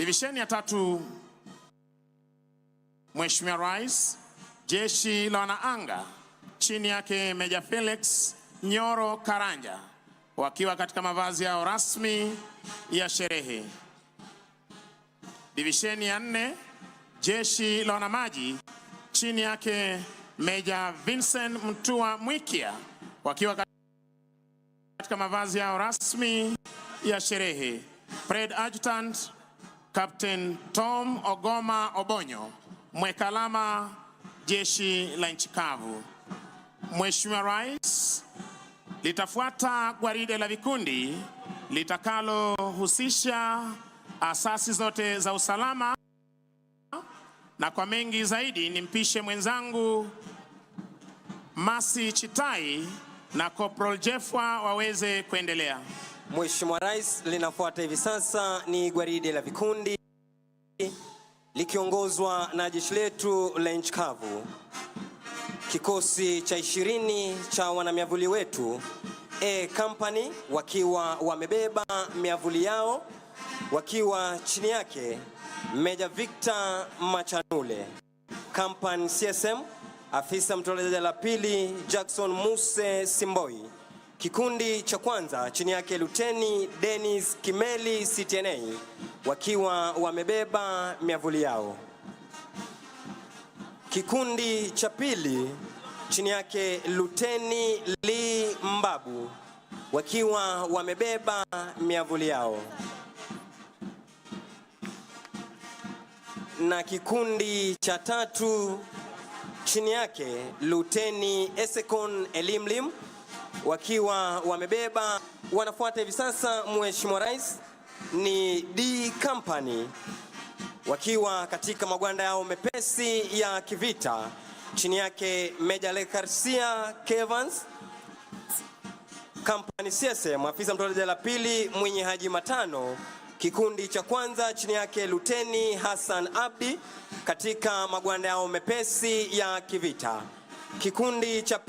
Divisheni ya 3, Mheshimiwa Rais, Jeshi la Wanaanga chini yake Meja Felix Nyoro Karanja wakiwa katika mavazi yao rasmi ya sherehe. Divisheni ya 4, Jeshi la Wanamaji chini yake Meja Vincent Mtua Mwikia wakiwa katika mavazi yao rasmi ya sherehe. Parade Adjutant Captain Tom Ogoma Obonyo, mweka alama Jeshi la Nchi Kavu. Mheshimiwa Rais, litafuata gwaride la vikundi litakalohusisha asasi zote za usalama, na kwa mengi zaidi nimpishe mwenzangu Masi Chitai na Corporal Jeffwa waweze kuendelea. Mheshimiwa Rais, linafuata hivi sasa ni gwaride la vikundi likiongozwa na jeshi letu la Nchi Kavu. Kikosi cha 20 cha wanamiavuli wetu company wakiwa wamebeba miavuli yao, wakiwa chini yake Meja Victor Machanule. Company CSM afisa mtolezaji la pili Jackson Muse Simboi. Kikundi cha kwanza chini yake Luteni Dennis Kimeli CTNA wakiwa wamebeba miavuli yao. Kikundi cha pili chini yake Luteni Lee Mbabu wakiwa wamebeba miavuli yao. Na kikundi cha tatu chini yake Luteni Esekon Elimlim wakiwa wamebeba. Wanafuata hivi sasa Mheshimiwa Rais ni D Company wakiwa katika magwanda yao mepesi ya kivita chini yake Meja Lekarsia Kevans. Company CSM afisa mtolezaji la pili Mwenye Haji Matano. Kikundi cha kwanza chini yake Luteni Hassan Abdi katika magwanda yao mepesi ya kivita. Kikundi cha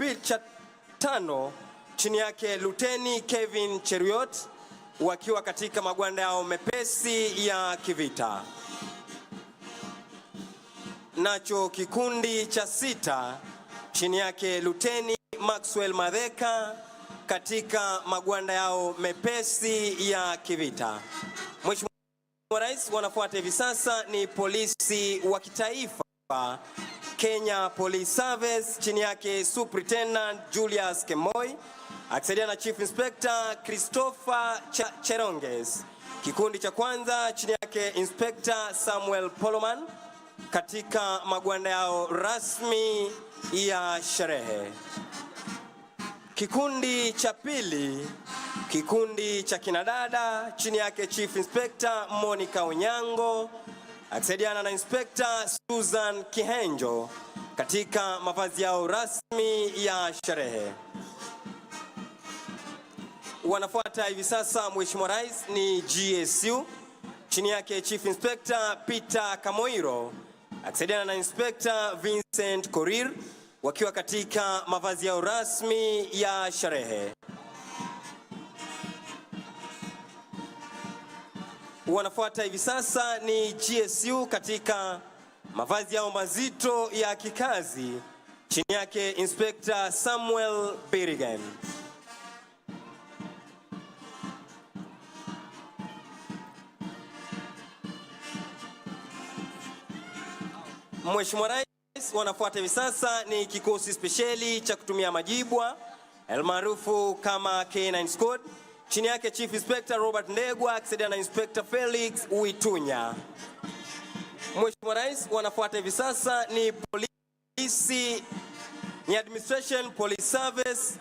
tano chini yake Luteni Kevin Cheriot wakiwa katika magwanda yao mepesi ya kivita. Nacho kikundi cha 6 chini yake Luteni Maxwell Madheka katika magwanda yao mepesi ya kivita. Mheshimiwa Rais, wanafuata hivi sasa ni polisi wa kitaifa Kenya Police Service chini yake Superintendent Julius Kemoi akisaidia na Chief Inspector Christopher Cheronges. Kikundi cha kwanza chini yake Inspector Samuel Poloman katika magwanda yao rasmi ya sherehe. Kikundi cha pili, kikundi cha kinadada chini yake Chief Inspector Monica Onyango akisaidiana na Inspector Susan Kihenjo katika mavazi yao rasmi ya sherehe. Wanafuata hivi sasa Mheshimiwa Rais ni GSU chini yake Chief Inspector Peter Kamoiro akisaidiana na Inspector Vincent Korir wakiwa katika mavazi yao rasmi ya sherehe. Wanafuata hivi sasa ni GSU katika mavazi yao mazito ya kikazi chini yake Inspector Samuel Birigan. Mheshimiwa Rais, wanafuata hivi sasa ni kikosi spesheli cha kutumia majibwa almaarufu kama K9 Squad chini yake Chief Inspector Robert Ndegwa akisaidiana na Inspector Felix Uitunya. Mheshimiwa Rais, wanafuata hivi sasa ni polisi ni Administration Police Service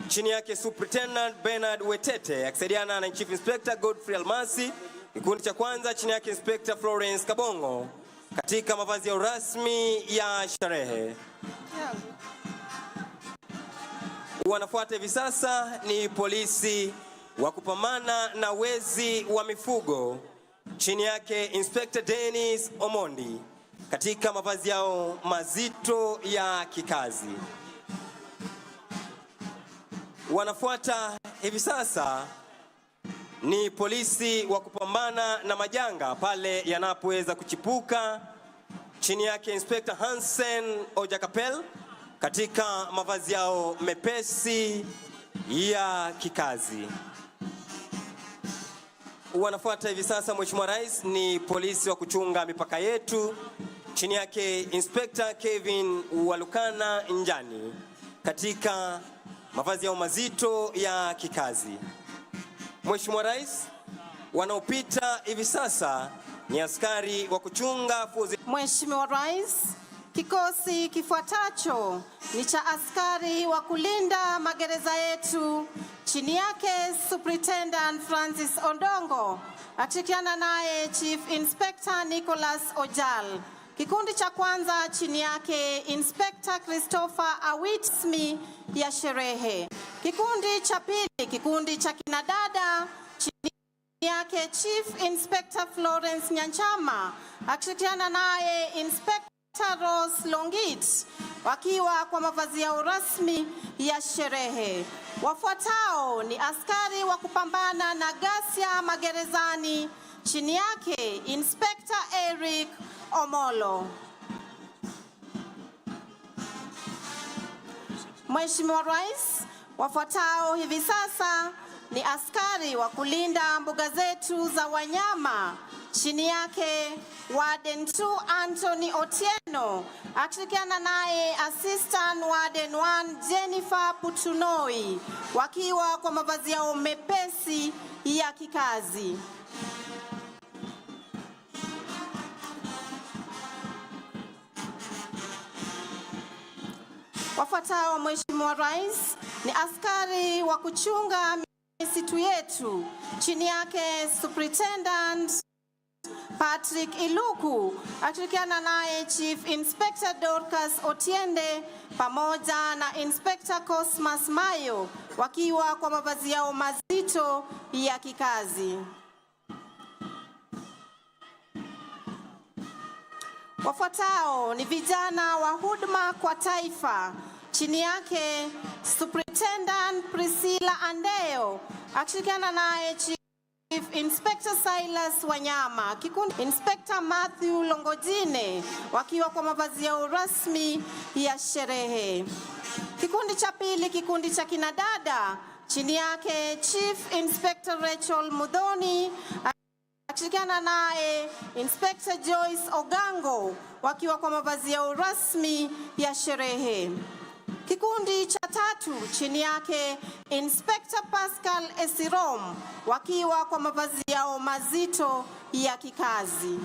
chini yake Superintendent Bernard Wetete akisaidiana na Chief Inspector Godfrey Almasi. Kikundi cha kwanza chini yake Inspector Florence Kabongo katika mavazi ya rasmi ya sherehe. Wanafuata hivi sasa ni polisi wa kupambana na wezi wa mifugo chini yake Inspector Dennis Omondi katika mavazi yao mazito ya kikazi. Wanafuata hivi sasa ni polisi wa kupambana na majanga pale yanapoweza kuchipuka. Chini yake Inspector Hansen Ojakapel katika mavazi yao mepesi ya kikazi. Wanafuata hivi sasa, Mheshimiwa Rais, ni polisi wa kuchunga mipaka yetu. Chini yake Inspector Kevin Walukana Njani katika mavazi yao mazito ya kikazi. Mheshimiwa Rais, wanaopita hivi sasa ni askari wa kuchunga fuzi. Mheshimiwa Rais, kikosi kifuatacho ni cha askari wa kulinda magereza yetu. Chini yake Superintendent Francis Ondongo akishirikiana naye Chief Inspector Nicholas Ojal. Kikundi cha kwanza chini yake Inspector Christopher Awitsmi ya sherehe. Kikundi cha pili, kikundi cha kinadada, chini yake Chief Inspector Florence Nyanchama akishirikiana naye Inspector Rose Longit wakiwa kwa mavazi yao rasmi ya sherehe. Wafuatao ni askari wa kupambana na ghasia magerezani. Chini yake Inspector Eric Omolo. Mheshimiwa Rais, wafuatao hivi sasa ni askari wa kulinda mbuga zetu za wanyama. Chini yake Warden 2 Anthony Otieno akishirikiana naye Assistant Warden 1 Jennifer Putunoi wakiwa kwa mavazi yao mepesi ya kikazi. Wafuatao, Mheshimiwa Rais, ni askari wa kuchunga misitu yetu. Chini yake Superintendent Patrick Iluku akishirikiana naye Chief Inspector Dorcas Otiende pamoja na Inspector Cosmas Mayo wakiwa kwa mavazi yao mazito ya kikazi. Wafuatao ni vijana wa huduma kwa taifa. Chini yake Superintendent Priscilla Andeo akishirikiana naye Chief Inspector Silas Wanyama, kikundi Inspector Matthew Longojine wakiwa kwa mavazi yao rasmi ya sherehe. Kikundi cha pili, kikundi cha kinadada, chini yake Chief Inspector Rachel Mudhoni akishirikiana naye Inspector Joyce Ogango wakiwa kwa mavazi yao rasmi ya sherehe. Kikundi cha tatu, chini yake Inspector Pascal Esirom wakiwa kwa mavazi yao mazito ya kikazi.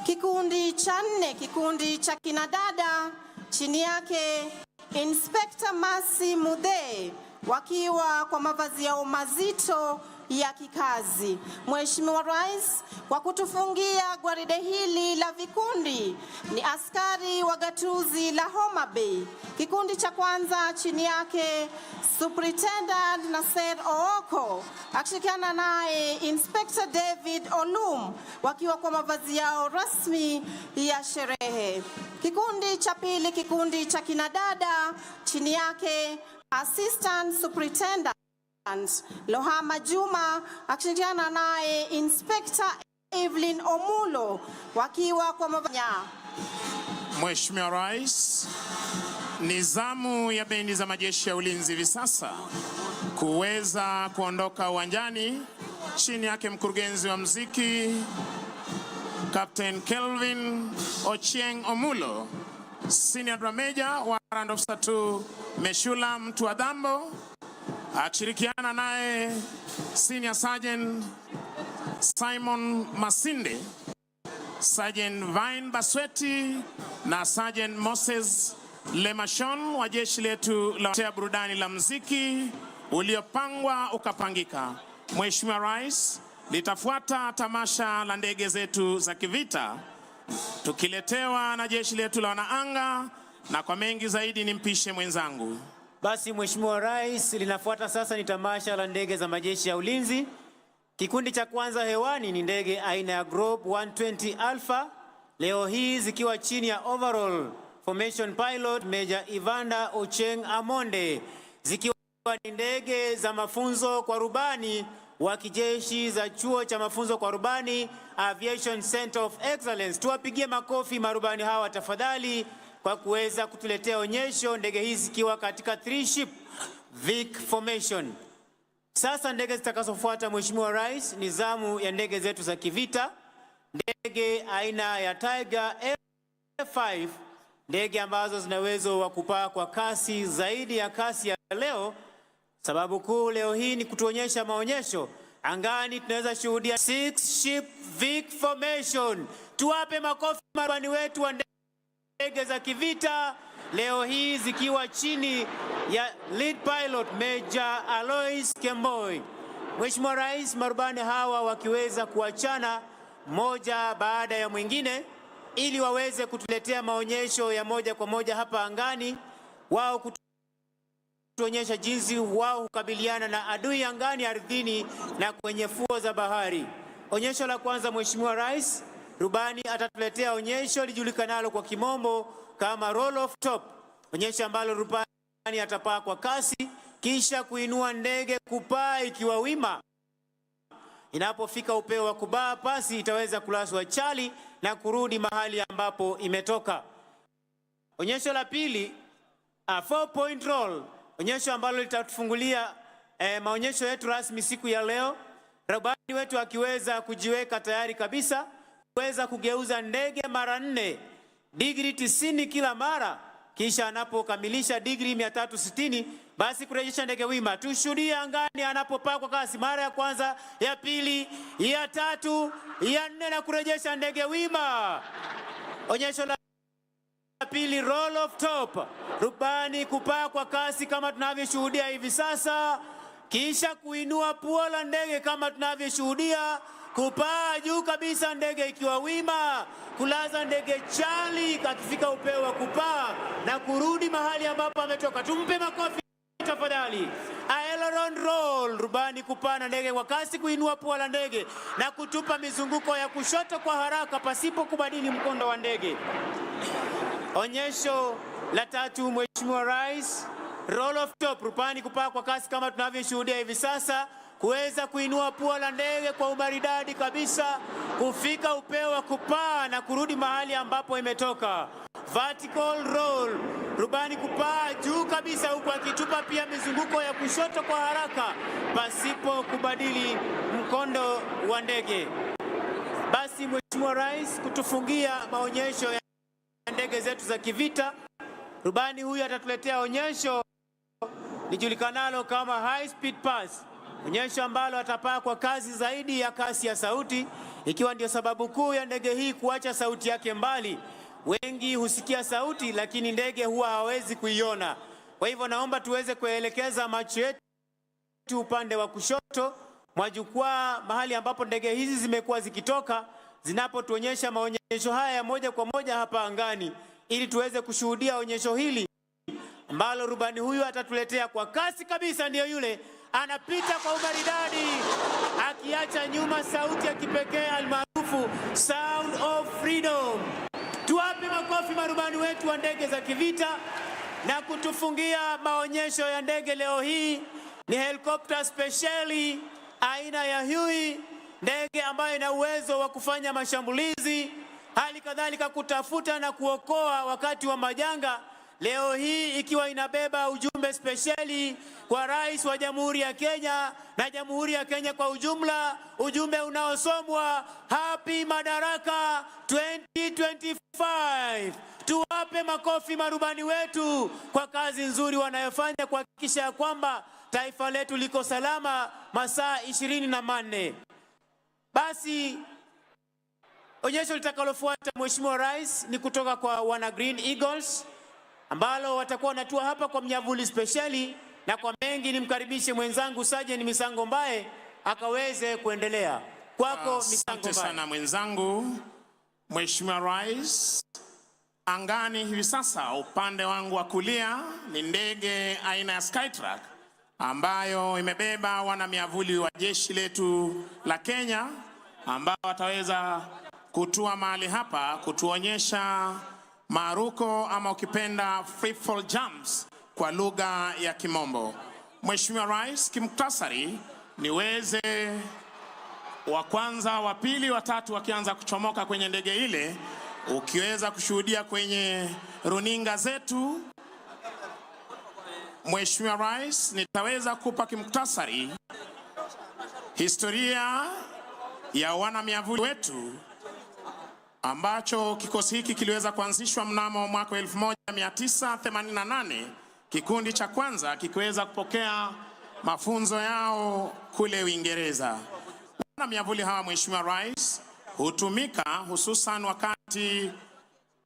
Kikundi cha nne, kikundi cha kinadada, chini yake Inspector Masi Mude wakiwa kwa mavazi yao mazito ya kikazi. Mheshimiwa Rais, kwa kutufungia gwaride hili la vikundi ni askari wa gatuzi la Homa Bay. Kikundi cha kwanza chini yake Superintendent Nasser Ooko akishirikiana naye Inspector David Olum wakiwa kwa mavazi yao rasmi ya sherehe. Kikundi cha pili, kikundi cha kinadada, chini yake Assistant Superintendent Lohama Juma akishirikiana naye Inspector Evelyn Omulo wakiwa kwa mavazi. Mheshimiwa Rais, nizamu ya bendi za majeshi ya ulinzi hivi sasa kuweza kuondoka uwanjani. Chini yake mkurugenzi wa muziki Captain Kelvin Ochieng Omulo, Senior Drum Major Warrant Officer 2 Meshula Mtu Adambo akishirikiana naye Senior Sergeant Simon Masinde, Sergeant Vine Basweti na Sergeant Moses Lemashon wa jeshi letu la burudani la muziki uliopangwa ukapangika. Mheshimiwa Rais, litafuata tamasha la ndege zetu za kivita tukiletewa na jeshi letu la wanaanga, na kwa mengi zaidi nimpishe mwenzangu. Basi Mheshimiwa Rais, linafuata sasa ni tamasha la ndege za majeshi ya ulinzi. Kikundi cha kwanza hewani ni ndege aina ya Group 120 Alpha, leo hii zikiwa chini ya overall Formation Pilot Major Ivanda Ocheng Amonde, zikiwa ni ndege za mafunzo kwa rubani wa kijeshi za chuo cha mafunzo kwa rubani Aviation Center of Excellence. Tuwapigie makofi marubani hawa tafadhali kwa kuweza kutuletea onyesho, ndege hizi zikiwa katika 3-ship Vic formation. Sasa ndege zitakazofuata Mheshimiwa Rais ni zamu ya ndege zetu za kivita, ndege aina ya Tiger F5, ndege ambazo zina uwezo wa kupaa kwa kasi zaidi ya kasi ya leo. Sababu kuu leo hii ni kutuonyesha maonyesho angani. Tunaweza shuhudia 6-ship Vic formation. Tuwape makofi marubani wetu wa ndege za kivita leo hii zikiwa chini ya lead pilot Major Alois Kemboi. Mheshimiwa Rais, marubani hawa wakiweza kuachana moja baada ya mwingine ili waweze kutuletea maonyesho ya moja kwa moja hapa angani, wao kutuonyesha jinsi wao hukabiliana na adui angani, ardhini na kwenye fuo za bahari. Onyesho la kwanza, Mheshimiwa Rais, rubani atatuletea onyesho lijulikanalo kwa kimombo kama roll of top, onyesho ambalo rubani atapaa kwa kasi kisha kuinua ndege kupaa ikiwa wima. Inapofika upeo wa kubaa, pasi itaweza kulaswa chali na kurudi mahali ambapo imetoka. Onyesho la pili, 4-point roll, onyesho ambalo litatufungulia maonyesho yetu rasmi siku ya leo. Rubani wetu akiweza kujiweka tayari kabisa kuweza kugeuza ndege mara 4, digrii 90 kila mara, kisha anapokamilisha digrii 360 basi kurejesha ndege wima. Tushuhudie angani anapopaa kwa kasi mara ya kwanza, ya pili, ya tatu, ya 4 na kurejesha ndege wima. Onyesho la pili, roll of top, rubani kupaa kwa kasi kama tunavyoshuhudia hivi sasa, kisha kuinua pua la ndege kama tunavyoshuhudia, kupaa juu kabisa ndege ikiwa wima, kulaza ndege chali akifika upeo wa kupaa na kurudi mahali ambapo ametoka. Tumpe makofi tafadhali. Aileron roll, rubani kupaa na ndege kwa kasi, kuinua pua la ndege na kutupa mizunguko ya kushoto kwa haraka pasipo kubadili mkondo wa ndege. Onyesho la tatu, Mheshimiwa Rais, roll of top, rubani kupaa kwa kasi kama tunavyoshuhudia hivi sasa, kuweza kuinua pua la ndege kwa umaridadi kabisa, kufika upeo wa kupaa na kurudi mahali ambapo imetoka. Vertical roll, rubani kupaa juu kabisa huku akitupa pia mizunguko ya kushoto kwa haraka pasipo kubadili mkondo wa ndege. Basi Mheshimiwa Rais, kutufungia maonyesho ya ndege zetu za kivita, rubani huyu atatuletea onyesho lijulikanalo kama high speed pass, onyesho ambalo atapaa kwa kasi zaidi ya kasi ya sauti, ikiwa ndio sababu kuu ya ndege hii kuacha sauti yake mbali. Wengi husikia sauti lakini ndege huwa hawezi kuiona. Kwa hivyo naomba tuweze kuelekeza macho yetu upande wa kushoto mwa jukwaa, mahali ambapo ndege hizi zimekuwa zikitoka, zinapotuonyesha maonyesho haya ya moja kwa moja hapa angani, ili tuweze kushuhudia onyesho hili ambalo rubani huyu atatuletea kwa kasi kabisa. Ndiyo yule anapita kwa umaridadi akiacha nyuma sauti ya kipekee almaarufu Sound of Freedom. Tuwape makofi marubani wetu wa ndege za kivita. Na kutufungia maonyesho ya ndege leo hii ni helikopta speciali aina ya Huey, ndege ambayo ina uwezo wa kufanya mashambulizi, hali kadhalika kutafuta na kuokoa wakati wa majanga. Leo hii ikiwa inabeba ujumbe speciali kwa Rais wa Jamhuri ya Kenya na Jamhuri ya Kenya kwa ujumla, ujumbe unaosomwa Happy Madaraka 2025. Tuwape makofi marubani wetu kwa kazi nzuri wanayofanya kuhakikisha ya kwamba taifa letu liko salama masaa 24. Basi onyesho litakalofuata, Mheshimiwa Rais, ni kutoka kwa wana Green Eagles ambalo watakuwa wanatua hapa kwa mnyavuli speciali, na kwa mengi nimkaribishe mwenzangu Sergeant Misango Mbae akaweze kuendelea. Kwako Misango Mbae. Asante sana mwenzangu. Mheshimiwa Rais, angani hivi sasa upande wangu wa kulia ni ndege aina ya Skytrack ambayo imebeba wana miavuli wa jeshi letu la Kenya ambao wataweza kutua mahali hapa kutuonyesha maruko ama ukipenda free fall jumps kwa lugha ya Kimombo. Mheshimiwa Rais, kimuktasari niweze wa kwanza, wa pili, wa tatu wakianza kuchomoka kwenye ndege ile, ukiweza kushuhudia kwenye runinga zetu. Mheshimiwa Rais, nitaweza kupa kimuktasari historia ya wana miavuli wetu ambacho kikosi hiki kiliweza kuanzishwa mnamo mwaka 1988, kikundi cha kwanza kikiweza kupokea mafunzo yao kule Uingereza. Wana miavuli hawa, Mheshimiwa Rais, hutumika hususan wakati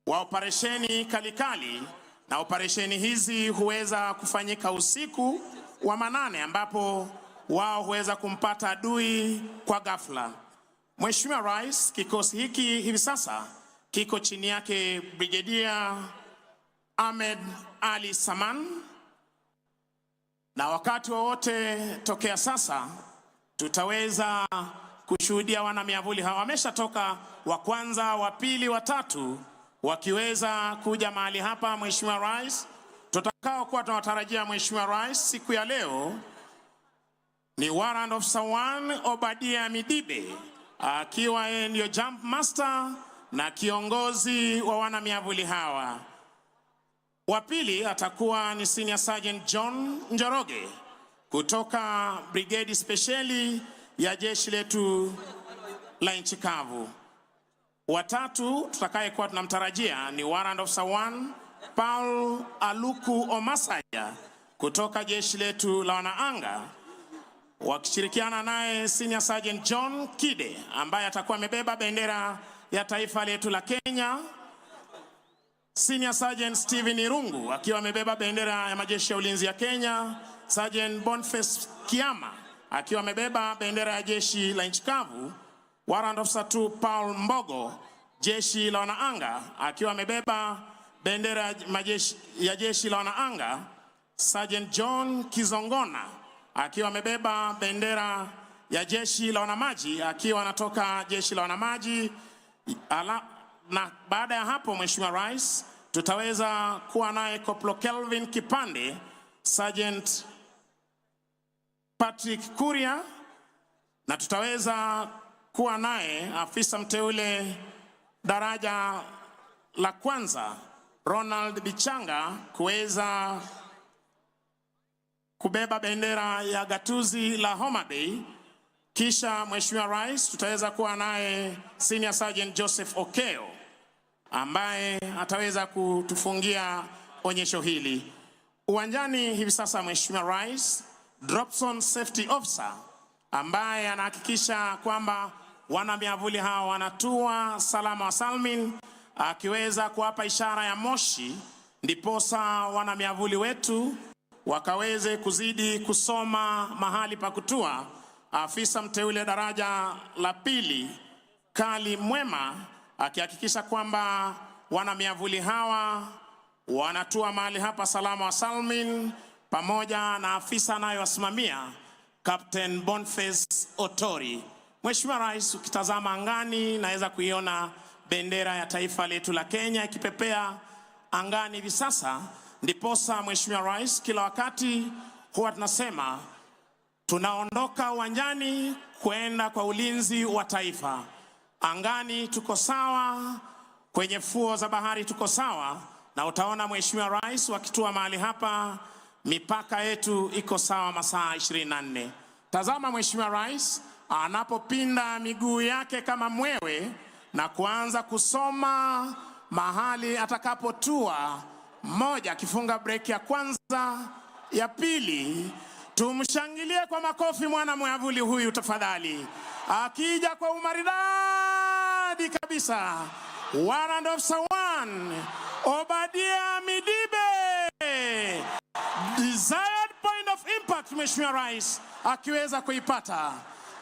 wa operesheni kalikali, na operesheni hizi huweza kufanyika usiku wa manane ambapo wao huweza kumpata adui kwa ghafla. Mheshimiwa Rais, kikosi hiki hivi sasa kiko chini yake Brigadier Ahmed Ali Saman, na wakati wowote tokea sasa tutaweza kushuhudia wana miavuli hawa wameshatoka, wa kwanza, wa pili, wa tatu wakiweza kuja mahali hapa. Mheshimiwa Rais, tutakao kuwa tunatarajia Mheshimiwa Rais siku ya leo ni Warrant Officer 1 Obadia Midibe, akiwa yeye ndio jump master na kiongozi wa wana miavuli hawa. Wa pili atakuwa ni Senior Sergeant John Njoroge kutoka brigade speciali ya jeshi letu la nchi kavu. Wa tatu tutakaye kuwa tunamtarajia ni Warrant Officer 1 Paul Aluku Omasaya kutoka jeshi letu la wanaanga, wakishirikiana naye Senior Sergeant John Kide ambaye atakuwa amebeba bendera ya taifa letu la Kenya, Senior Sergeant Steven Irungu akiwa amebeba bendera ya majeshi ya ulinzi ya Kenya, Sergeant Boniface Kiama akiwa amebeba bendera ya jeshi la nchi kavu, Warrant Officer 2 Paul Mbogo jeshi la wanaanga akiwa amebeba bendera ya jeshi la wanaanga, Sergeant John Kizongona akiwa amebeba bendera ya jeshi la wanamaji akiwa anatoka jeshi la wanamaji. Na baada ya hapo, Mheshimiwa Rais, tutaweza kuwa naye Koplo Kelvin Kipande, Sergeant Patrick Kuria, na tutaweza kuwa naye afisa mteule daraja la kwanza Ronald Bichanga kuweza kubeba bendera ya gatuzi la Homa Bay. Kisha Mheshimiwa Rais, tutaweza kuwa naye Senior Sergeant Joseph Okeo ambaye ataweza kutufungia onyesho hili. Uwanjani hivi sasa, Mheshimiwa Rais, Dropson Safety Officer ambaye anahakikisha kwamba wana miavuli hawa wanatua salama wa salmin, akiweza kuwapa ishara ya moshi ndiposa wana miavuli wetu wakaweze kuzidi kusoma mahali pa kutua. Afisa mteule daraja la pili Kali Mwema akihakikisha kwamba wana miavuli hawa wanatua mahali hapa salama wa salmin, pamoja na afisa anayewasimamia Captain Boniface Otori. Mheshimiwa Rais, ukitazama angani naweza kuiona bendera ya taifa letu la Kenya ikipepea angani hivi sasa. Ndiposa Mheshimiwa Rais, kila wakati huwa tunasema tunaondoka uwanjani kwenda kwa ulinzi wa taifa. Angani tuko sawa, kwenye fuo za bahari tuko sawa, na utaona Mheshimiwa Rais wakitua mahali hapa mipaka yetu iko sawa masaa 24. Tazama Mheshimiwa Rais anapopinda miguu yake kama mwewe na kuanza kusoma mahali atakapotua. Mmoja akifunga break ya kwanza, ya pili. Tumshangilie kwa makofi mwana mwavuli huyu tafadhali, akija kwa umaridadi kabisa. Warrant Officer 1 Obadia Midibe, desired point of impact. Mheshimiwa Rais akiweza kuipata,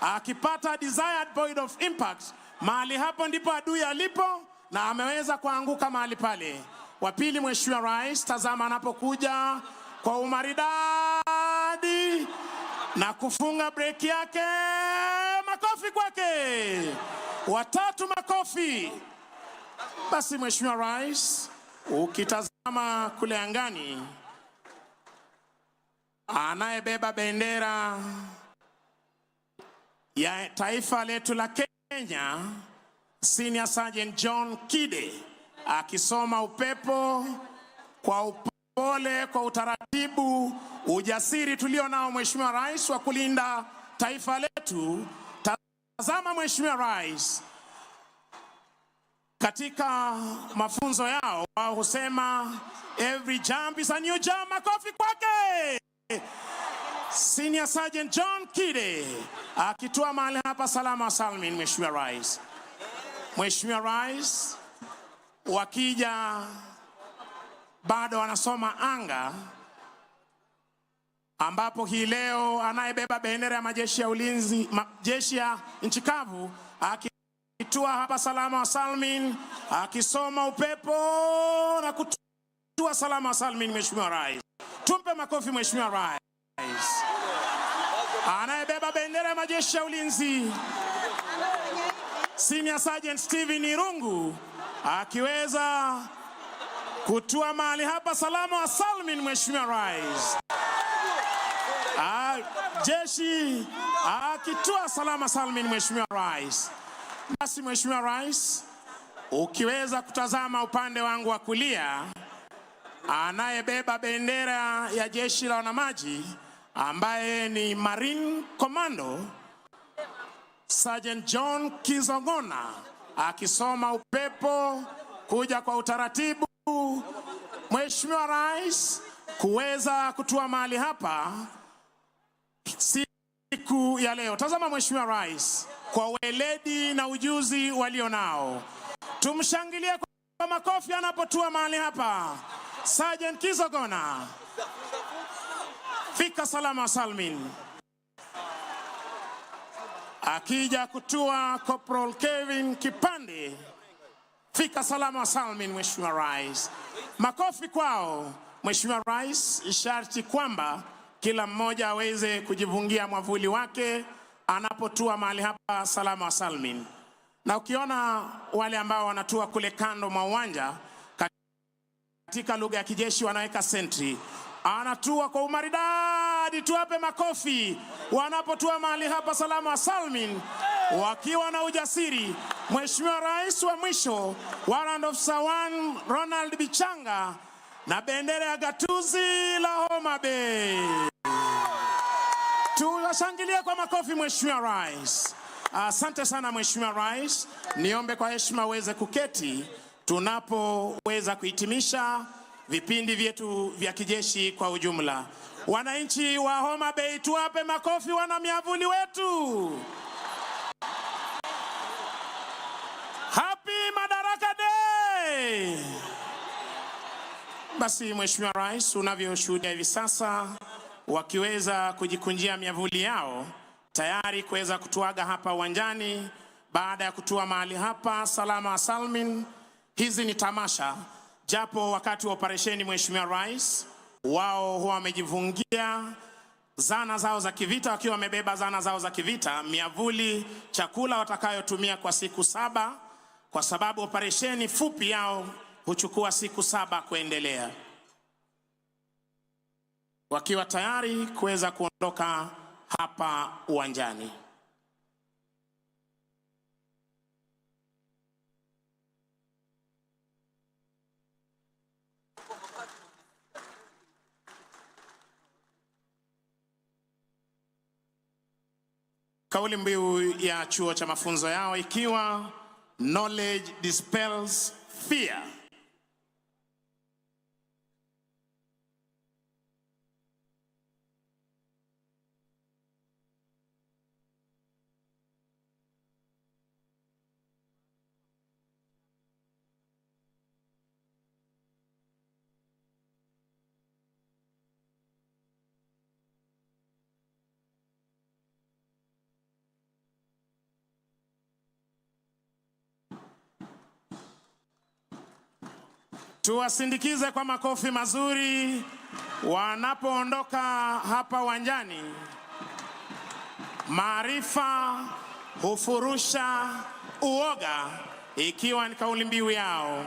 akipata desired point of impact, mahali hapo ndipo adui alipo na ameweza kuanguka mahali pale. Wa pili, Mheshimiwa Rais, tazama anapokuja kwa umaridadi na kufunga break yake. Makofi kwake. Watatu makofi. Basi Mheshimiwa Rais, ukitazama kule angani, anayebeba bendera ya taifa letu la Kenya, Senior Sergeant John Kide, akisoma upepo kwa upole, kwa utaratibu, ujasiri tulio nao Mheshimiwa Rais wa kulinda taifa letu. Tazama Mheshimiwa Rais, katika mafunzo yao wao husema every jump is a new jump. Makofi kwake Senior Sergeant John Kide akitua mahali hapa salama wa salmin. Mheshimiwa Rais, Mheshimiwa Rais, wakija bado wanasoma anga, ambapo hii leo anayebeba bendera ya majeshi ya ulinzi, majeshi ya nchi kavu, akitua hapa salama wa salmin, akisoma upepo na kutua salama wa salmin. Mheshimiwa Rais, tumpe makofi Mheshimiwa Rais. Anayebeba bendera ya majeshi ya ulinzi, Senior Sergeant Steven Irungu, akiweza kutua mahali hapa salama wa salmin. Mheshimiwa Rais, jeshi akitua salama salmin. Mheshimiwa Rais, basi Mheshimiwa Rais, ukiweza kutazama upande wangu wa kulia, anayebeba bendera ya jeshi la wanamaji ambaye ni Marine Commando, Sergeant John Kizogona, akisoma upepo kuja kwa utaratibu. Mheshimiwa Rais, kuweza kutua mahali hapa siku ya leo. Tazama Mheshimiwa Rais, kwa weledi na ujuzi walio nao, tumshangilie kwa makofi anapotua mahali hapa. Sergeant Kizogona, fika salama salmin. Akija kutua Corporal Kevin Kipande, fika salama salmin. Mheshimiwa Rais, makofi kwao. Mheshimiwa Rais, isharti kwamba kila mmoja aweze kujivungia mwavuli wake anapotua mahali hapa salama wa salmin. Na ukiona wale ambao wanatua kule kando mwa uwanja, katika lugha ya kijeshi wanaweka sentry, anatua kwa umaridadi. Tuwape makofi wanapotua mahali hapa salama wa salmin, wakiwa na ujasiri. Mheshimiwa Rais wa mwisho, Warrant Officer 1 Ronald Bichanga, na bendera ya gatuzi la Homa Bay. Tuwashangilie kwa makofi Mheshimiwa Rais. Asante sana Mheshimiwa Rais. Niombe kwa heshima uweze kuketi tunapoweza kuhitimisha vipindi vyetu vya kijeshi kwa ujumla. Wananchi wa Homa Bay, tuwape makofi wana miavuli wetu. Happy Madaraka Day! Basi Mheshimiwa Rais, unavyoshuhudia hivi sasa wakiweza kujikunjia miavuli yao tayari kuweza kutuaga hapa uwanjani baada ya kutua mahali hapa salama wa salmin. Hizi ni tamasha, japo wakati wa operesheni Mheshimiwa Rais, wao huwa wamejivungia zana zao za kivita, wakiwa wamebeba zana zao za kivita, miavuli, chakula watakayotumia kwa siku 7, kwa sababu operesheni fupi yao huchukua siku 7 kuendelea, wakiwa tayari kuweza kuondoka hapa uwanjani. Kauli mbiu ya chuo cha mafunzo yao ikiwa knowledge dispels fear. Tuwasindikize kwa makofi mazuri wanapoondoka hapa uwanjani. Maarifa hufurusha uoga, ikiwa ni kauli mbiu yao.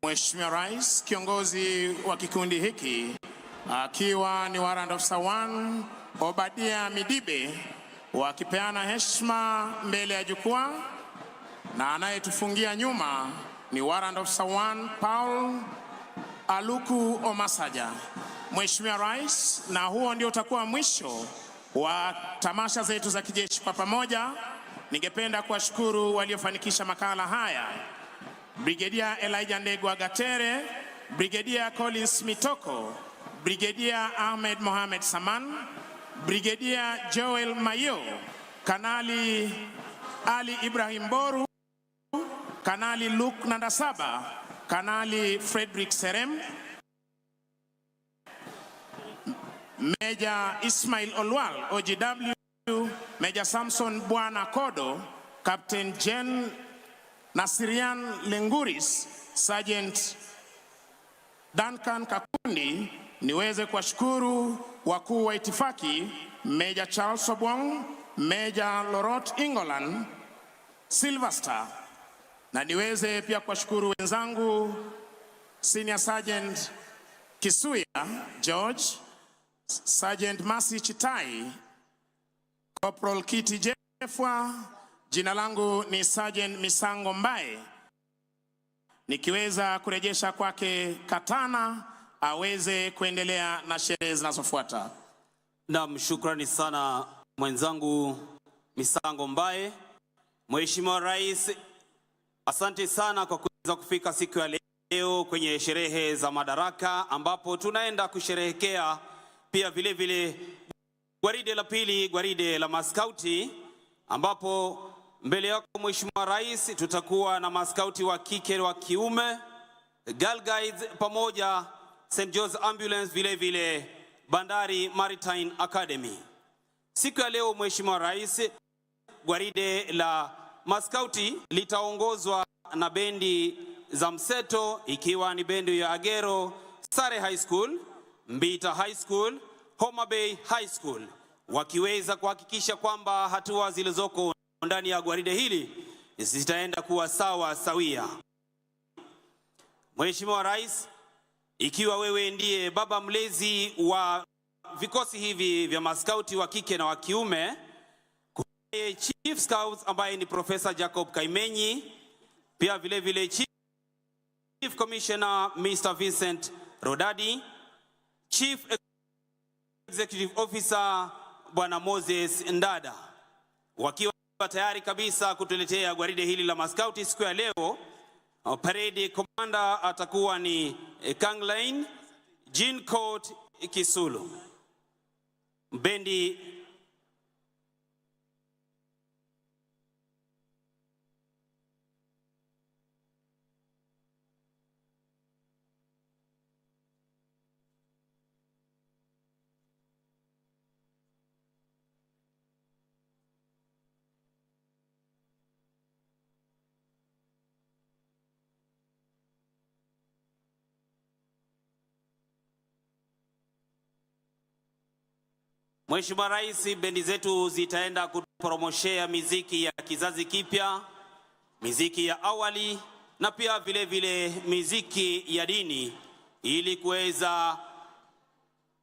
Mheshimiwa Rais, kiongozi wa kikundi hiki akiwa ni Warrant Officer 1 Obadia Midibe wakipeana heshima mbele ya jukwaa, na anayetufungia nyuma ni Warrant Officer 1 Paul Aluku Omasaja. Mheshimiwa Rais, na huo ndio utakuwa mwisho wa tamasha zetu za kijeshi kwa pamoja. Ningependa kuwashukuru waliofanikisha makala haya: Brigadier Elijah Ndegwa Gatere, Brigadier Collins Mitoko, Brigadier Ahmed Mohamed Saman, Brigadier Joel Mayo, Kanali Ali Ibrahim Boru, Kanali Luke Nandasaba, Kanali Frederick Serem, Major Ismail Olwal, OGW, Major Samson Bwana Kodo, Captain Jen Nasirian Lenguris, Sergeant Duncan Kakundi. Niweze kuwashukuru wakuu wa itifaki, Major Charles Obwong, Major Lorot Ingolan, Sylvester, na niweze pia kuwashukuru wenzangu Senior Sergeant Kisuya George, Sergeant Masi Chitai, Corporal Kiti Jefwa. Jina langu ni Sergeant Misango Mbae, nikiweza kurejesha kwake katana aweze kuendelea na sherehe zinazofuata. Naam, shukrani sana mwenzangu Misango Mbae. Mheshimiwa Rais, asante sana kwa kuweza kufika siku ya leo kwenye sherehe za Madaraka, ambapo tunaenda kusherehekea pia vile vile gwaride la pili, gwaride la maskauti, ambapo mbele yako Mheshimiwa Rais tutakuwa na maskauti wa kike wa kiume, Girl Guides pamoja St. John's Ambulance, vile vile Bandari Maritime Academy. Siku ya leo Mheshimiwa Rais, gwaride la maskauti litaongozwa na bendi za mseto, ikiwa ni bendi ya Agero Sare High School, Mbita High School, Homa Bay High School, wakiweza kuhakikisha kwamba hatua zilizoko ndani ya gwaride hili zitaenda kuwa sawa sawia. Mheshimiwa Rais, ikiwa wewe ndiye baba mlezi wa vikosi hivi vya maskauti wa kike na wa kiume, Chief Scouts ambaye ni Professor Jacob Kaimenyi, pia vile vile Chief Commissioner Mr. Vincent Rodadi, Chief Executive Officer Bwana Moses Ndada, wakiwa tayari kabisa kutuletea gwaride hili la maskauti siku ya leo. Parade Commander atakuwa ni Kanglain Jean Court Kisulu. Bendi Mheshimiwa Rais, bendi zetu zitaenda kupromoshea miziki ya kizazi kipya, miziki ya awali na pia vile vile miziki ya dini, ili kuweza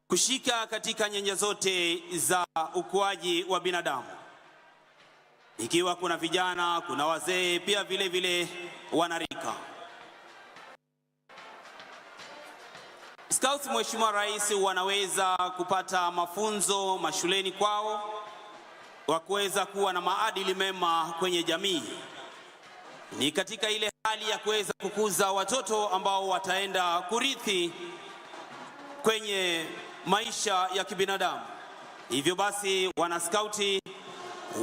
kushika katika nyanja zote za ukuaji wa binadamu. Ikiwa kuna vijana, kuna wazee, pia vile vile wanarika. Scouts Mheshimiwa Rais wanaweza kupata mafunzo mashuleni kwao wa kuweza kuwa na maadili mema kwenye jamii. Ni katika ile hali ya kuweza kukuza watoto ambao wataenda kurithi kwenye maisha ya kibinadamu. Hivyo basi wana skauti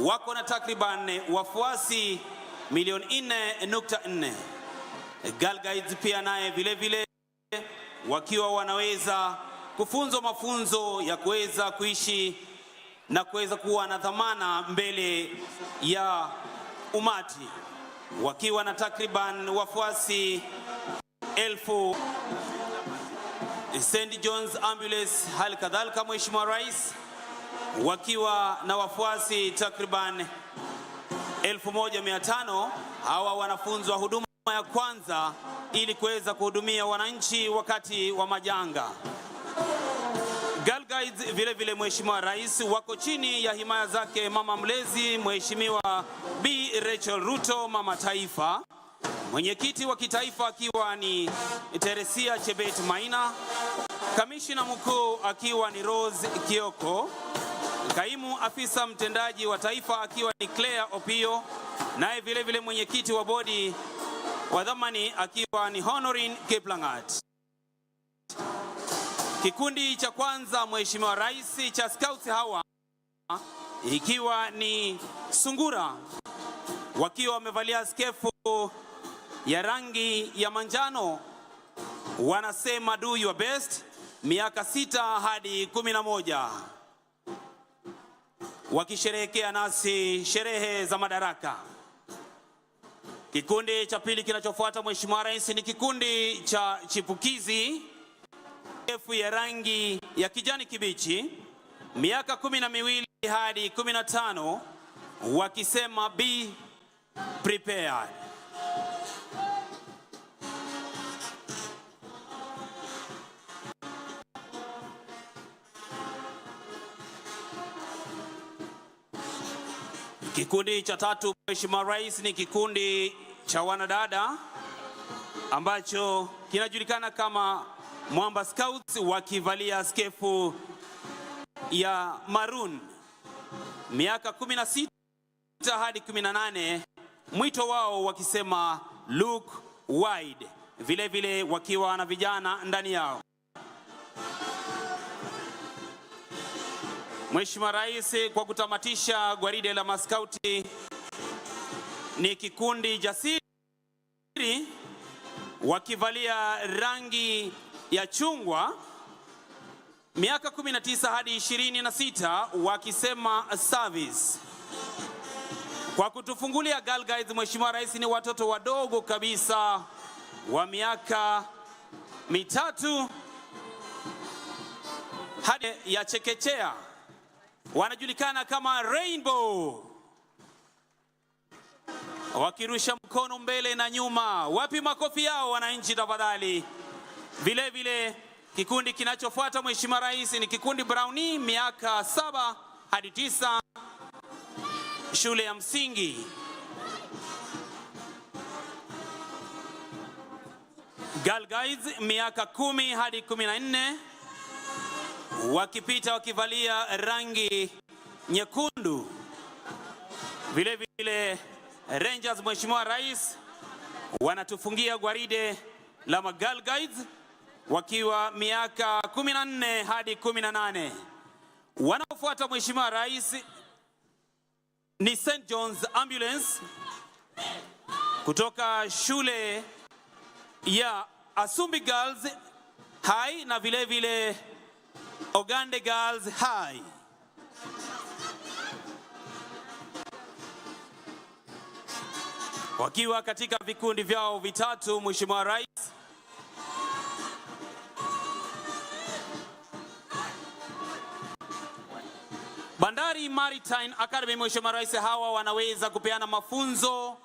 wako na takriban wafuasi 4.4. Girl Guides pia naye vile vile wakiwa wanaweza kufunzwa mafunzo ya kuweza kuishi na kuweza kuwa na dhamana mbele ya umati, wakiwa na takriban wafuasi 1000. St. John's Ambulance hali kadhalika Mheshimiwa Rais wakiwa na wafuasi takriban 1500. Hawa wanafunzwa huduma ya kwanza ili kuweza kuhudumia wananchi wakati wa majanga. Girl Guides vile vile Mheshimiwa Rais wako chini ya himaya zake mama mlezi Mheshimiwa B. Rachel Ruto, mama taifa, mwenyekiti wa kitaifa akiwa ni Teresia Chebet Maina, kamishina mkuu akiwa ni Rose Kioko, kaimu afisa mtendaji wa taifa akiwa ni Claire Opio, naye vile vile mwenyekiti wa bodi wa dhamani akiwa ni Honorin Kiplangat. Kikundi cha kwanza Mheshimiwa Rais cha Scouts hawa ikiwa ni Sungura, wakiwa wamevalia skefu ya rangi ya manjano, wanasema do your best, miaka 6 hadi 11, wakisherehekea nasi sherehe za Madaraka. Kikundi cha pili kinachofuata Mheshimiwa Rais ni kikundi cha chipukizi ya rangi ya kijani kibichi, miaka 12 hadi 15, wakisema be prepared. Kikundi cha tatu Mheshimiwa Rais ni kikundi cha wanadada ambacho kinajulikana kama Mwamba Scouts, wakivalia skefu ya maroon, miaka 16 hadi 18, mwito wao wakisema look wide, vile vile wakiwa na vijana ndani yao. Mheshimiwa Rais, kwa kutamatisha gwaride la maskauti ni kikundi jasiri wakivalia rangi ya chungwa, miaka 19 hadi 26, wakisema service. Kwa kutufungulia Girl Guides Mheshimiwa Rais ni watoto wadogo kabisa wa miaka 3 hadi ya chekechea, wanajulikana kama Rainbow, wakirusha mkono mbele na nyuma. Wapi makofi yao wananchi tafadhali? Vile vile kikundi kinachofuata Mheshimiwa Rais ni kikundi Brownie, miaka 7 hadi 9, shule ya msingi. Girl Guides miaka 10 hadi 14, wakipita wakivalia rangi nyekundu. Vile vile Rangers Mheshimiwa Rais wanatufungia gwaride la Girl Guides wakiwa miaka 14 hadi 18. Wanaofuata Mheshimiwa Rais ni St. John's Ambulance kutoka shule ya Asumbi Girls High na vile vile Ogande Girls High. Wakiwa katika vikundi vyao vitatu Mheshimiwa Rais, Bandari Maritime Academy Mheshimiwa Rais, hawa wanaweza kupeana mafunzo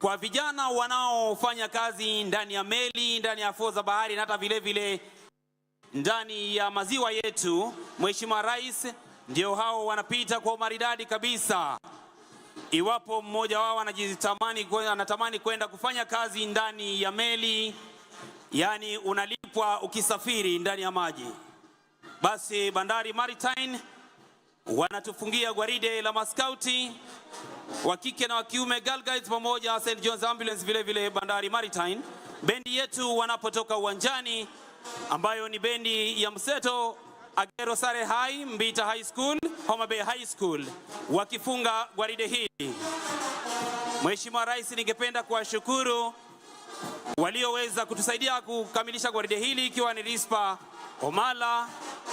kwa vijana wanaofanya kazi ndani ya meli, ndani ya fuo za bahari na hata vile vile ndani ya maziwa yetu. Mheshimiwa Rais, ndio hao wanapita kwa umaridadi kabisa. Iwapo mmoja wao anatamani kwenda kufanya kazi ndani ya meli, yani unalipwa ukisafiri ndani ya maji, basi Bandari Maritime wanatufungia gwaride la maskauti wa kike na wa kiume, Girl Guides pamoja St. John's Ambulance, vile vile Bandari Maritime. Bendi yetu wanapotoka uwanjani, ambayo ni bendi ya mseto Agero Sare High, Mbita High School, Homa Bay High School, wakifunga gwaride hili. Mheshimiwa Rais, ningependa kuwashukuru walioweza kutusaidia kukamilisha gwaride hili, ikiwa ni Rispa Omala,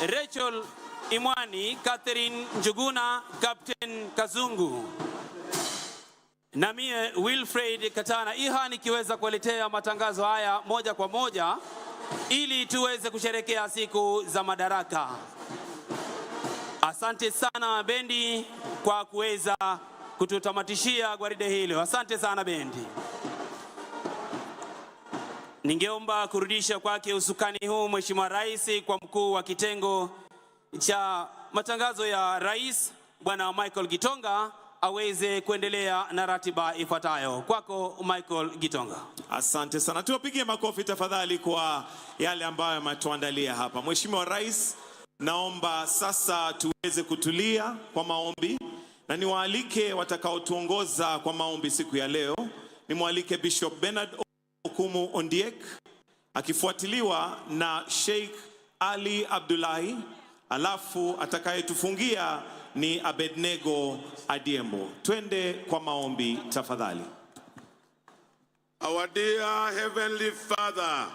Rachel Imwani, Catherine Njuguna, Captain Kazungu, na mie Wilfred Katana Iha, nikiweza kuletea matangazo haya moja kwa moja ili tuweze kusherehekea siku za Madaraka. Asante sana bendi kwa kuweza kututamatishia gwaride hilo. Asante sana bendi. Ningeomba kurudisha kwake usukani huu Mheshimiwa Rais kwa mkuu wa kitengo cha matangazo ya Rais Bwana Michael Gitonga aweze kuendelea na ratiba ifuatayo. Kwako Michael Gitonga. Asante sana. Tuwapigie makofi tafadhali kwa yale ambayo ametuandalia hapa. Mheshimiwa Rais, naomba sasa tuweze kutulia kwa maombi na niwaalike watakaotuongoza kwa maombi siku ya leo. Nimwalike Bishop Bernard Okumu Ondiek akifuatiliwa na Sheikh Ali Abdullahi, alafu atakayetufungia ni Abednego Adiembo. Twende kwa maombi tafadhali. Our dear Heavenly Father,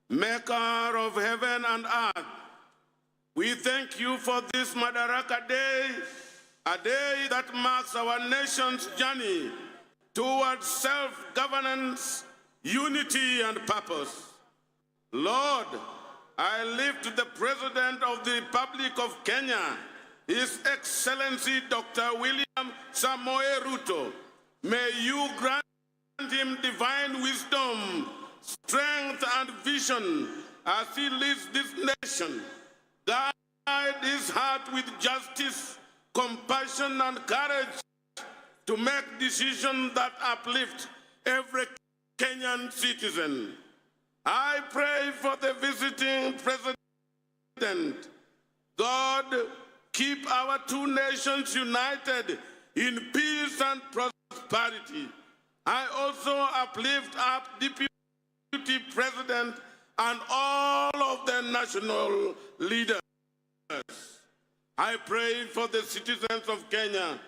Maker of heaven and earth, we thank you for this Madaraka Day, a day that marks our nation's journey towards self-governance, unity and purpose. Lord, I lift the President of the Republic of Kenya, His Excellency Dr. William Samoei Ruto. May you grant him divine wisdom, strength and vision as he leads this nation. Guide his heart with justice, compassion and courage to make decisions that uplift every Kenyan citizen. I pray for the visiting president. God, keep our two nations united in peace and prosperity. I also uplift up Deputy President and all of the national leaders. I pray for the citizens of Kenya.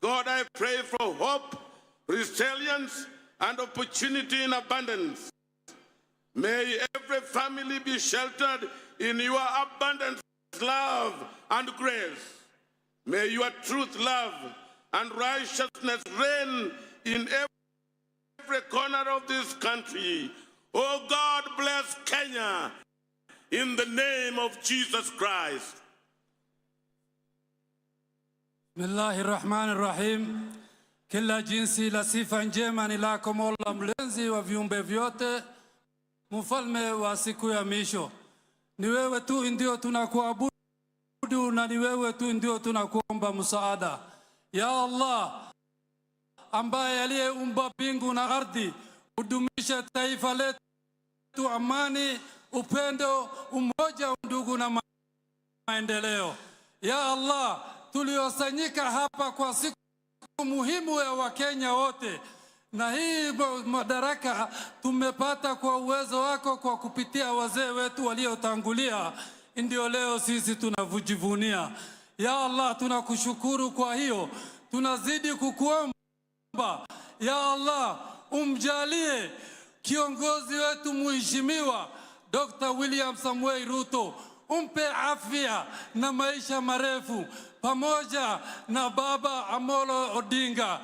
God, I pray for hope, resilience, and opportunity in abundance. May every family be sheltered in your abundant love and grace. May your truth, love, and righteousness reign in every corner of this country. Oh God, bless Kenya in the name of Jesus Christ. Bismillahirrahmanirrahim. Kila jinsi la sifa njema ni lako Mola, mlenzi wa viumbe vyote, mfalme wa siku ya misho. Ni wewe tu ndio tunakuabudu na ni wewe tu ndio tunakuomba msaada. Ya Allah, ambaye aliyeumba mbingu na ardhi, udumishe taifa letu amani, upendo, umoja, undugu na maendeleo. Ya Allah, tuliosanyika hapa kwa siku muhimu ya Wakenya wote, na hii madaraka tumepata kwa uwezo wako, kwa kupitia wazee wetu waliotangulia, ndio leo sisi tunavujivunia. Ya Allah, tunakushukuru kwa hiyo. Tunazidi kukuomba ya Allah, umjalie kiongozi wetu mheshimiwa Dr. William Samoei Ruto, umpe afya na maisha marefu, pamoja na baba Amolo Odinga.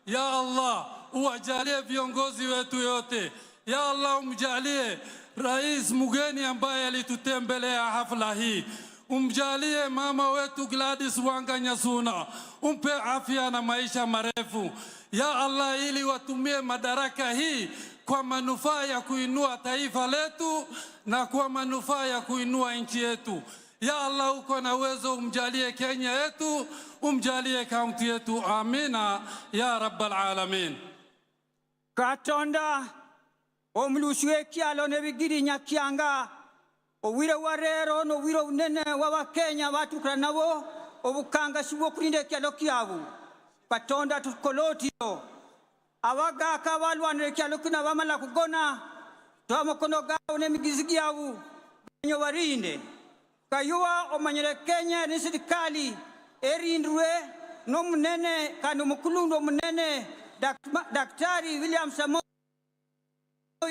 Ya Allah, uwajalie viongozi wetu yote. Ya Allah, umjalie rais mgeni ambaye alitutembelea hafla hii. Umjalie mama wetu Gladys Wanga Nyasuna, umpe afya na maisha marefu. Ya Allah, ili watumie madaraka hii kwa manufaa ya kuinua taifa letu na kwa manufaa ya kuinua nchi yetu. Ya Allah, uko na uwezo, umjalie Kenya yetu, umjalie kaunti yetu. Amina ya rabbal alamin. Katonda omulushwe kyalo ne bigiri nyakyanga owire warero no wiro unene wa Kenya batukana nabo obukanga shibwo kulinde kyalo kyabu. Katonda tukolotio awaga kabalwanire kyalo kuna bamala kugona twamukono gawo ne migizigi yabu nyo barinde kayuwa omanyere Kenya ni serikali erindwe no munene kandi mukulundo munene Daktari William Samoei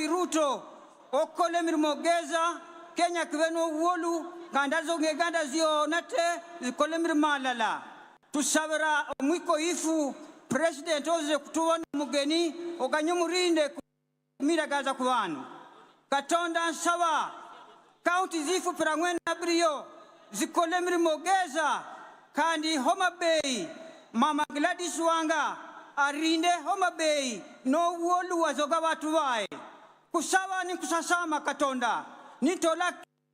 Ruto okole mirmogeza Kenya kweno wolu gandazo ngeganda zio nate ikole mirmalala tusabira mwiko ifu president oze kutuwa mugeni oganyumurinde miragaza kubanu Katonda nsaba county zifu pirangwena brio zikole mirmogeza kandi Homa Bay mama Gladys Wanga arinde Homa Bay no wolu wazoga watu wae kusawa ni kusasama katonda nitola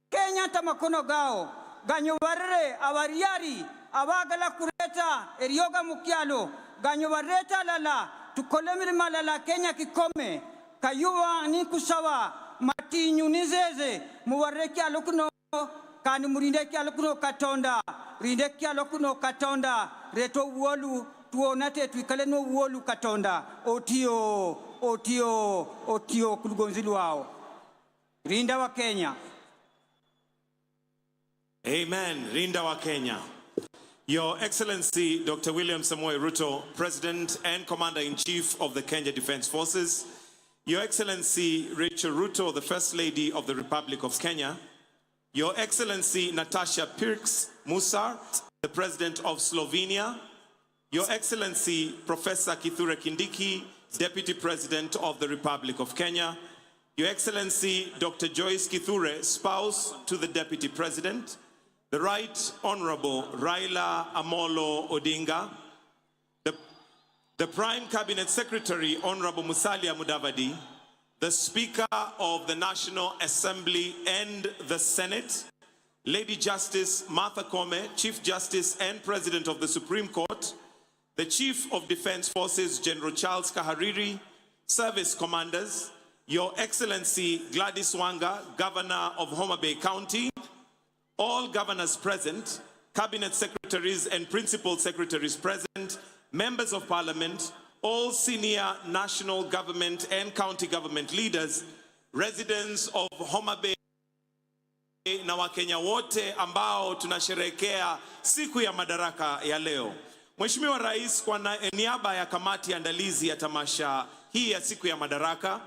Kenya tamakono gao ganyo warre awariari abagala kureta erioga mukialo ganyo wareta lala tukolemiri malala Kenya kikome kayuwa ni kusawa matinyu nizeze muwarre kialo kuno kani murinde kialo kuno katonda rinde kialo kuno katonda reto wolu tuonate tuikale no wolu katonda otio kulugonzilu wao rinda wa Kenya. Amen. Rinda wa Kenya. Your Excellency Dr. William Samoei Ruto, President and Commander-in-Chief of the Kenya Defense Forces, Your Excellency Rachel Ruto, the First Lady of the Republic of Kenya, Your Excellency Natasha Pirks Musart, the President of Slovenia, Your Excellency Professor Kithure Kindiki, Deputy President of the Republic of Kenya, Your Excellency Dr. Joyce Kithure, spouse to the Deputy President, the Right Honorable Raila Amolo Odinga, the Prime Cabinet Secretary Honorable Musalia Mudavadi, the Speaker of the National Assembly and the Senate, Lady Justice Martha Koome, Chief Justice and President of the Supreme Court, the Chief of Defense Forces General Charles Kahariri, service commanders, Your Excellency Gladys Wanga, Governor of Homa Bay County, all governors present, cabinet secretaries and principal secretaries present, members of parliament, all senior national government and county government leaders, residents of Homa Bay na Wakenya wote ambao tunasherehekea siku ya Madaraka ya leo. Mheshimiwa Rais, kwa niaba ya kamati andalizi ya tamasha hii ya siku ya Madaraka,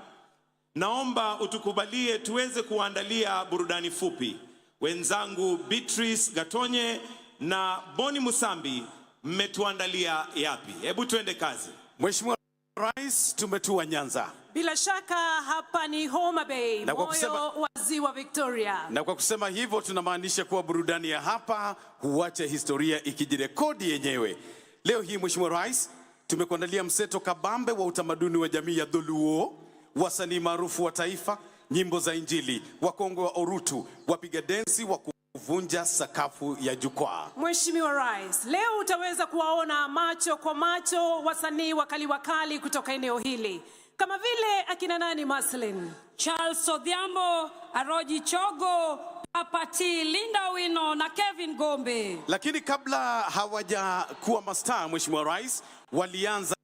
naomba utukubalie tuweze kuandalia burudani fupi. Wenzangu Beatrice Gatonye na Boni Musambi, mmetuandalia yapi? Hebu tuende kazi. Mheshimiwa Rais, tumetua Nyanza. Bila shaka hapa ni Homa Bay, moyo wa Ziwa Victoria. Na kwa kusema hivyo tunamaanisha kuwa burudani ya hapa huacha historia ikijirekodi yenyewe. Leo hii Mheshimiwa Rais, tumekuandalia mseto kabambe wa utamaduni wa jamii ya Dholuo, wasanii maarufu wa taifa, nyimbo za Injili, wakongwe wa Orutu, wapiga densi wa kuvunja sakafu ya jukwaa. Mheshimiwa Rais, leo utaweza kuwaona macho kwa macho wasanii wakali kutoka eneo hili. Kama vile akina nani Maslin, Charles Odhiambo, Aroji Chogo, Apati, Linda Wino na Kevin Gombe. Lakini kabla hawaja kuwa mastaa Mheshimiwa Rais, walianza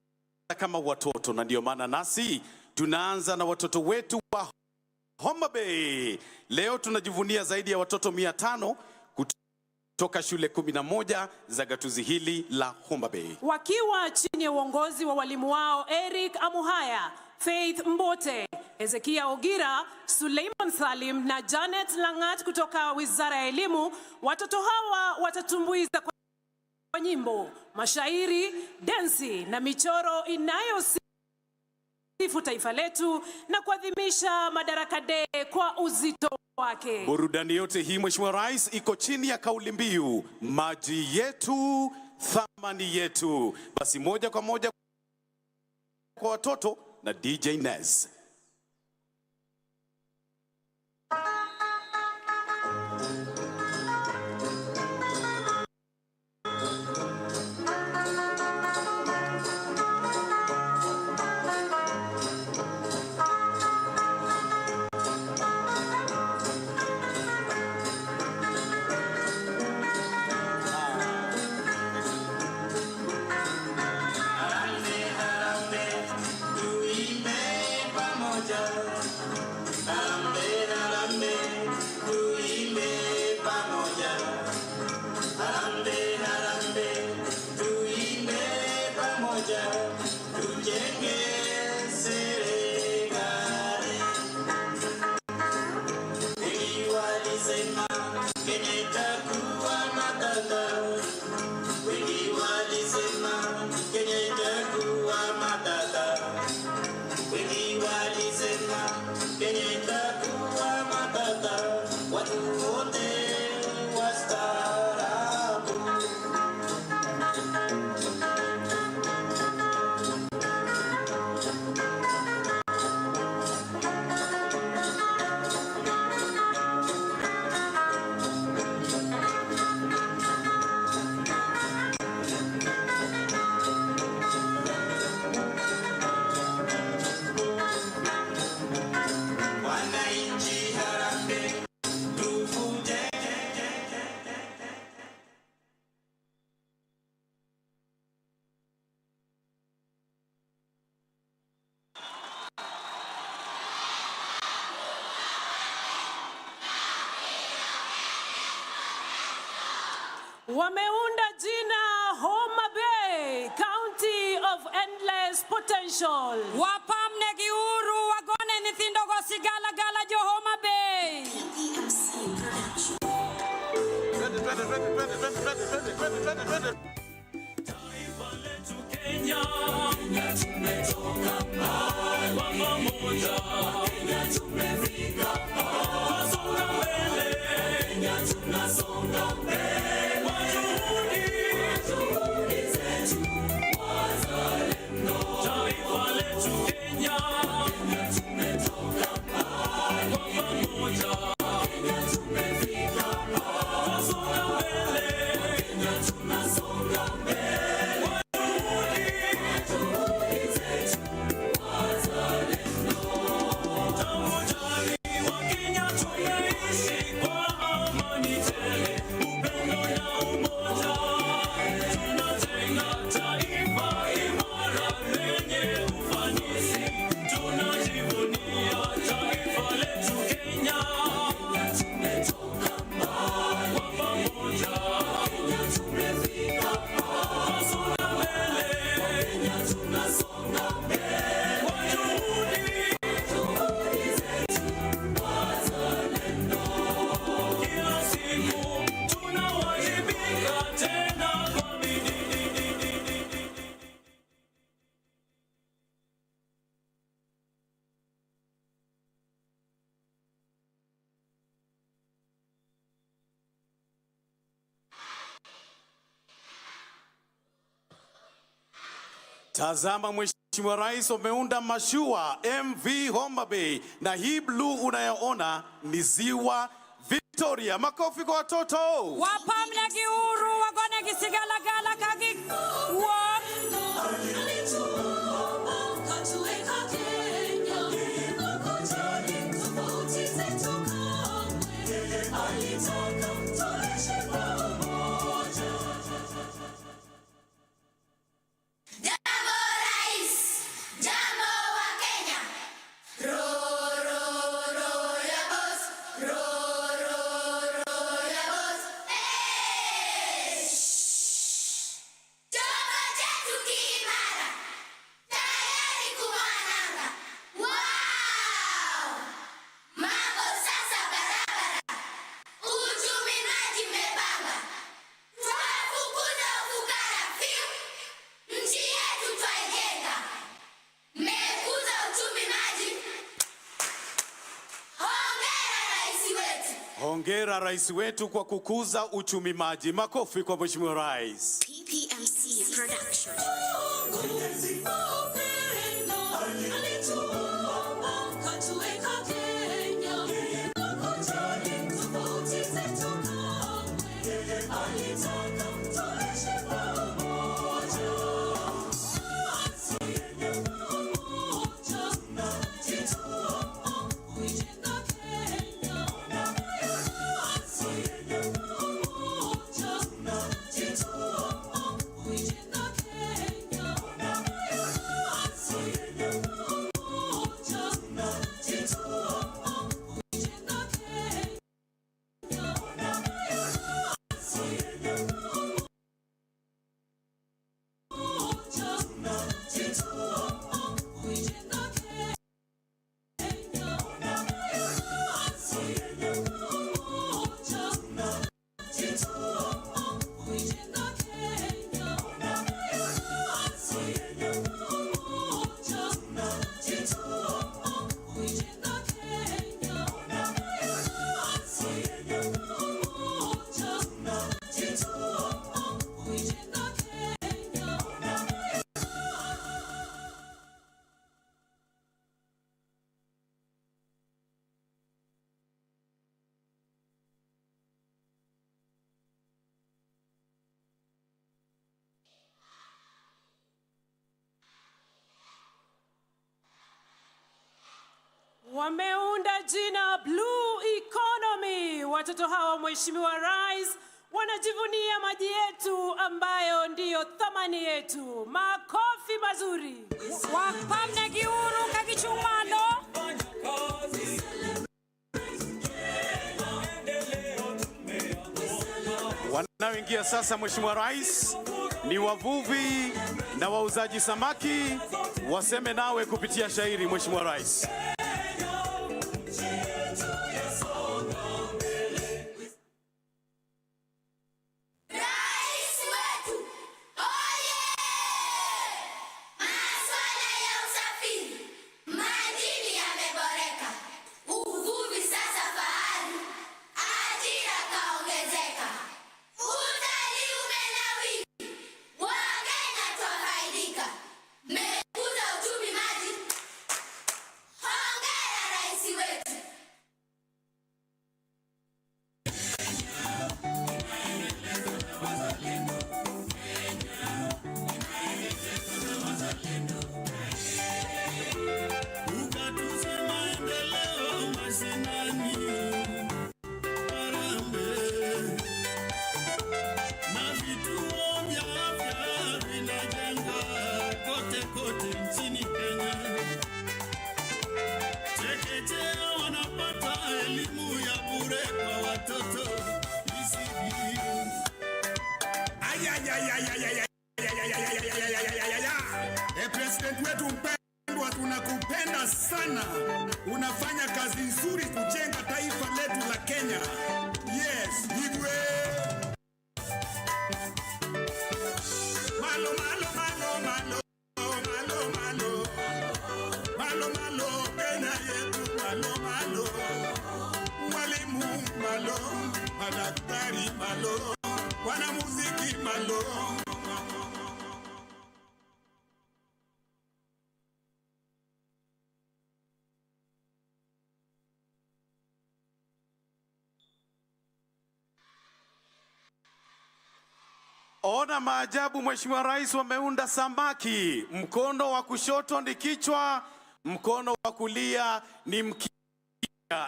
kama watoto, na ndio maana nasi tunaanza na watoto wetu wa Homa Bay. Leo tunajivunia zaidi ya watoto 500 kutoka shule 11 za gatuzi hili la Homa Bay, wakiwa chini ya uongozi wa walimu wao Eric Amuhaya, Faith Mbote, Ezekia Ogira, Suleiman Salim na Janet Langat kutoka Wizara ya Elimu. Watoto hawa watatumbuiza kwa nyimbo, mashairi, densi na michoro inayosifu taifa letu na kuadhimisha Madaraka Day kwa uzito wake. Burudani yote hii Mheshimiwa Rais iko chini ya kauli mbiu maji yetu, thamani yetu. Basi moja kwa moja kwa watoto na DJ Nez. Kenya wameunda jina Homa Bay, County of Endless Potential. Wapamne giuru wagone nithindo gosigala gala jo Homa Bay. Kenya, tumetoka mbali kwa pamoja. Kenya tumefika hapa, tunasonga mbele. Kenya tunasonga mbele kwa juhudi zetu wazalendo. Taifa letu Kenya, tumetoka mbali kwa pamoja. Kenya tumefika hapa, tunasonga mbele. Kenya tunasonga mbele. Tazama Mheshimiwa Rais, umeunda mashua MV Homa Bay, na hii blue unayoona ni ziwa Victoria. Makofi kwa watoto. Wapamne giuru wagone gisigala gala kagi wa Hongera Rais wetu kwa kukuza uchumi maji. Makofi kwa Mheshimiwa Rais. PPMC Production. Wameunda jina Blue Economy. Watoto hawa Mheshimiwa Rais wanajivunia maji yetu ambayo ndiyo thamani yetu. Makofi mazuri. Wapamne giuru kagichumano. wanaoingia sasa, Mheshimiwa Rais, ni wavuvi na wauzaji samaki. Waseme nawe kupitia shairi, Mheshimiwa Rais. President wetu mpendwa, tunakupenda sana. Unafanya kazi nzuri kujenga taifa letu la Kenya. Yes, Igwe. Malo malo malo malo malo malo malo malo Kenya yetu malo malo. Walimu malo, madaktari malo, wanamuziki malo. Ona maajabu, Mheshimiwa Rais, wameunda samaki. Mkono wa kushoto ni kichwa, mkono wa kulia ni mkia.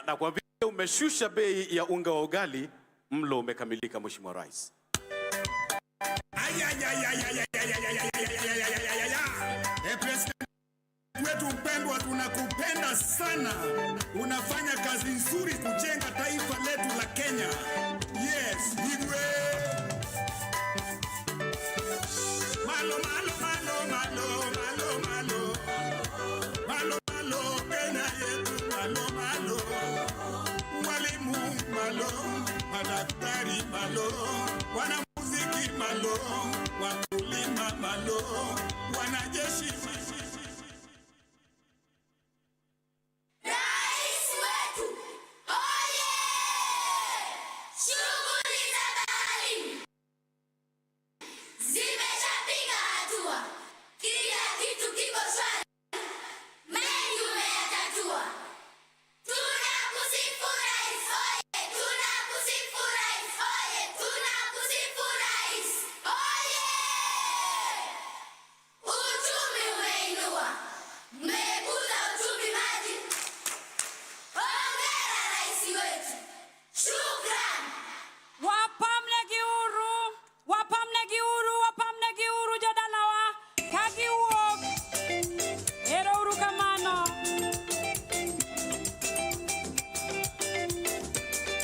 Na kwa vile umeshusha bei ya unga wa ugali, mlo umekamilika, Mheshimiwa Rais. President wetu mpendwa, tunakupenda sana. Unafanya kazi nzuri kujenga taifa letu la Kenya. Yes, Igwe. Malo malo malo malo malo malo malo malo Kenya yetu malo malo. Walimu malo, madaktari malo, wanamuziki malo, wakulima malo, wanajeshi. Rais wetu oye! Shughuli za baharini zimeshapiga hatua, kila kitu kiko shwari, mengi umeyatatua. Tunakusifu Rais oye! Tunakusifu Rais oye! Tunakusifu Rais oye! Uchumi umeinua, mmekuza uchumi maji. Hongera Rais wetu, shukran. Wapamne giuru jodalawa kagiwuok. Ero uru kamano.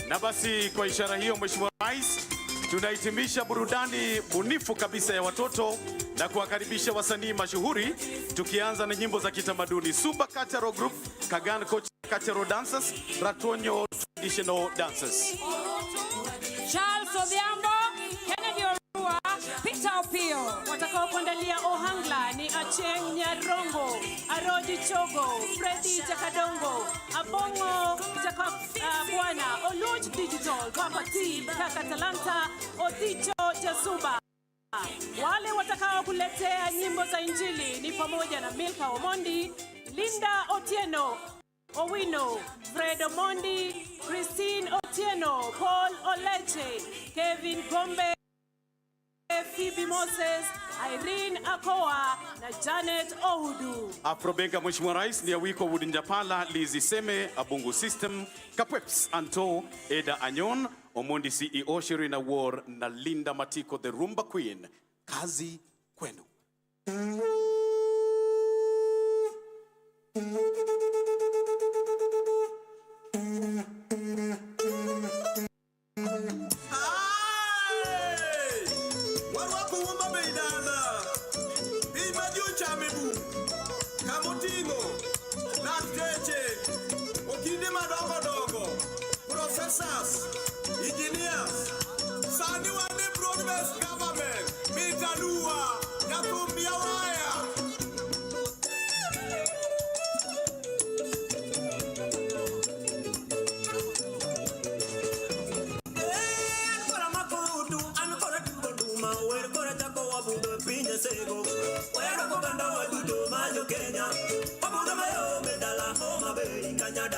Na basi kwa ishara hiyo, Mheshimiwa Rais, tunahitimisha burudani bunifu kabisa ya watoto na kuwakaribisha wasanii mashuhuri, tukianza na nyimbo za kitamaduni. Super Cultural Group, Kagan Cultural Dancers, Ratonyo Traditional Dancers. Charles Odhiambo, Kennedy Orua, Peter Opio. Watakao kuandalia ohangla ni Acheng Nyarongo, Aroji Chogo, Freddy Jakadongo, Abongo Bwana, Oluch Digital, Papa T, Kaka Talanta, Oticho Jasuba. Wale watakao kuletea nyimbo za Injili ni pamoja na Milka Omondi, Linda Otieno, Owino, Fred Omondi, Christine Otieno, Paul Oleche, Kevin Gombe, Phoebe Moses, Irene Akoa na Janet Ohudu. Afrobenga, Mheshimiwa Rais, ni Awiko Wudinjapala, Lizi Seme, Abungu System, Kapweps Anto, Eda Anyon, Omondi CEO, Shirina War na Linda Matiko, the Rumba Queen. Kazi kwenu.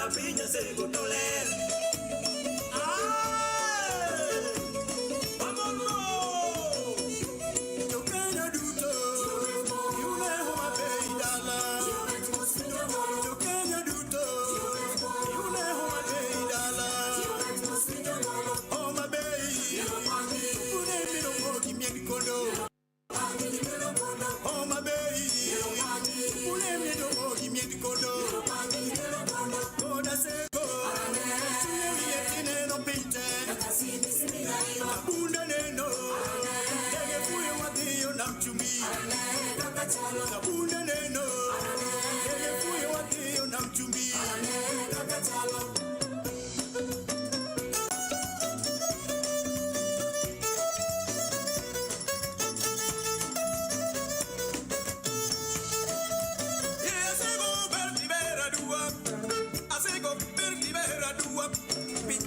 piña se gotole.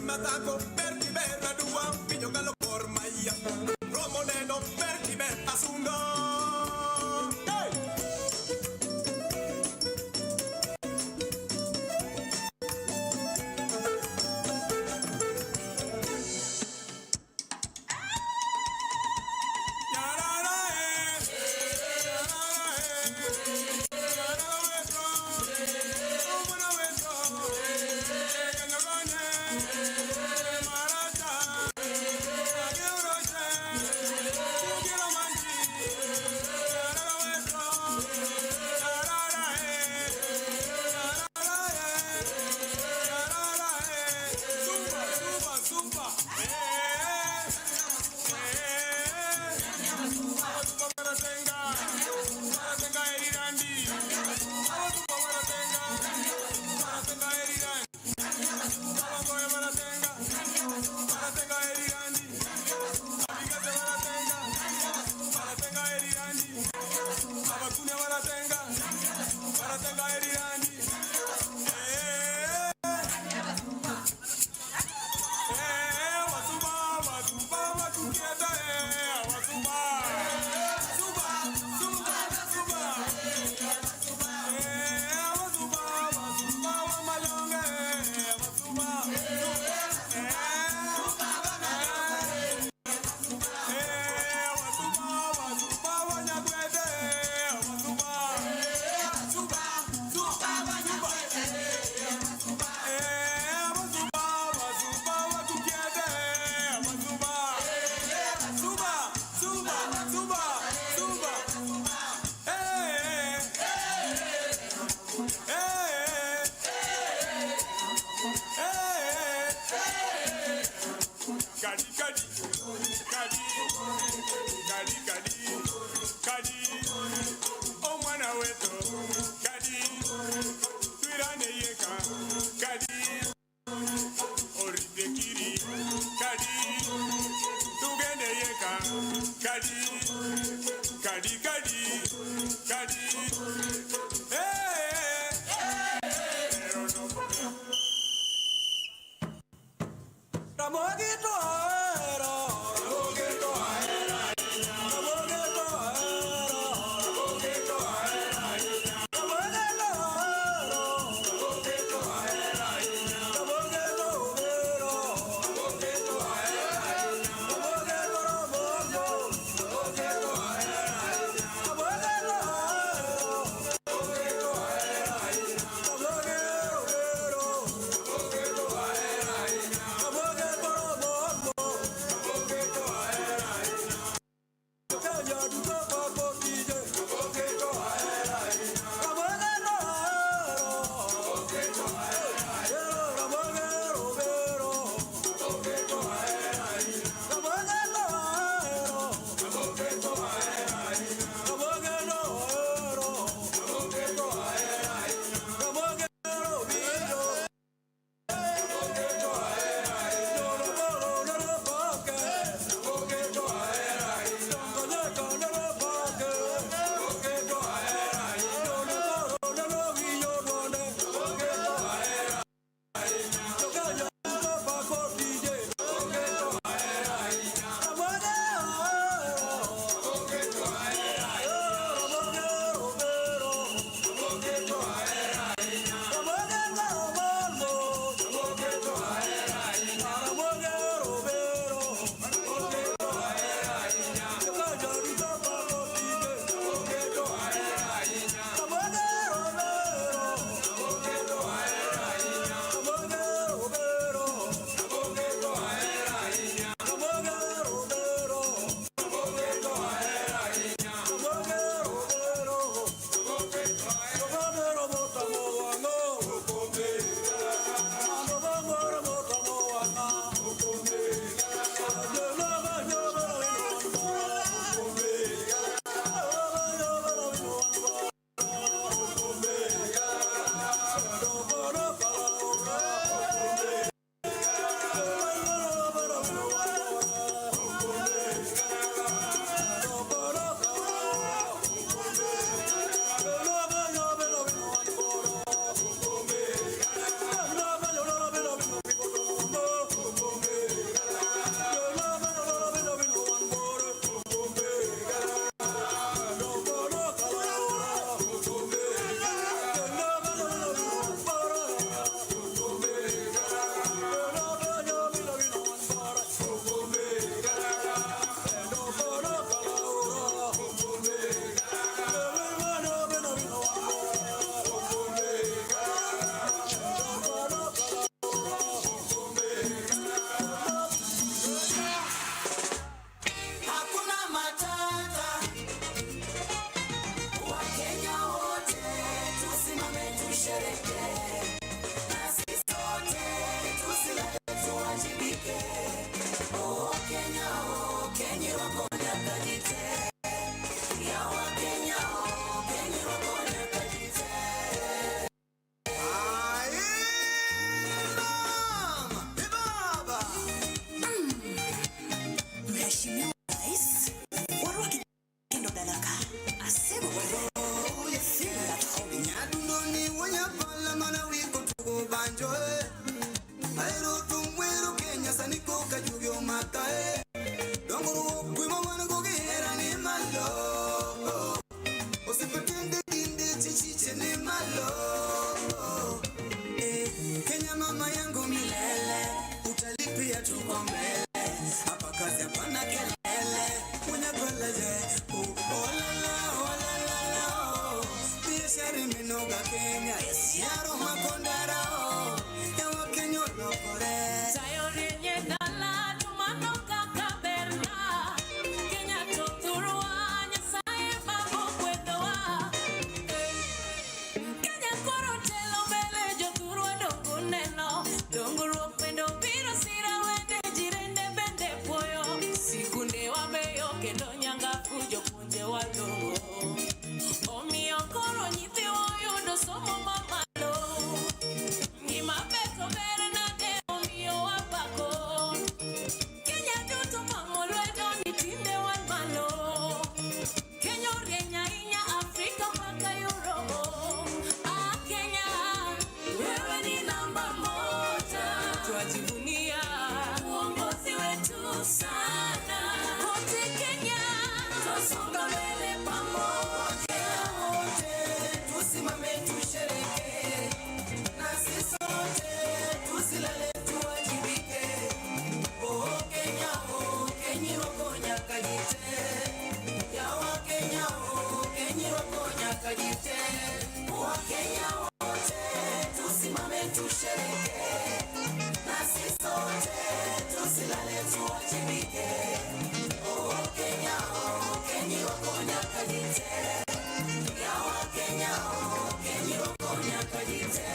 Matako per libera dua figlio gallo ormai Romoneno per libera asundo manjoe aero tumwero Kenya saniko kajugyo matae donguru kwima wana kugera ni malo osipetende dinde chichiche ni malo Kenya mama yangu milele utalipia tuko mbele hapa kazi hapana kelele mwenye palaje biashara imenoga Kenya yaro makondara ya Wakenya wanapore Sayore nyedala tumanoka kaberna Kenya toturua nyasaye babo kwedoa Kenya korotelo mbele joturua dongo neno Donguru pendo piro sira wende jirende bende poyo Sikunde wabeyo kendo nyanga fujo punje walongo Omi okoro nyithi woyudo somo mamalo Ngima beto bere nade omi wapako Kenya duto mamolwedo ni tinde wan malo Kenya orienya inya Afrika mpaka Europe Kenya wewe ni namba moja Twajivunia uongozi wetu sana Kote Kenya twasonga mbele pamoja tusimame tushereke na sisi sote tusilale tuwajibike Kenya wakonya kajite ya Wakenya Kenya wakonya kajite Wakenya wote tusimame tushereke na sisi sote tusilale tuwajibike Kenya wakonya kajite ya Wakenya Kenya wakonya kajite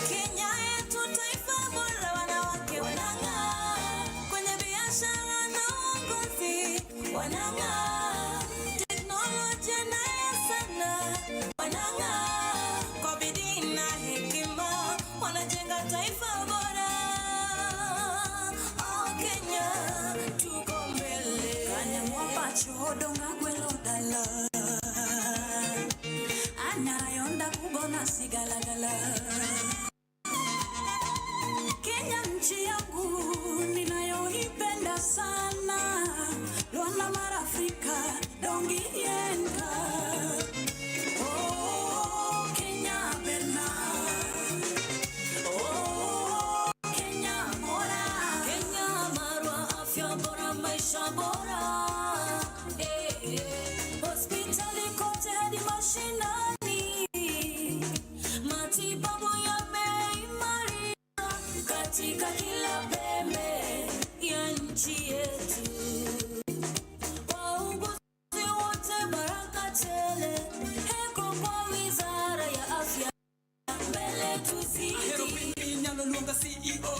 Kenya yetu taifa bora wanawake wanang'aa Kwenye biashara na uongozi wanang'aa Teknolojia nayo sana wanang'aa Kwa bidii na hekima wanajenga taifa bora Kenya tuko mbele Kanya mwapa chodonga gwelo dala Anayonda kubona sigalagala Kenya nchi yangu ninayoipenda sana Luana mara Afrika dongi yenga Kenya berna Kenya bora Kenya marwa afya bora maisha bora Hospitali kote hadi mashinani Matibabu yameimarika katika kila pembe ya nchi yetu Wauguzi wote baraka tele Heko kwa wizara ya afya mbele tuzidi Nyalo lunga CEO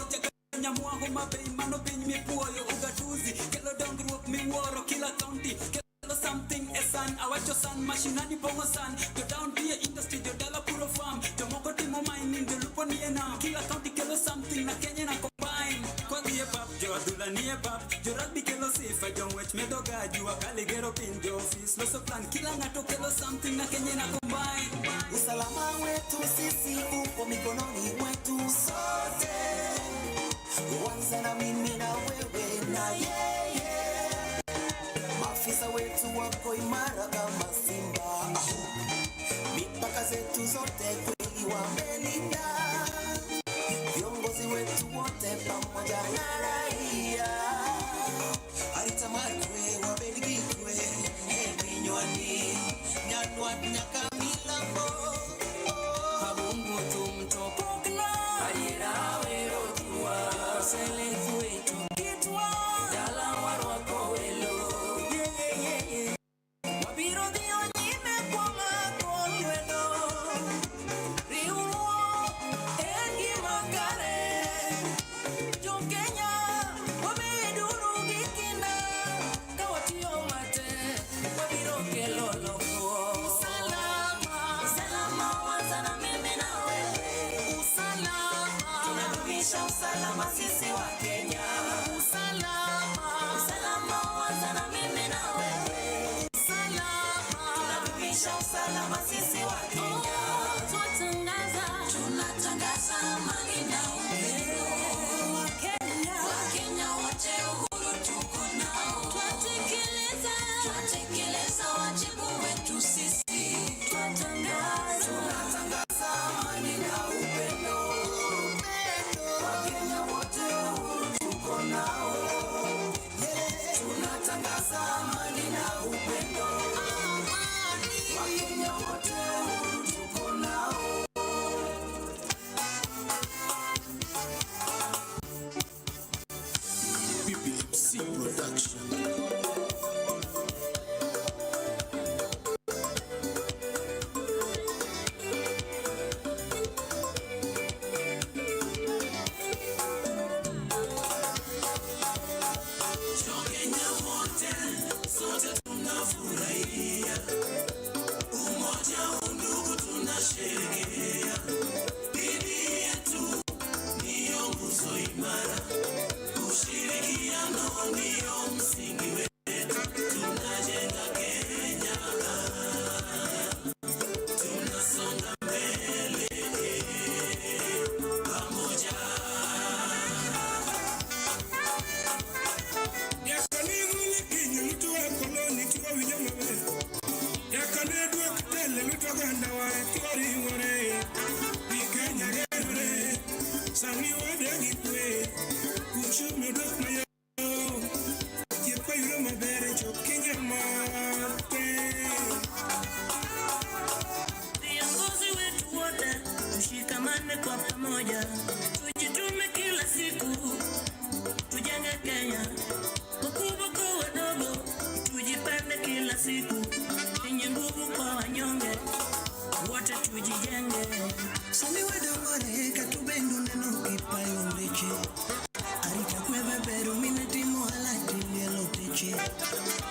Kenya mwangu mabei mano piny mipuoyo ugatuzi Kelo dongruok miwuoro kila county Kelo something esan awacho san mashinani pongo san To down be industry jodala puro farm Jomoko timo mining jolupo nie nam Kila county kelo something na Kenya na combine Kwa dhie pap jo adhula nie pap Jo rugby kelo sifa jo ng'wech medo gaji Wakali gero piny jo office loso plan Kila ng'ato kelo something na Kenya na combine Usalama wetu sisi upo mikononi mwetu sote Wanza na mimi na wewe na yeye Maafisa wetu wako imara kama simba Mipaka zetu zote kweli wamelinda Viongozi wetu wote pamoja na raia Aritamarikwe wabedikwe Ebinywani Nyanwat nyakamilambo Habungu tumtopokna Ariera wero tuwa Kosele kwetu kitwa Dala warwako welo Wabiro dio nyime kwa makolweno Riuo engi magare Jo Kenya wameduru gikina Kawatio mate Wabiro kelo loko Usalama Usalama wanza na mimi na wewe Usalama Tunadumisha usalama sisi wa Kenya Usalama Usalama wanza na mimi na wewe Usalama Tunadumisha usalama sisi wa Kenya Tunatangaza Sani wadagi kwe, uchumi dok mayo. Yepa yuro mabere chok Kenya mate. Viongozi wetu wote tushikamane kwa pamoja, tujitume kila siku, tujenge Kenya. Wakubwa kwa wadogo, tujipende kila siku, yenye nguvu kwa wanyonge, wote tujijenge. Sani wadongore katubendu neno kipayo mbeche, arita kwebe beru minetimo halati lielo teche,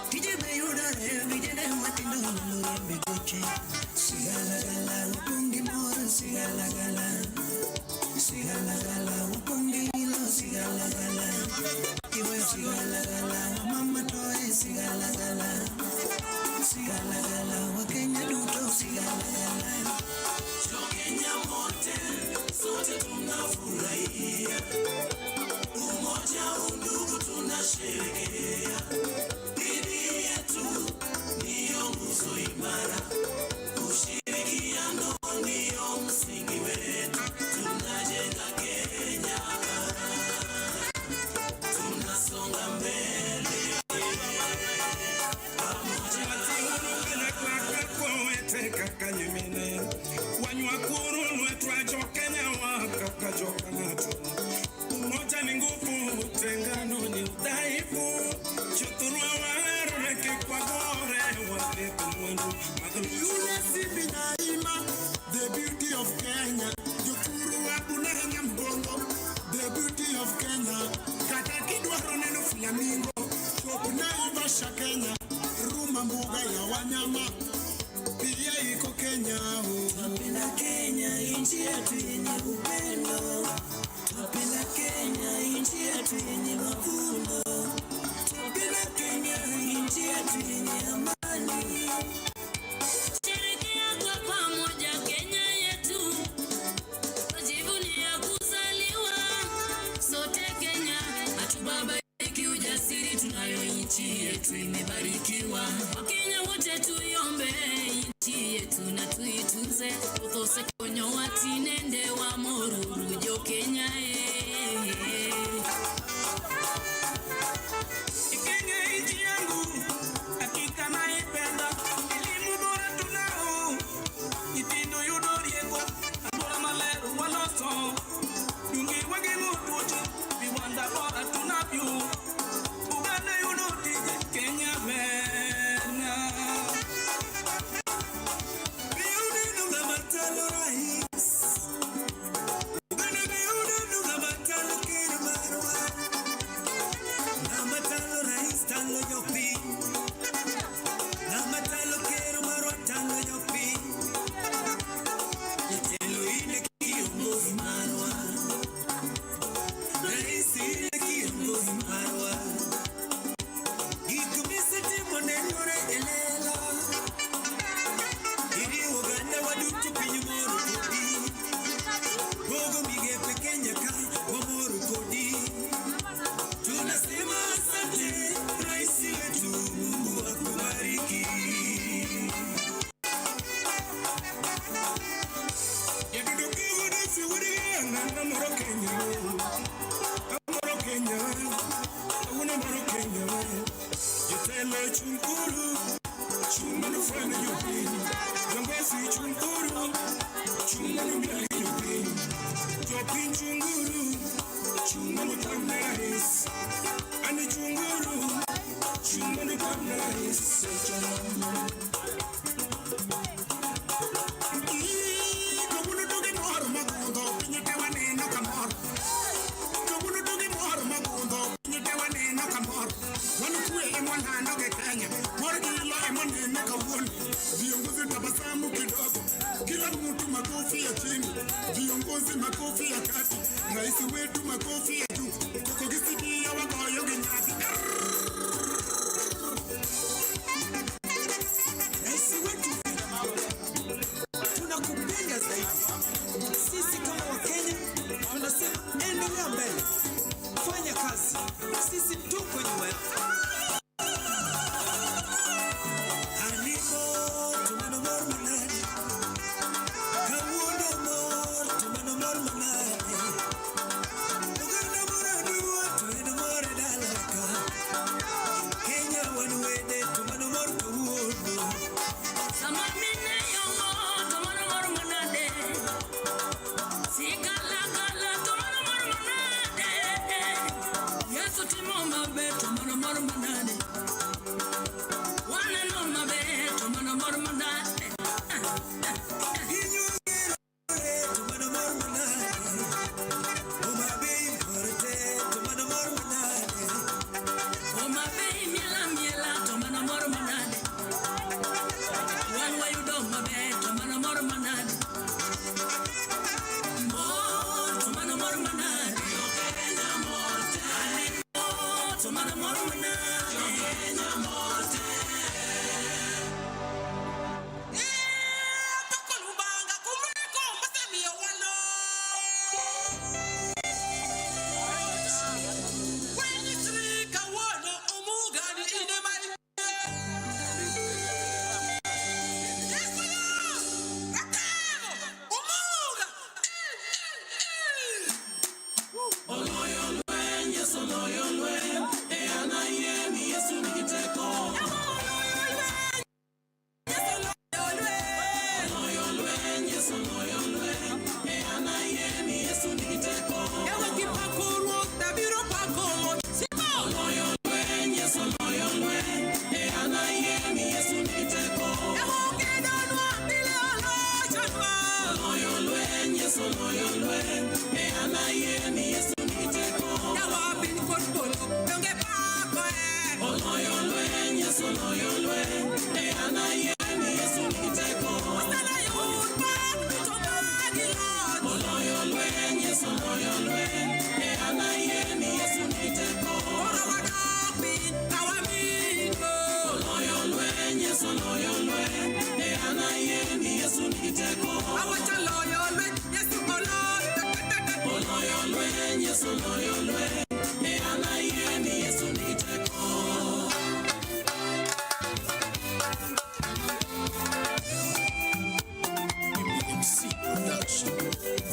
tije beyudare vijene matindo lulure mbegoche. Sigala gala upungi moro, sigala gala, sigala gala upungi ilo, sigala gala, iwe sigala gala mama toe, sigala gala, sigala gala wakenya duto, sigala gala. Kenya mote, sote tunafurahia, umoja undugu tunasherehekea, dini yetu ndiyo nguzo imara, ushirikiano ndiyo msingi wetu, tunajenga Kenya, tunasonga mbele pamoja. Kakanyemene wanywakuru lwetwa Kenya wakakajoka nato. Umoja ni nguvu, utengano ni udhaifu. Chuturwa wareke kwa gore wapepe mwendu. Unity binaima, the beauty of Kenya. Chuturu wabunenya mbongo, the beauty of Kenya. Kata kidwaro neno flamingo, chopunaiva sha Kenya. Ruma mbuga ya wanyama. Pia iko Kenya. Tunapenda Kenya, nchi yetu yenye upendo. Tunapenda Kenya, nchi yetu yenye mavuno. Tunapenda Kenya, nchi yetu yenye amani. Sherekea kwa pamoja Kenya yetu, tujivunia kuzaliwa sote Kenya. Hatubabaiki ujasiri, tunayo nchi yetu imebarikiwa. Wakenya wote tuiombe nchi yetu na tuitunze, ukose konyo watinende wa moruru jo Kenya Kenya nchi yangu, hakika naipenda. Elimu bora tunao, itindo yudoriego, bora maleru waloso. Yungi wagi mutuji, viwanda bora tunavyo. Uganda yudotije, Kenya mena. Biudi nunga matalo rais. Uganda biudi nunga matalo kirumarwa. Namatalo rais talo yopi, namatalo kero marwa talo yopi, yetelo ine kiongozi marwa, rais ine kiongozi marwa, ikumisa timo nenore elela, iri Uganda wadutu pinyu moru kodi, bogo migepe Kenya ka wamoru kodi. Tunasema asante rais wetu, Mungu akubariki. Yaduduki wudisi wudiana na moro Kenya, amoro Kenya, awuna moro Kenya. Yetele chunkuru, chumanu fana yupi, jambesi chunkuru, chumanu mbali yupi, jopi chunguru, chumanu kamnaris. Ani chunguru, chumani kamnaris. Kabunu dogi mor magundo, pinyete waneno kamor. Kabunu dogi mor magundo, pinyete waneno kamor. Wanu kue imwanano ge Kenya, mor gilo imonene kawuono. Viongozi tabasamu kidogo, kila mtu makofi ya chini. Viongozi makofi ya kati, rais wetu makofi ya juu. Koko kisikia wagoyo ginyati. Rais wetu, tunakupenda zaidi. Sisi kama Wakenya tunasema endelea mbele, fanya kazi, sisi tuko nyuma yako. Aliko tumeno mormanani, kawuono mor tumeno mormanani.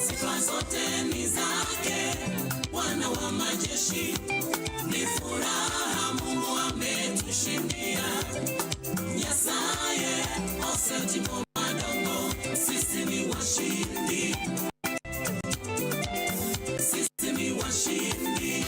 Sifa zote ni zake, Bwana wa majeshi, ni furaha Mungu ametushindia. Nyasaye osetimo madongo, sisi ni washindi, sisi ni washindi.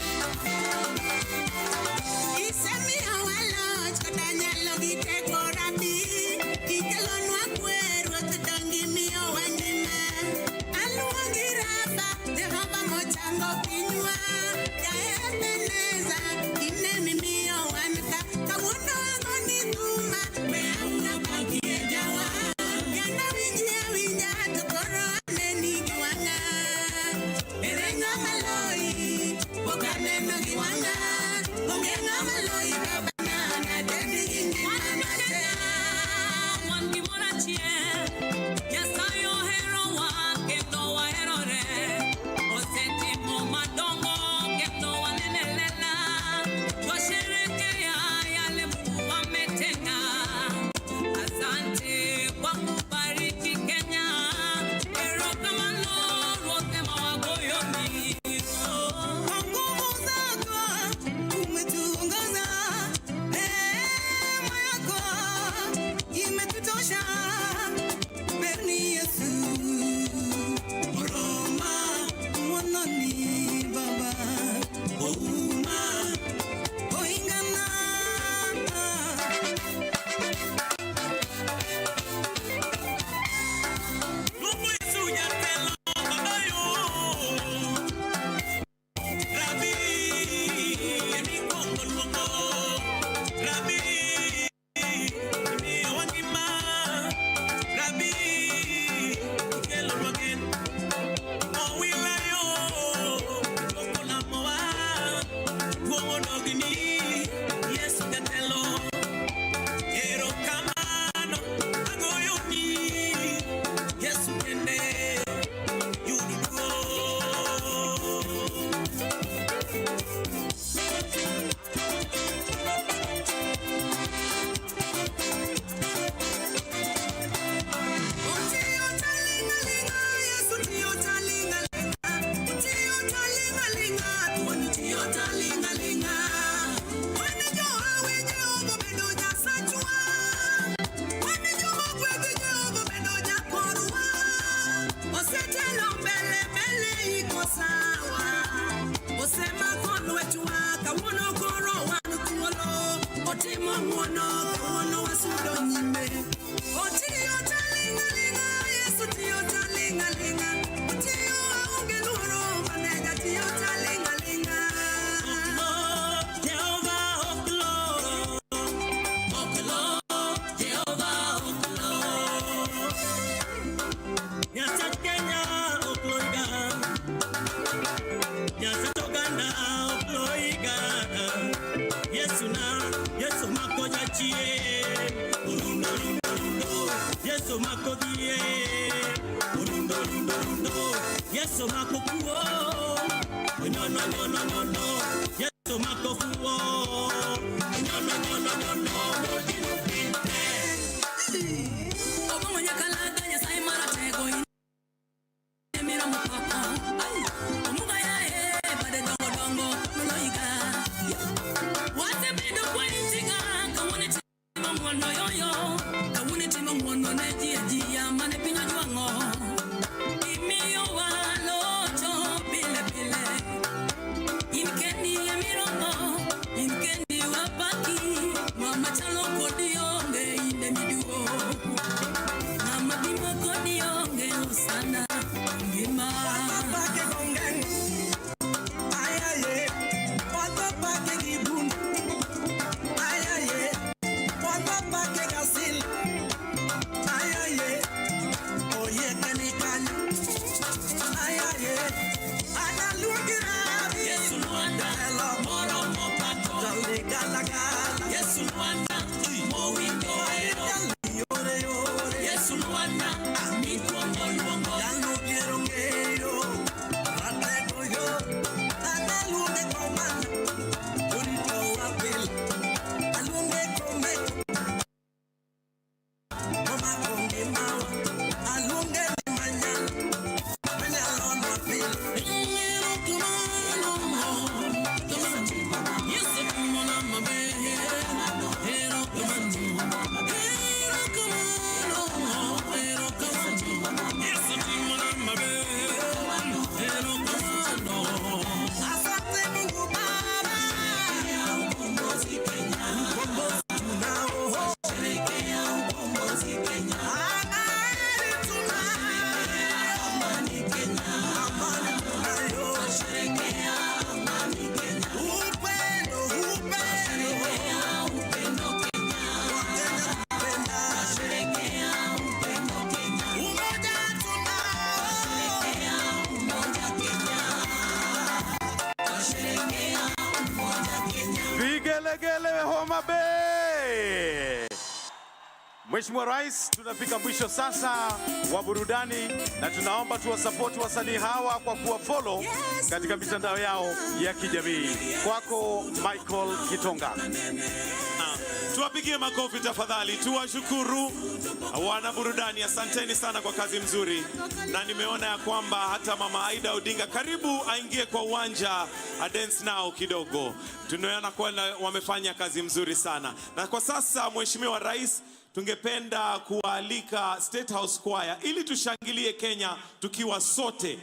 chie urundo rundo rundo Yesu makodie urundo rundo rundo Yesu makokuo no no no no no no Yesu makokuo no no no no no no dino pinte obo mwenye kalada ya sai mara tego mira mapapa omuga ya bade dongo dongo noloiga wate bido kwa intiga kawone tima mwono yoyo kawone tima mwono neji eji ya mane pinya juango imiyo waloto bile bile imkendi ya mirongo imkendi wapaki mama chalo kodionge ine miduo mama bimo kodionge usana ngima wapake gongen ayaye wapake gibun ayaye wapake gasil ayaye oye kanikanya ayaye analungira Yesu Luanda moro mopato dale gala gala Yesu Luanda mo wingo yore yore Yesu Luanda mi tuongo luongo yalo quiero ngero ratego yo analunge komanda urito apil alunge kome mama konge mawa alunge mañana mañana no apil ngero kumano Yesu kumana mabe hero kumano Vigelegele Homa Bay. Mheshimiwa Rais, tunafika mwisho sasa wa burudani na tunaomba tuwasapoti wasanii hawa kwa kuwafollow katika mitandao yao ya kijamii. Kwako Michael Kitonga. Tuwapigie makofi tafadhali, tuwashukuru wana burudani. Asanteni sana kwa kazi mzuri, na nimeona ya kwamba hata Mama Aida Odinga karibu aingie kwa uwanja a dance now kidogo. Tunaona kwa wamefanya kazi mzuri sana, na kwa sasa Mheshimiwa Rais, tungependa kualika State House Choir ili tushangilie Kenya tukiwa sote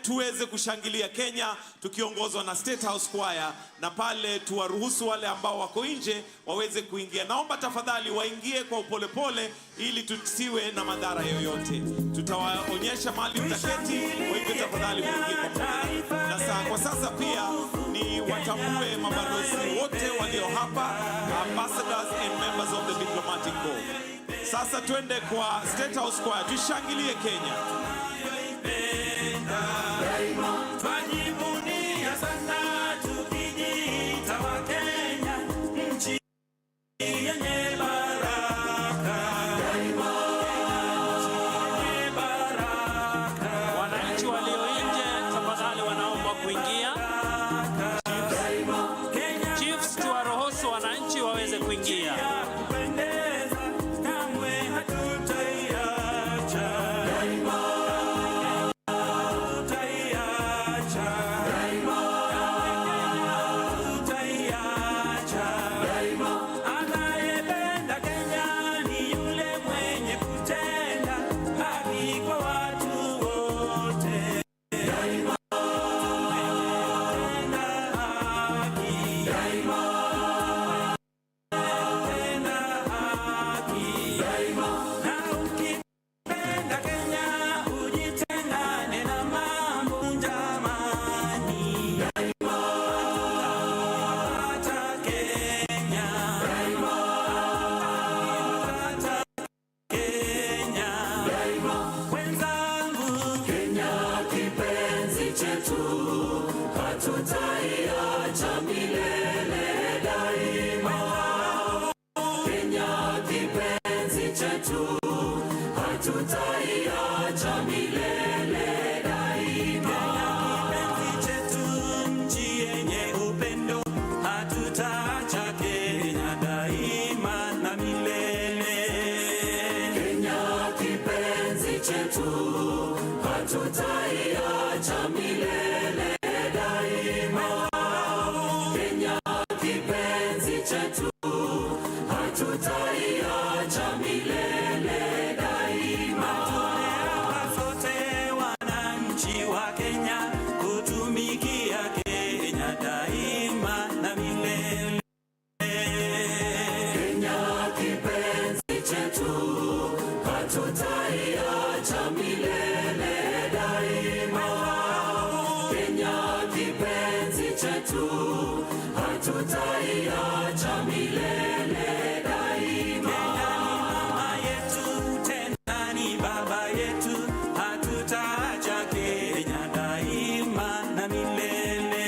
tuweze kushangilia Kenya tukiongozwa na State House Choir, na pale tuwaruhusu wale ambao wako nje waweze kuingia. Naomba tafadhali waingie kwa upolepole ili tusiwe na madhara yoyote. Tutawaonyesha mahali mtaketi, kwa hivyo tafadhali muingie kwa pamoja. Na kwa sasa pia ni watambue mabalozi wote walio hapa, ambassadors and members of the diplomatic corps. Sasa twende kwa State House Choir tushangilie Kenya. Twajivunia sana tukijiita wa Kenya, nchi yenye baraka. Wananchi walio nje tafadhali wanaomba kuingia. Chiefs, tuwaruhusu wananchi waweze kuingia. chetu, hatutaiacha milele daima. Kenya ni mama yetu, tena ni baba yetu, hatutaacha Kenya daima na milele.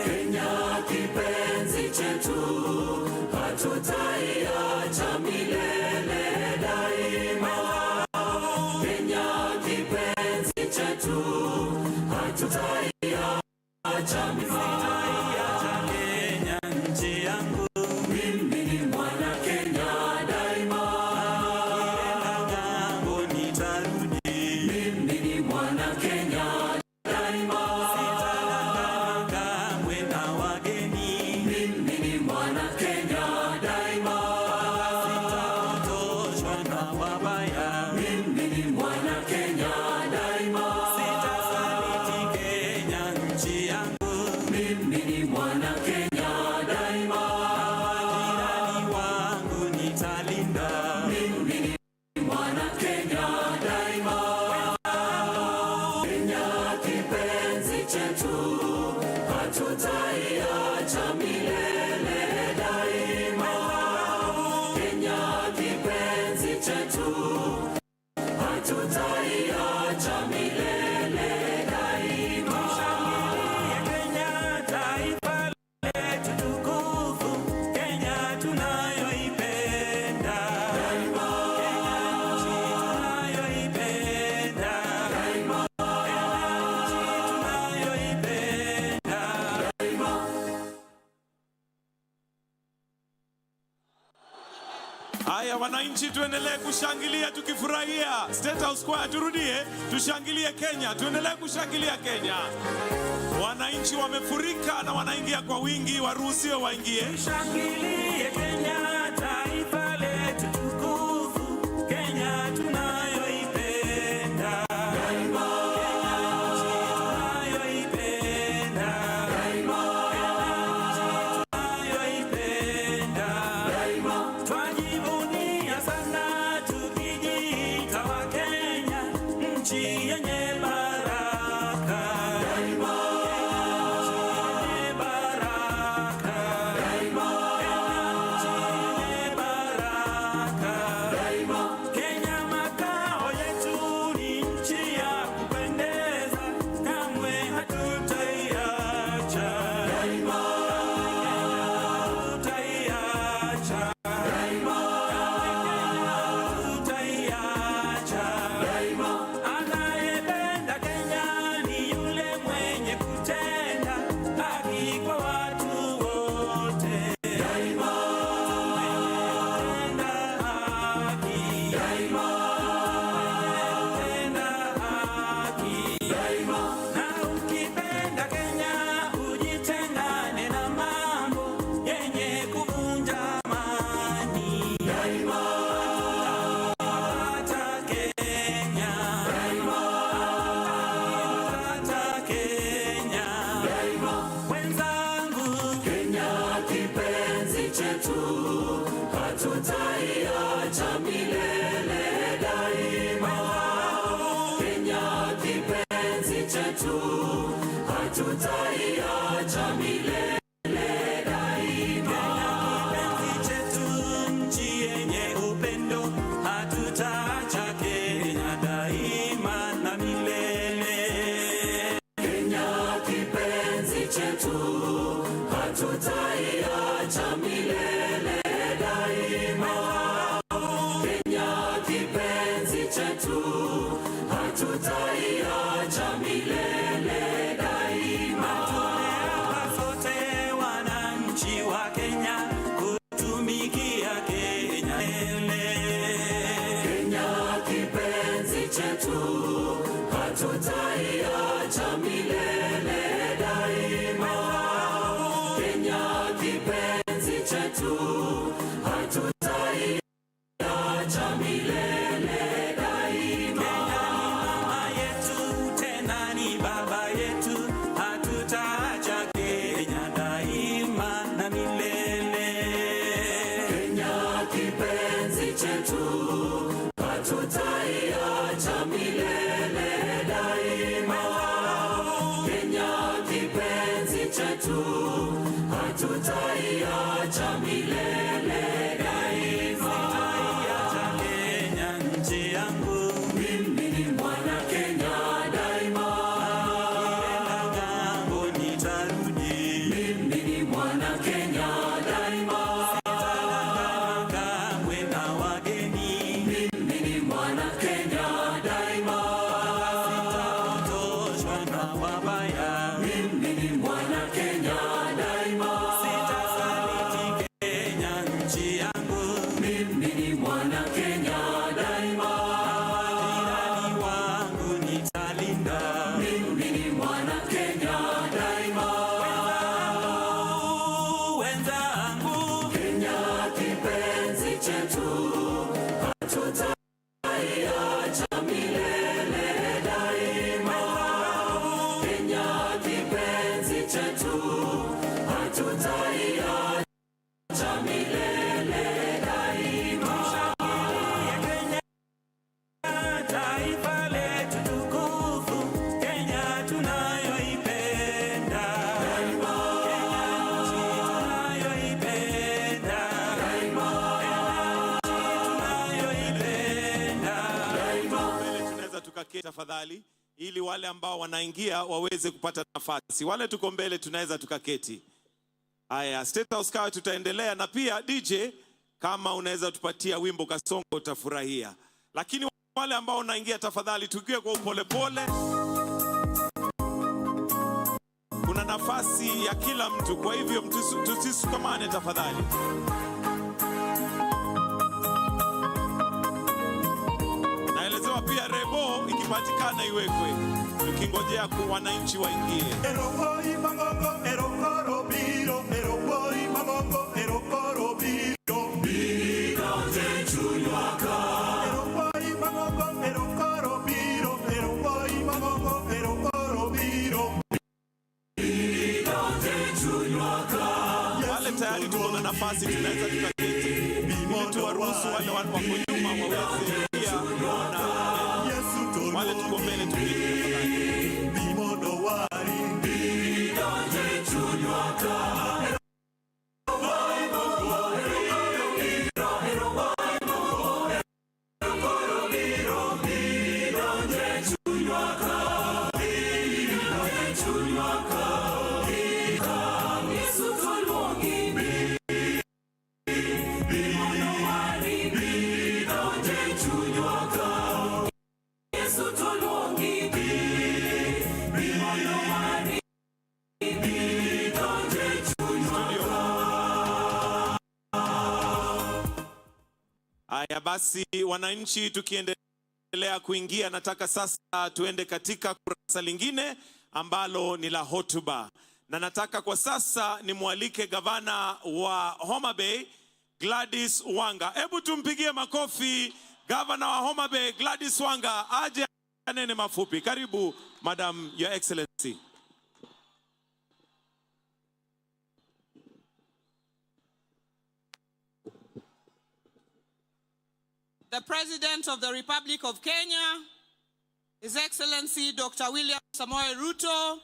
Kenya kipenzi chetu, hatutaiacha milele daima. Kenya kipenzi chetu, hatutaiacha milele. Kenya nchi yangu, mimi ni mwana Kenya daima. Ngambo nitarudi, mimi ni mwana Kenya daima. Sitalala kamwe na wageni, mimi ni mwana Kenya daima. Sitapotoshwa na wabaya, mimi ni mwana Kenya daima. Sitasaliti Kenya nchi yangu, mimi ni mwana Kenya daima. Majirani wangu nitalinda, mimi ni mwana Kenya daima. Kenya kipenzi chetu, hatutaiacha milele daima. Kenya kipenzi chetu, hatutaiacha milele daima. Tushangilie Kenya, taifa letu tukufu, Kenya tunayoipenda daima. Kenya nchi tunayoipenda daima. Haya wananchi, tuendelee kushangilia tukifurahia. State House Square turudie, tushangilie Kenya, tuendelee kushangilia Kenya. Wananchi wamefurika na wanaingia kwa wingi, waruhusiwe waingie. Tushangilie Kenya, taifa letu tukufu, Kenya tunayoipenda daima. Kenya nchi tunayoipenda daima. tunayoipenda daima. Twajivunia sana tukijiita wa Kenya, nchi yenye baraka daima. nchi yenye baraka daima. nchi yenye baraka daima. Kenya makao yetu ni nchi ya kupendeza, kamwe hatutaiacha daima. hatutaiacha daima. hatutaiacha daima. Anayependa Kenya ni yule mwenye kutenda haki kwa watu wote, daima. kutenda haki, daima. kutenda haki. daima. Na ukipenda Kenya ujitengane na mambo yenye kuvunja amani. daima. Hata Kenya, daima. hata Kenya, daima. wenzangu, Kenya kipenzi chetu, hatutaiacha milele daima. Kenya kipenzi chetu, hatutaiacha milele daima. kipenzi chetu, nchi yenye upendo, hatutaacha Kenya daima na milele. Kenya kipenzi chetu, hatutaiacha milele daima. Kenya kipenzi chetu, hatutaiacha milele daima. chetu, hatutaiacha milele daima. Sitaiacha Kenya nchi yangu, mimi ni mwana Kenya daima. Nikienda ng'ambo nitarudi, mimi ni mwana Kenya daima. Sitadanganywa kamwe na wageni, mimi ni mwana Kenya daima. Sitapotoshwa na wabaya, mimi ni mwana Kenya daima. Sitasaliti Kenya nchi yangu, mimi ni mwana Kenya daima. Majirani wangu nitalinda, mimi ni mwana Kenya daima. Wenzangu, Kenya kipenzi chetu, hatutaiacha milele daima. Kenya kipenzi chetu, hatutaiacha milele daima. Kenya taifa letu tukufu, Kenya tunayoipenda daima. Kenya nchi tunayoipenda daima. Tunaweza tukaketi tafadhali, ili wale ambao wanaingia waweze kupata nafasi. Wale tuko mbele tunaweza tukaketi. Haya, State House Choir tutaendelea, na pia DJ kama unaweza tupatia wimbo kasongo utafurahia. Lakini wale ambao wanaingia tafadhali tukiwe kwa upolepole. Kuna nafasi ya kila mtu, kwa hivyo tusisukamane tafadhali. Naelezewa pia rebo ikipatikana iwekwe, tukingojea kwa wananchi waingie. Erokoi magongo, erokoro biro, erokoi magongo, erokoro biro, biro tenchunywaka. Erokoi magongo, erokoro biro, erokoi magongo, erokoro biro, biro tenchunywaka. Wale tayari tuko na nafasi, tunaweza tukaketi. Ili tuwaruhusu wale wako nyuma waweze pia kuona. Wale tuko mbele tukiketi tafadhali. Bimono wari, biro tenchunywaka. Haya basi, wananchi tukiendelea kuingia, nataka sasa tuende katika kurasa lingine ambalo ni la hotuba. Na nataka kwa sasa nimwalike gavana wa Homa Bay Gladys Wanga. Hebu tumpigie makofi gavana wa Homa Bay Gladys Wanga aje anene mafupi. Karibu Madam Your Excellency. The President of the Republic of Kenya, His Excellency Dr. William Samoei Ruto,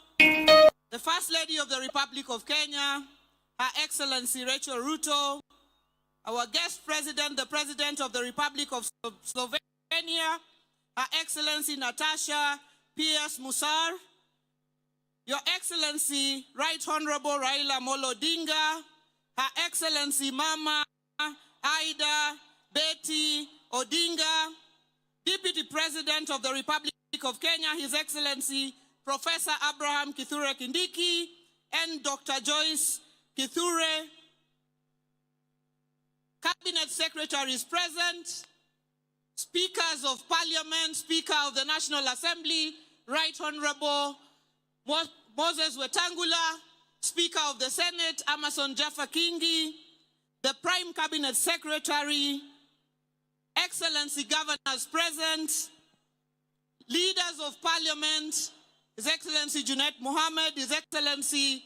the First Lady of the Republic of Kenya, Her Excellency Rachel Ruto, our guest president, the President of the Republic of Slovenia, Her Excellency Natasha P.S. Musar, Your Excellency Right Honorable Raila Odinga, Her Excellency Mama Aida Betty Odinga, Deputy President of the Republic of Kenya, His Excellency Professor Abraham Kithure Kindiki, and Dr. Joyce Kithure. Cabinet secretaries present, speakers of Parliament, Speaker of the National Assembly, Right Honorable Moses Wetangula, Speaker of the Senate, Amason Jaffa Kingi, the Prime Cabinet Secretary, Excellency Governors present, leaders of Parliament, His Excellency Junet Mohammed, His Excellency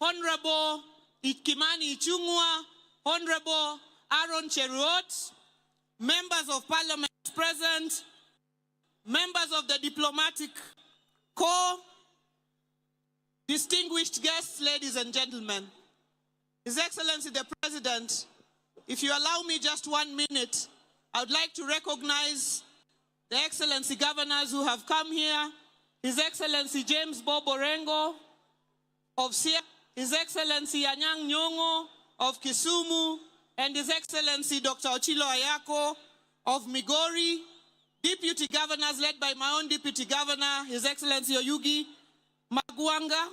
Honorable Kimani Ichung'wa, Honorable Aaron Cheruiyot, members of Parliament present, members of the Diplomatic Corps, distinguished guests, ladies and gentlemen, His Excellency the President, if you allow me just 1 minute, I would like to recognize the Excellency governors who have come here. His Excellency James Bob Orengo of Siaya, His Excellency Anyang' Nyong'o of Kisumu, and His Excellency Dr. Ochilo Ayako of Migori, deputy governors led by my own deputy governor, His Excellency Oyugi Magwanga,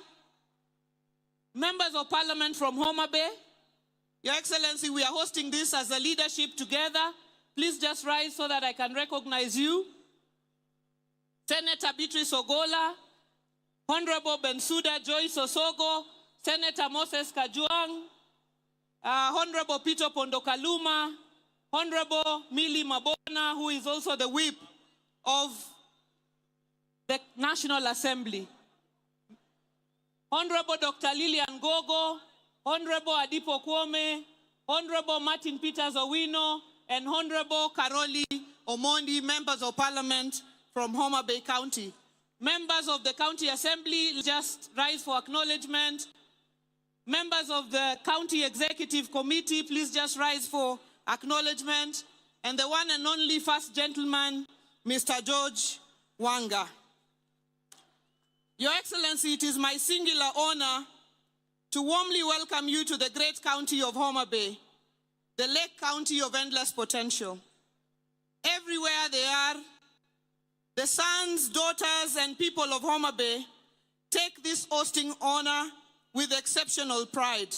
members of parliament from Homa Bay. Your Excellency, we are hosting this as a leadership together. Please just rise so that I can recognize you. Senator Beatrice Ogola, Honorable Bensouda Joyce Osogo, Senator Moses Kajwang', Honorable Peter Pondokaluma, Honorable Millie Mabona, who is also the whip of the National Assembly, Honorable Dr. Lillian Gogo, Honorable Adipo Kwome, Honorable Martin Peters Owino, and Honorable Karoli Omondi, members of parliament from Homa Bay County. Members of the County Assembly, just rise for acknowledgement. Members of the County Executive Committee, please just rise for acknowledgement. And the one and only First Gentleman, Mr. George Wanga. Your Excellency, it is my singular honor to warmly welcome you to the great county of Homa Bay, the Lake County of endless potential. Everywhere they are, the sons, daughters, and people of Homa Bay take this hosting honor with exceptional pride.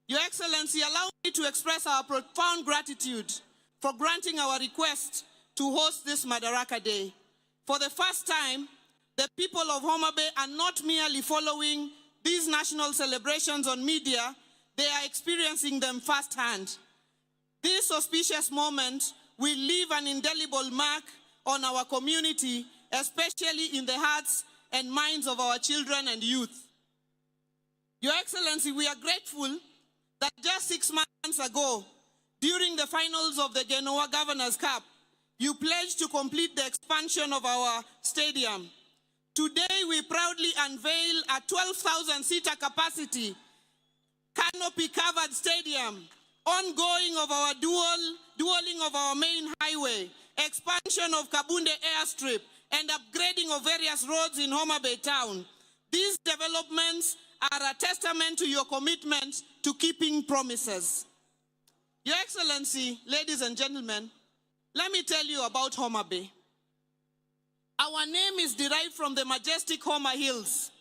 Your Excellency, allow me to express our profound gratitude for granting our request to host this Madaraka Day. For the first time, the people of Homa Bay are not merely following these national celebrations on media, they are experiencing them firsthand. This auspicious moment will leave an indelible mark on our community, especially in the hearts and minds of our children and youth. Your Excellency, we are grateful that just 6 months ago, during the finals of the Genoa Governor's Cup, you pledged to complete the expansion of our stadium. Today, we proudly unveil a 12,000-seater capacity, canopy-covered stadium, ongoing of our dualing of our main highway, expansion of Kabunde airstrip, and upgrading of various roads in Homa Bay town. These developments are a testament to your commitment to keeping promises. Your Excellency, ladies and gentlemen, let me tell you about Homa Bay. Our name is derived from the majestic Homa Hills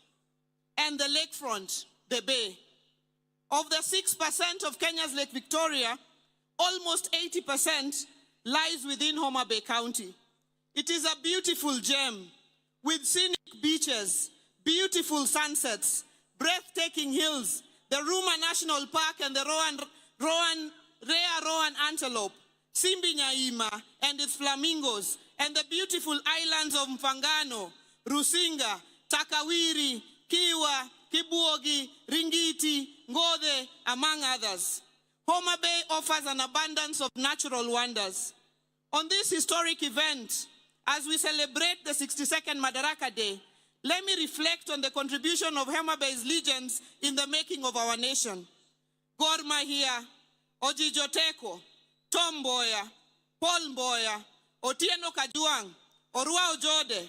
and the lakefront, the bay. Of the 6% of Kenya's Lake Victoria, almost 80% lies within Homa Bay County. It is a beautiful gem with scenic beaches, beautiful sunsets, breathtaking hills, the Ruma National Park and the rare Roan antelope, Simbi Nyaima and its flamingos, and the beautiful islands of Mfangano, Rusinga, Takawiri, Kiwa, Kibuogi, Ringiti, Ngode, among others. Homa Bay offers an abundance of natural wonders. On this historic event, as we celebrate the 62nd Madaraka Day, let me reflect on the contribution of Homa Bay's legends in the making of our nation. Gor Mahia, Ojijoteko, Tom Mboya, Paul Mboya, Otieno Kajwang', Orua Ojode,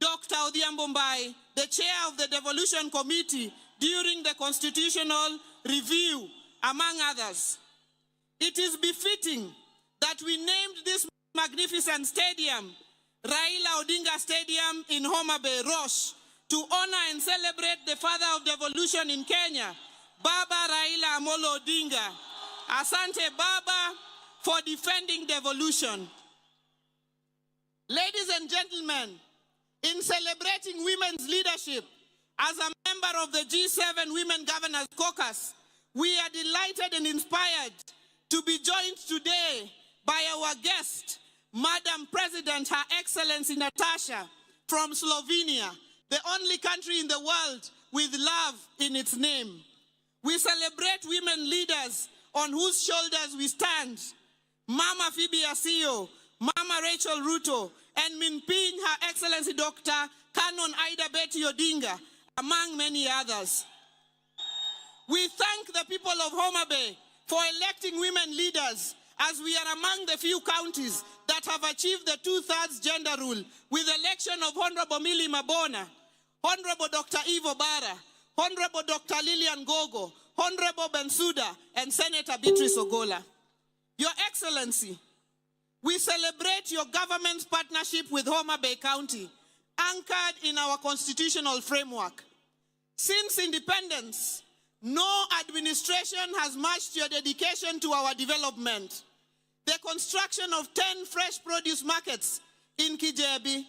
Dr. Odhiambo Mbai, the chair of the Devolution Committee during the Constitutional Review, among others. It is befitting that we named this magnificent stadium Raila Odinga Stadium in Homa Bay, Rosh, to honor and celebrate the father of devolution in Kenya, Baba Raila Amolo Odinga. Asante Baba for defending devolution. Ladies and gentlemen, in celebrating women's leadership, as a member of the G7 Women Governors Caucus, we are delighted and inspired to be joined today by our guest, Madam President, Her Excellency Natasha from Slovenia, the only country in the world with love in its name. We celebrate women leaders on whose shoulders we stand. Mama Phoebe Asio, Mama Rachel Ruto, and Minping, Her Excellency Dr. Canon Ida Betty Odinga, among many others. We thank the people of Homa Bay for electing women leaders, as we are among the few counties that have achieved the 2/3 gender rule, with election of Honorable Millie Mabona, Honorable Dr. Ivo Bara, Honorable Dr. Lillian Gogo, Honorable Bensouda, and Senator Beatrice Ogola. Your Excellency, we celebrate your government's partnership with Homa Bay County, anchored in our constitutional framework. Since independence, no administration has matched your dedication to our development. The construction of 10 fresh produce markets in Kijebi,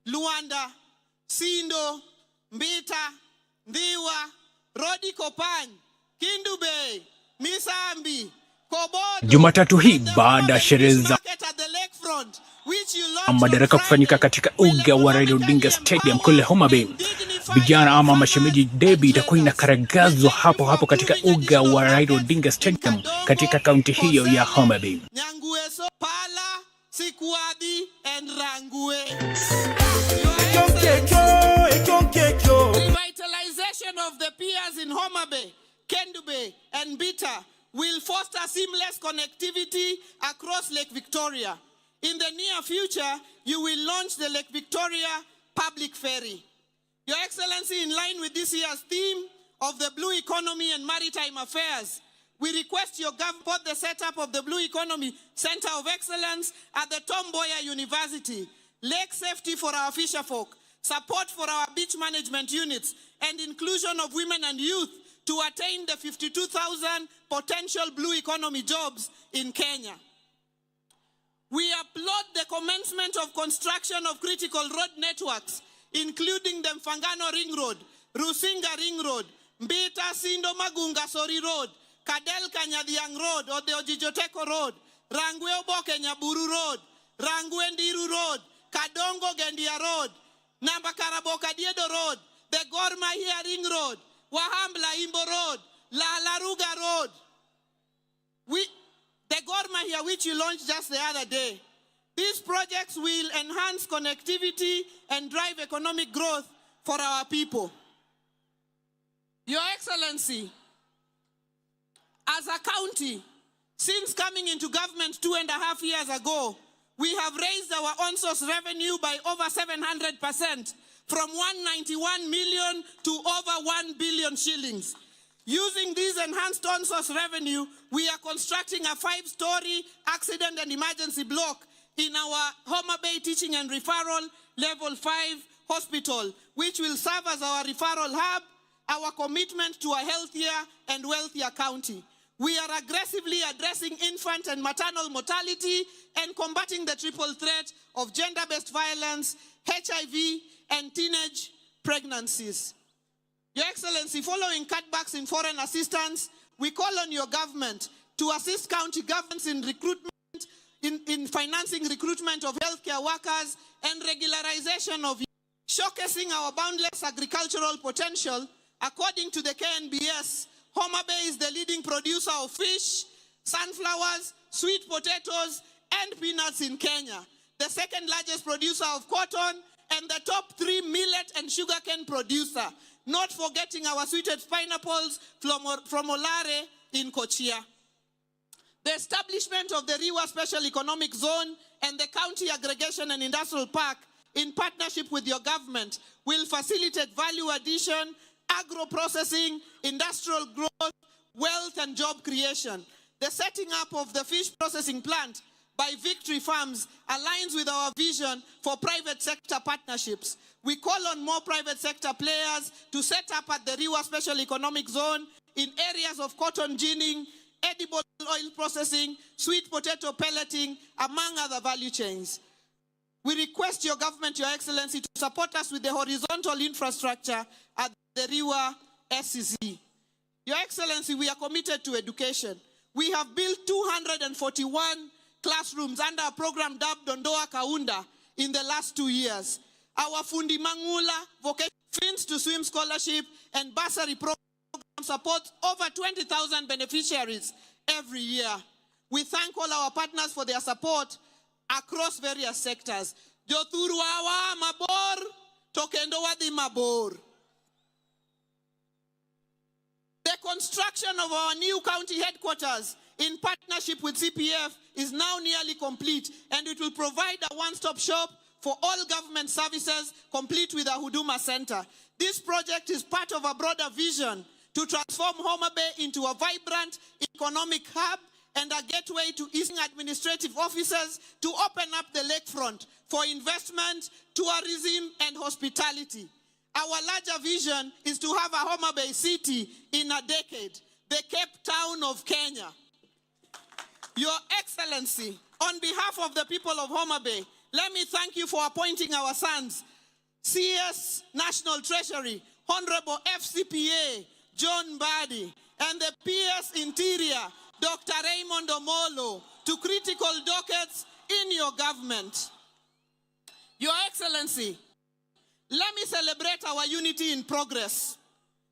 Luanda, Sindo, Mbita, Ndiwa, Rodi Kopany, Kindu Bay, Misambi, Kobodo. Jumatatu hii baada ya sherehe za Madaraka kufanyika katika uga wa Raila Odinga Stadium kule Homa Bay, vijana ama mashemeji debi itakuwa inakaragazwa hapo hapo katika uga wa Raila Odinga Stadium katika kaunti hiyo ya Homa Bay. Pala, Sikwadi, and Rangue. Revitalization of the piers in Homa Bay, Kendu Bay, and Bita will foster seamless connectivity across Lake Victoria. In the near future, you will launch the Lake Victoria Public Ferry. Your Excellency, in line with this year's theme of the Blue Economy and Maritime Affairs, we request your government support the setup of the Blue Economy Center of Excellence at the Tom Mboya University, lake safety for our fisherfolk, support for our beach management units, and inclusion of women and youth to attain the 52,000 potential blue economy jobs in Kenya. We applaud the commencement of construction of critical road networks, including the Mfangano Ring Road, Rusinga Ring Road, Mbita Sindo Magunga Sori Road, Kadel Kanyadiang Road or the Ojijoteko Road, Rangwe Oboke Nyaburu Road, Rangwe Ndiru Road, Kadongo Gendia Road, Namba Karaboka Diedo Road, the Gor Mahia Ring Road, Wahambla Imbo Road, La Laruga Road. The Gor Mahia, which you launched just the other day. These projects will enhance connectivity and drive economic growth for our people. Your Excellency, as a county, since coming into government 2.5 years ago, we have raised our on-source revenue by over 700%, from 191 million to over 1 billion shillings. Using this enhanced on-source revenue, we are constructing a 5-story accident and emergency block in our Homa Bay Teaching and Referral Level 5 hospital, which will serve as our referral hub, our commitment to a healthier and wealthier county. We are aggressively addressing infant and maternal mortality and combating the triple threat of gender-based violence, HIV, and teenage pregnancies. Your Excellency, following cutbacks in foreign assistance, we call on your government to assist county governments in recruitment, in financing recruitment of healthcare workers and regularization of showcasing our boundless agricultural potential. According to the KNBS, Homa Bay is the leading producer of fish, sunflowers, sweet potatoes, and peanuts in Kenya, the second largest producer of cotton, and the top 3 millet and sugarcane producer, not forgetting our sweeted pineapples from Olare in Kochia. The establishment of the Riwa Special Economic Zone and the County Aggregation and Industrial Park, in partnership with your government, will facilitate value addition, agro-processing, industrial growth, wealth, and job creation. The setting up of the fish processing plant by Victory Farms aligns with our vision for private sector partnerships. We call on more private sector players to set up at the Riwa Special Economic Zone in areas of cotton ginning, edible oil processing, sweet potato pelleting, among other value chains. We request your government, Your Excellency, to support us with the horizontal infrastructure at the Riwa SCZ. Your Excellency, we are committed to education. We have built 241 classrooms under a program dubbed Dondoa Kaunda in the last 2 years. Our Fundi Mangula vocation Fins to Swim scholarship and bursary program supports over 20,000 beneficiaries every year. We thank all our partners for their support across various sectors. Joturuawa mabor, tokendo wadi mabor. construction of our new county headquarters in partnership with CPF is now nearly complete, and it will provide a one-stop shop for all government services, complete with a Huduma Center. This project is part of a broader vision to transform Homa Bay into a vibrant economic hub and a gateway to easing administrative offices to open up the lakefront for investment, tourism, and hospitality. Our larger vision is to have a Homa Bay city in a decade, the Cape Town of Kenya. Your Excellency, on behalf of the people of Homa Bay, let me thank you for appointing our sons, CS National Treasury, Honorable FCPA, John Badi, and the PS Interior, Dr. Raymond Omolo, to critical dockets in your government. Your Excellency, let me celebrate our unity in progress.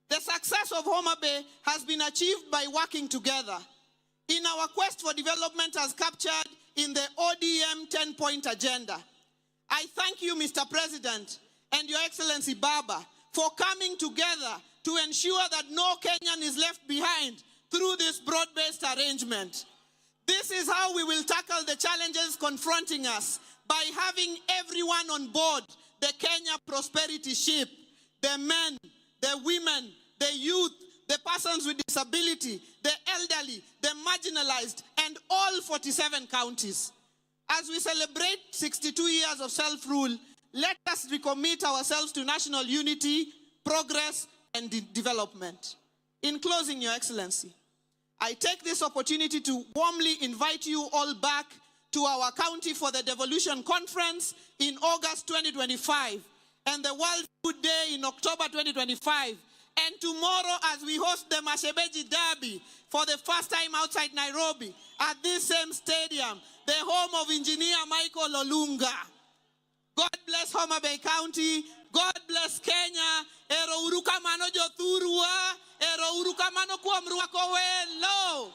The success of Homa Bay has been achieved by working together in our quest for development as captured in the ODM 10-point agenda. I thank you, Mr. President, and Your Excellency Baba, for coming together to ensure that no Kenyan is left behind through this broad-based arrangement. This is how we will tackle the challenges confronting us, by having everyone on board the Kenya prosperity ship: the men, the women, the youth, the persons with disability, the elderly, the marginalized, and all 47 counties. As we celebrate 62 years of self-rule, let us recommit ourselves to national unity, progress, and development. In closing, Your Excellency, I take this opportunity to warmly invite you all back to our county for the Devolution Conference in August 2025 and the World Food Day in October 2025. And tomorrow, as we host the Mashebeji Derby for the first time outside Nairobi at this same stadium, the home of Engineer Michael Olunga. God bless Homa Bay County. God bless Kenya. Ero uruka mano jothurua. Ero uruka mano kuamrua kowelo.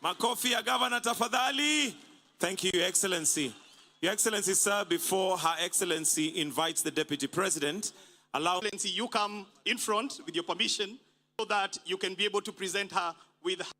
Makofi ya Governor tafadhali. Thank you, Your Excellency. Your Excellency, sir, before Her Excellency invites the Deputy President, allow Excellency, you come in front with your permission so that you can be able to present her with her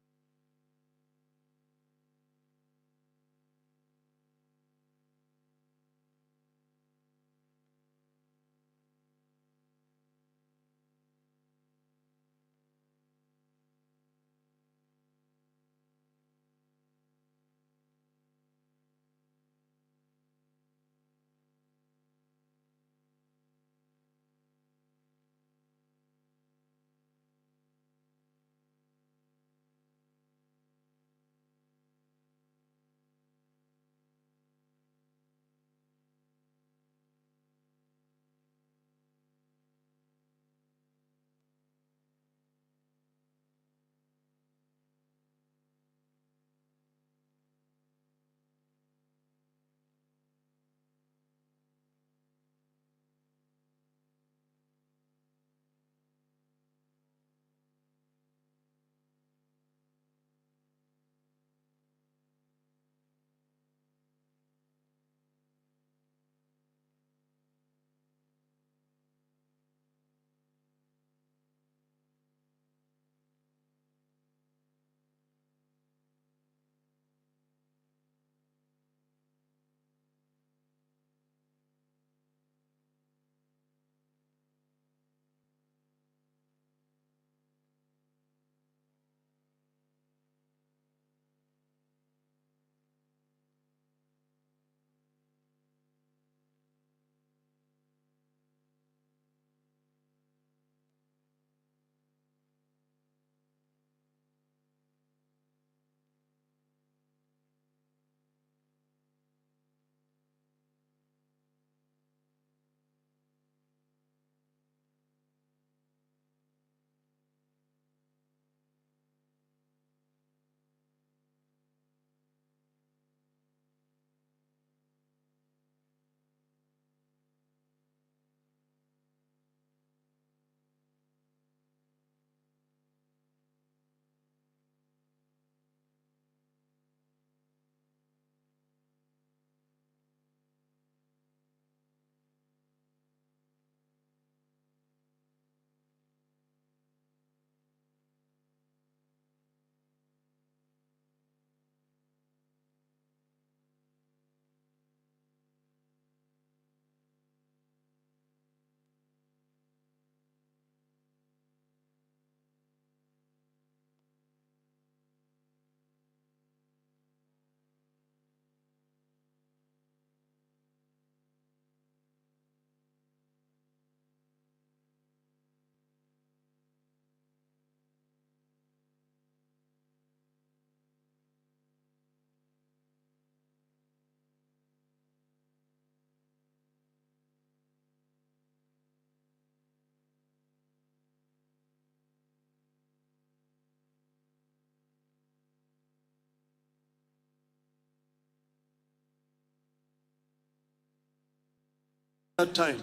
that time.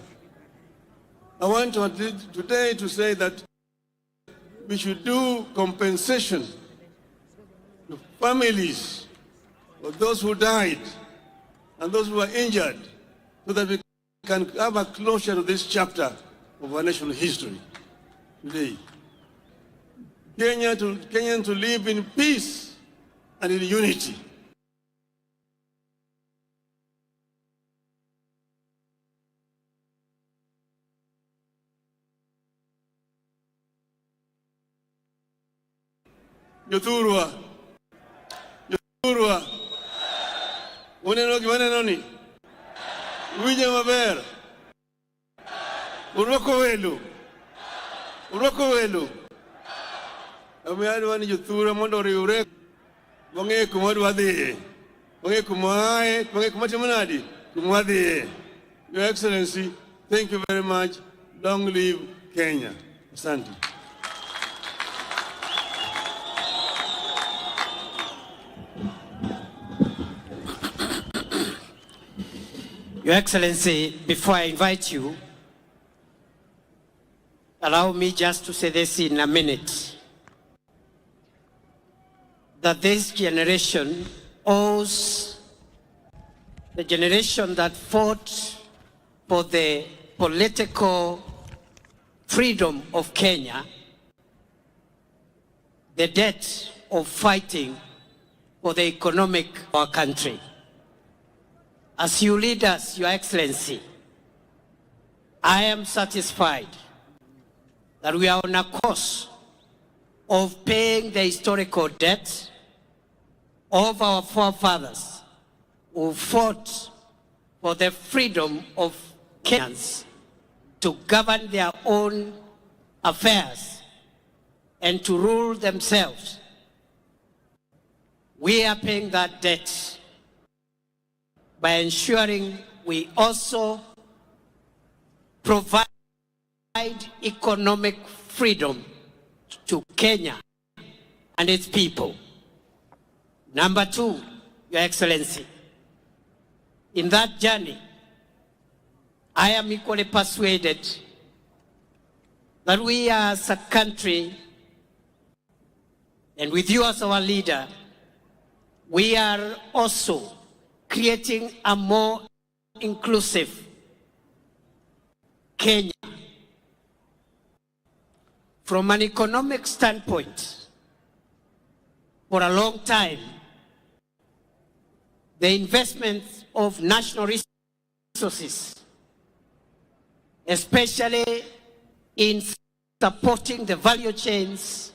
I want today to say that we should do compensation to families of those who died and those who were injured, so that we can have a closure to this chapter of our national history today. Kenyans to live in peace and in unity. Yothurwa. Unenoni. Wije maber. Urwako welu. Amiyadi wani Yothurwa mondo riure. Wange kumadwa dhiye. Wange kumae. Wange kumatimunadi. Kumadhiye. Your Excellency, thank you very much. Long live Kenya. Asante. Your Excellency, before I invite you, allow me just to say this in a minute, that this generation owes the generation that fought for the political freedom of Kenya the debt of fighting for the economic of our country. As you lead us, Your Excellency, I am satisfied that we are on a course of paying the historical debt of our forefathers who fought for the freedom of Kenyans to govern their own affairs and to rule themselves. We are paying that debt by ensuring we also provide economic freedom to Kenya and its people. Number two, Your Excellency, in that journey, I am equally persuaded that we as a country, and with you as our leader, we are also creating a more inclusive Kenya. From an economic standpoint, for a long time, the investment of national resources, especially in supporting the value chains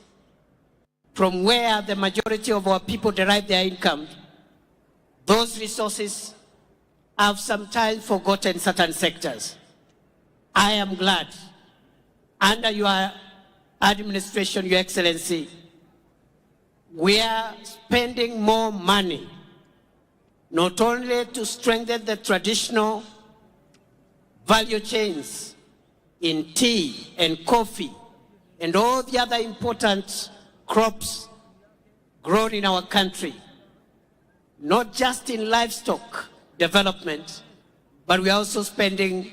from where the majority of our people derive their income, those resources have sometimes forgotten certain sectors. I am glad, under your administration, Your Excellency, we are spending more money, not only to strengthen the traditional value chains in tea and coffee and all the other important crops grown in our country, not just in livestock development, but we are also spending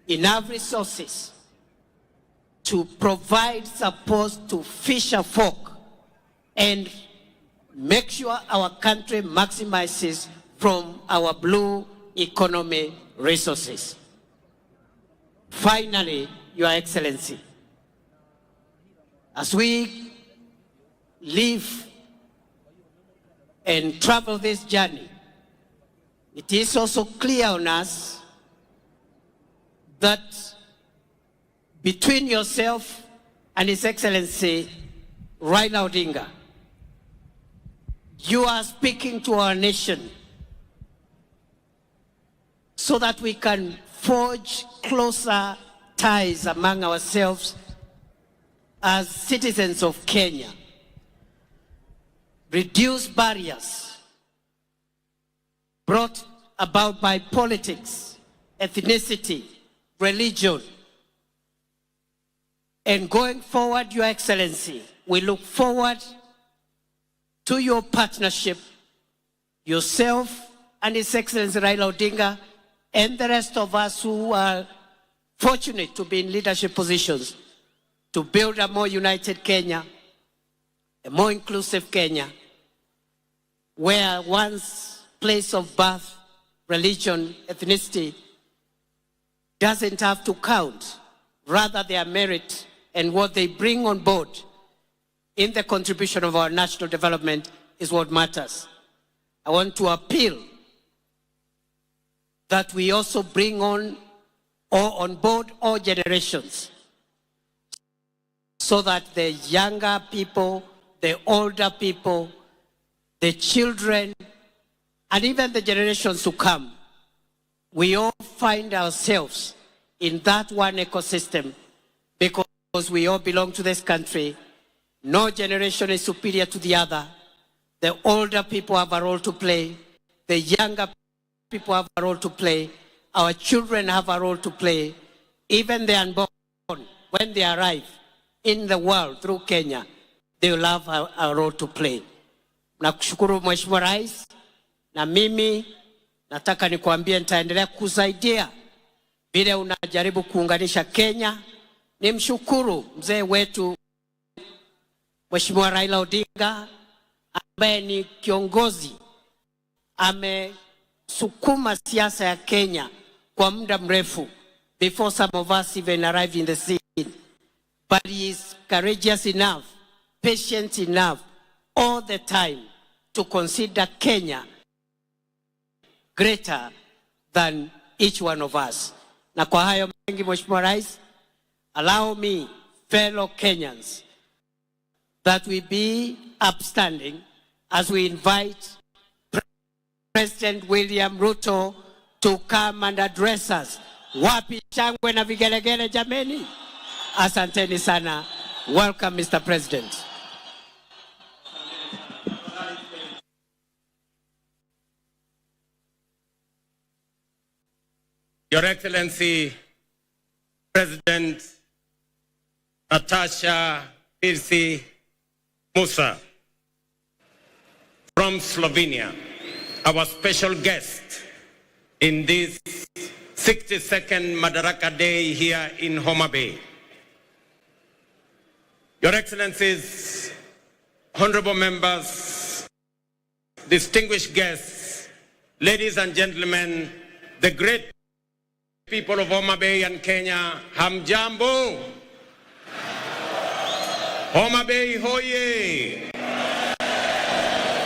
enough resources to provide support to fisher folk and make sure our country maximizes from our blue economy resources. Finally, Your Excellency, as we live and travel this journey, it is also clear on us that between yourself and His Excellency Raila Odinga, you are speaking to our nation so that we can forge closer ties among ourselves as citizens of Kenya, reduce barriers brought about by politics, ethnicity, religion. And going forward, Your Excellency, we look forward to your partnership, yourself and His Excellency Raila Odinga, and the rest of us who are fortunate to be in leadership positions to build a more united Kenya, a more inclusive Kenya, where one's place of birth, religion, ethnicity doesn't have to count. Rather, their merit and what they bring on board in the contribution of our national development is what matters. I want to appeal that we also bring on board all generations, so that the younger people, the older people, the children, and even the generations to come, we all find ourselves in that one ecosystem, because we all belong to this country. No generation is superior to the other. The older people have a role to play. The younger people have a role to play. Our children have a role to play. Even the unborn, when they arrive in the world through Kenya, they will have a role to play. Nakushukuru Mheshimiwa Rais, na mimi nataka nikuambie nitaendelea kusaidia vile unajaribu kuunganisha Kenya. Nimshukuru mzee wetu Mheshimiwa Raila Odinga, ambaye ni kiongozi amesukuma siasa ya Kenya kwa muda mrefu, before some of us even arrive in the scene. But he is courageous enough, patient enough, all the time to consider Kenya greater than each one of us. Na kwa hayo mengi, Mheshimiwa Rais, allow me, fellow Kenyans, that we be upstanding as we invite President William Ruto to come and address us. Wapi shangwe na vigelegele jameni? Asanteni sana. Welcome, Mr. President. Your Excellency, President Natasha Pirsi Musa from Slovenia, our special guest in this 62nd Madaraka Day here in Homa Bay. Your Excellencies, honorable members, distinguished guests, ladies and gentlemen, the great people of Homa Bay and Kenya, hamjambo. Homa Bay hoye.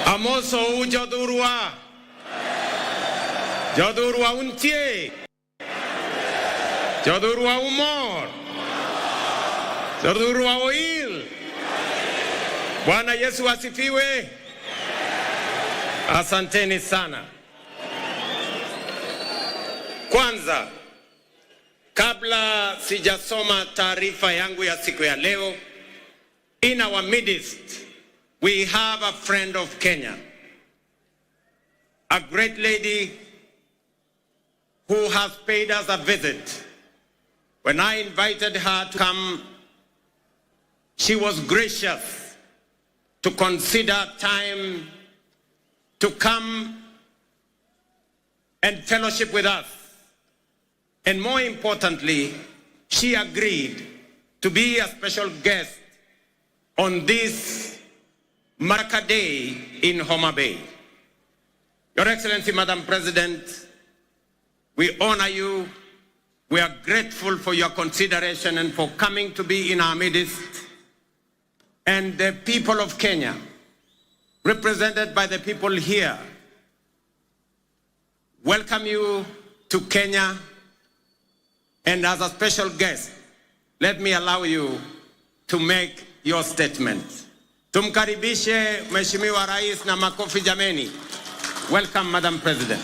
Amoso u jodurwa. Jodurwa untie. Jodurwa umor. Jodurwa oil. Bwana Yesu asifiwe. Asanteni sana. Kwanza, kabla sijasoma taarifa yangu ya siku ya leo, in our midst, we have a friend of Kenya, a great lady who has paid us a visit. When I invited her to come, she was gracious to consider time to come and fellowship with us. And more importantly, she agreed to be a special guest on this Madaraka Day in Homa Bay. Your Excellency, Madam President, we honor you. We are grateful for your consideration and for coming to be in our midst. And the people of Kenya, represented by the people here, welcome you to Kenya. And as a special guest, let me allow you to make your statement. Tumkaribishe Mheshimiwa Rais na makofi jameni. Welcome, Madam President.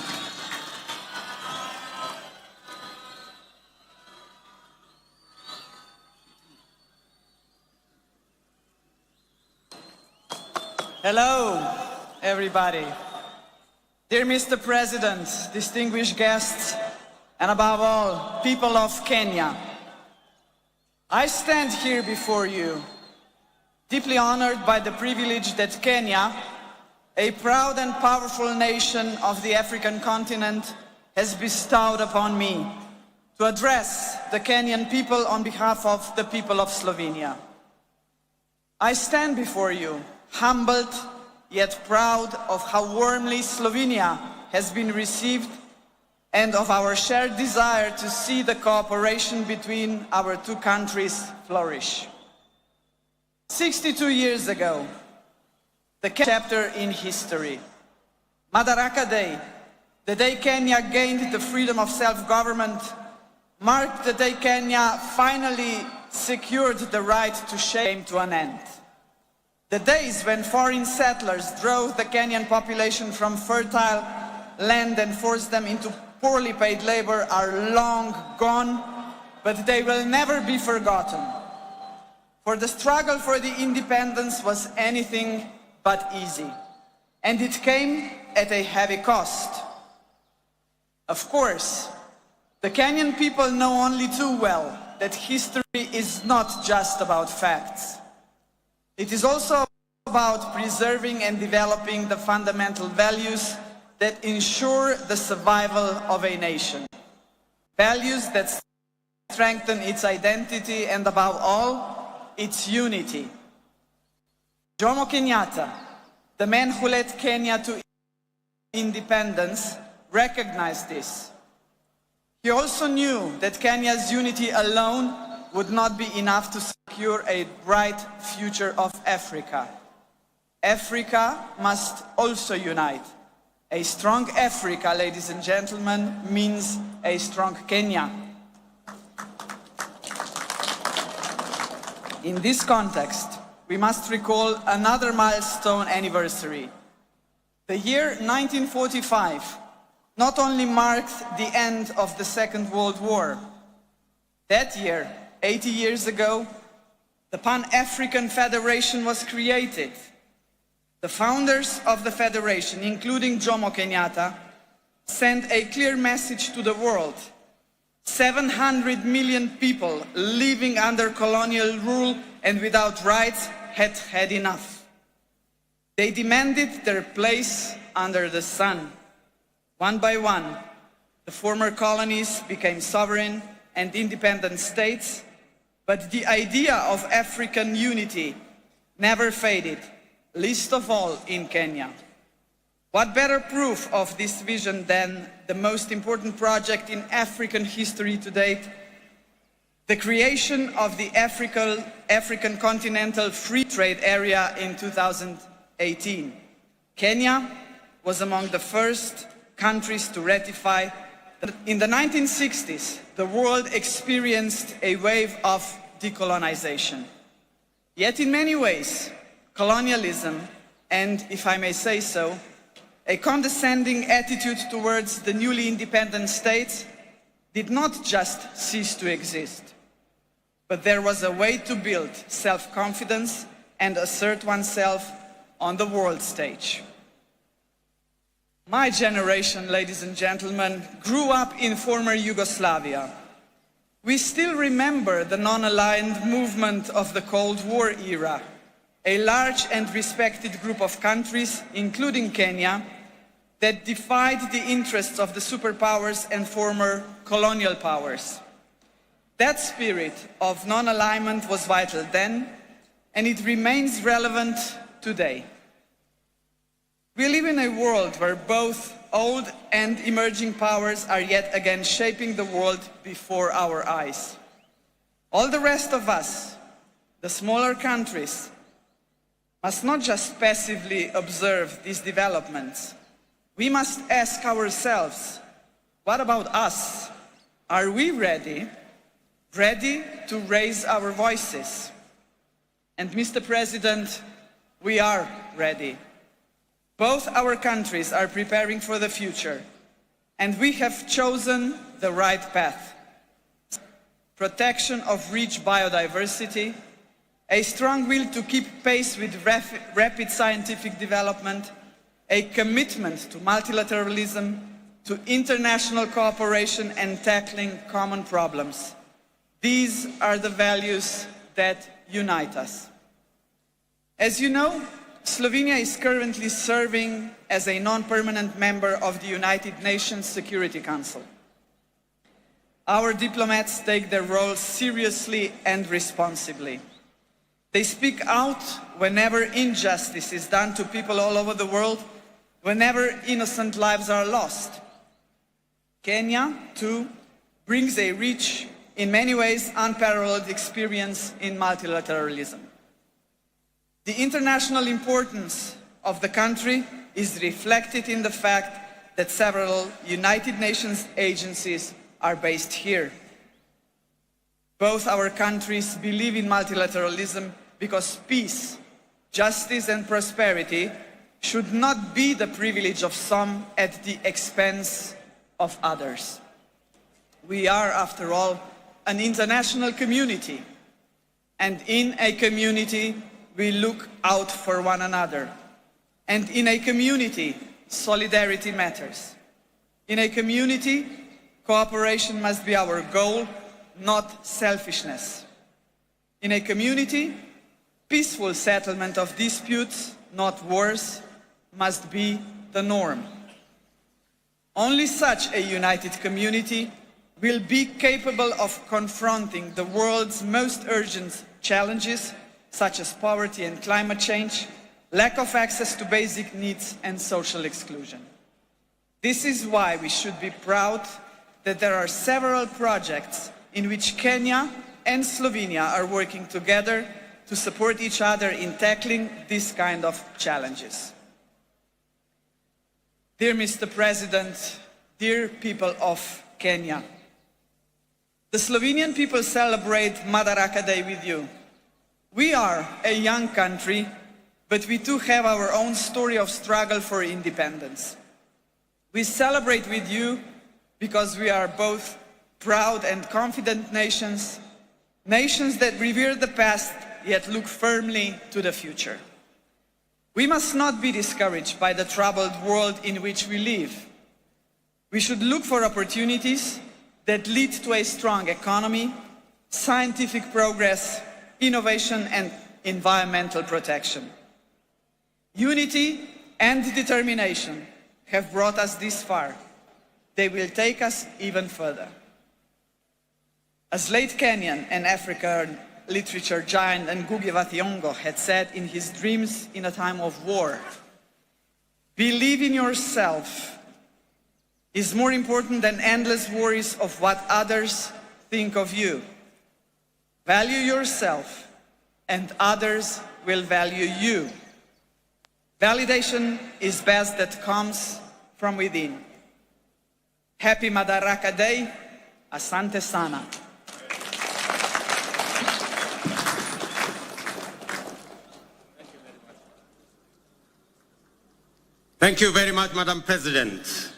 Hello, everybody. Dear Mr. President, distinguished guests, and above all, people of Kenya, I stand here before you, deeply honored by the privilege that Kenya, a proud and powerful nation of the African continent, has bestowed upon me to address the Kenyan people on behalf of the people of Slovenia. I stand before you, humbled yet proud of how warmly Slovenia has been received and of our shared desire to see the cooperation between our two countries flourish. 62 years ago, the chapter in history, Madaraka Day, the day Kenya gained the freedom of self-government, marked the day Kenya finally secured the right to shame to an end. The days when foreign settlers drove the Kenyan population from fertile land and forced them into poorly paid labor are long gone, but they will never be forgotten. For the struggle for the independence was anything but easy, and it came at a heavy cost. Of course, the Kenyan people know only too well that history is not just about facts. It is also about preserving and developing the fundamental values that ensure the survival of a nation. Values that strengthen its identity and, above all, its unity. Jomo Kenyatta, the man who led Kenya to independence, recognized this. He also knew that Kenya's unity alone would not be enough to secure a bright future of Africa. Africa must also unite. A strong Africa, ladies and gentlemen, means a strong Kenya. In this context, we must recall another milestone anniversary. The year 1945 not only marked the end of the Second World War. That year, 80 years ago, the Pan-African Federation was created. The founders of the Federation, including Jomo Kenyatta, sent a clear message to the world. 700 million people living under colonial rule and without rights had had enough. They demanded their place under the sun. One by one, the former colonies became sovereign and independent states, but the idea of African unity never faded, least of all in Kenya. What better proof of this vision than the most important project in African history to date, the creation of the African Continental Free Trade Area in 2018. Kenya was among the first countries to ratify. In the 1960s, the world experienced a wave of decolonization. Yet in many ways, colonialism, and if I may say so, a condescending attitude towards the newly independent states did not just cease to exist, but there was a way to build self-confidence and assert oneself on the world stage. My generation, ladies and gentlemen, grew up in former Yugoslavia. We still remember the non-aligned movement of the Cold War era, a large and respected group of countries, including Kenya, that defied the interests of the superpowers and former colonial powers. That spirit of non-alignment was vital then, and it remains relevant today. We live in a world where both old and emerging powers are yet again shaping the world before our eyes. All the rest of us, the smaller countries, must not just passively observe these developments. We must ask ourselves, what about us? Are we ready to raise our voices? And Mr. President, we are ready. Both our countries are preparing for the future, and we have chosen the right path. Protection of rich biodiversity, a strong will to keep pace with rapid scientific development, a commitment to multilateralism, to international cooperation and tackling common problems. These are the values that unite us. As you know, Slovenia is currently serving as a non-permanent member of the United Nations Security Council. Our diplomats take their role seriously and responsibly. They speak out whenever injustice is done to people all over the world, whenever innocent lives are lost. Kenya, too, brings a rich, in many ways unparalleled experience in multilateralism. The international importance of the country is reflected in the fact that several United Nations agencies are based here. Both our countries believe in multilateralism because peace, justice and prosperity should not be the privilege of some at the expense of others. We are, after all, an international community, and in a community we look out for one another. And in a community, solidarity matters. In a community, cooperation must be our goal, not selfishness. In a community, peaceful settlement of disputes, not wars, must be the norm. Only such a united community will be capable of confronting the world's most urgent challenges, such as poverty and climate change, lack of access to basic needs and social exclusion. This is why we should be proud that there are several projects in which Kenya and Slovenia are working together to support each other in tackling this kind of challenges. Dear Mr. President, dear people of Kenya, the Slovenian people celebrate Madaraka Day with you. We are a young country, but we too have our own story of struggle for independence. We celebrate with you because we are both proud and confident nations, nations that revere the past yet look firmly to the future. We must not be discouraged by the troubled world in which we live. We should look for opportunities that lead to a strong economy, scientific progress, innovation and environmental protection. Unity and determination have brought us this far. They will take us even further. As late Kenyan and African literature giant Ngugi wa Thiong'o had said in his Dreams in a Time of War, believe in yourself is more important than endless worries of what others think of you. Value yourself and others will value you. Validation is best that comes from within. Happy Madaraka Day. Asante sana. Thank you very much, Madam President.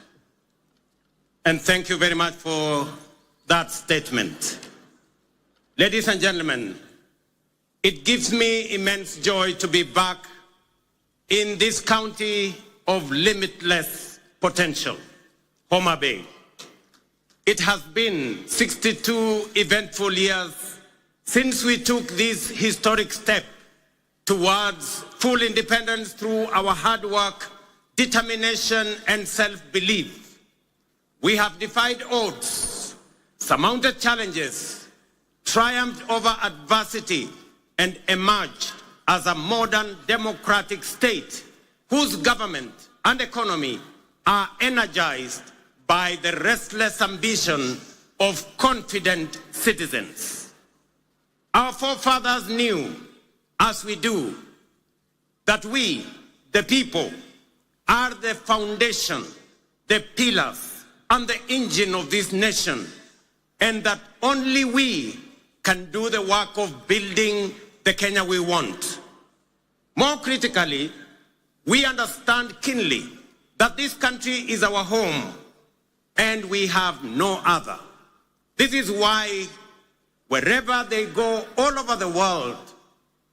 And thank you very much for that statement. Ladies and gentlemen, it gives me immense joy to be back in this county of limitless potential, Homa Bay. It has been 62 eventful years since we took this historic step towards full independence through our hard work, determination, and self-belief. We have defied odds, surmounted challenges, triumphed over adversity, and emerged as a modern democratic state whose government and economy are energized by the restless ambition of confident citizens. Our forefathers knew, as we do, that we, the people, are the foundation, the pillars, and the engine of this nation, and that only we can do the work of building the Kenya we want. More critically, we understand keenly that this country is our home and we have no other. This is why wherever they go all over the world,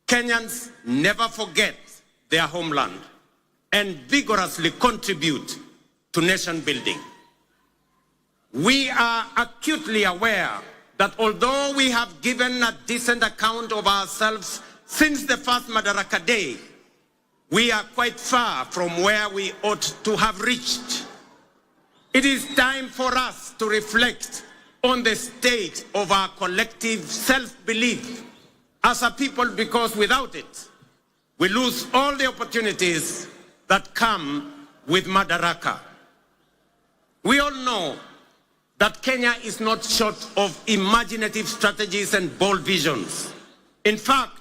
Kenyans never forget their homeland and vigorously contribute to nation building. We are acutely aware that although we have given a decent account of ourselves since the first Madaraka Day, we are quite far from where we ought to have reached. It is time for us to reflect on the state of our collective self-belief as a people, because without it, we lose all the opportunities that come with Madaraka. We all know that Kenya is not short of imaginative strategies and bold visions. In fact,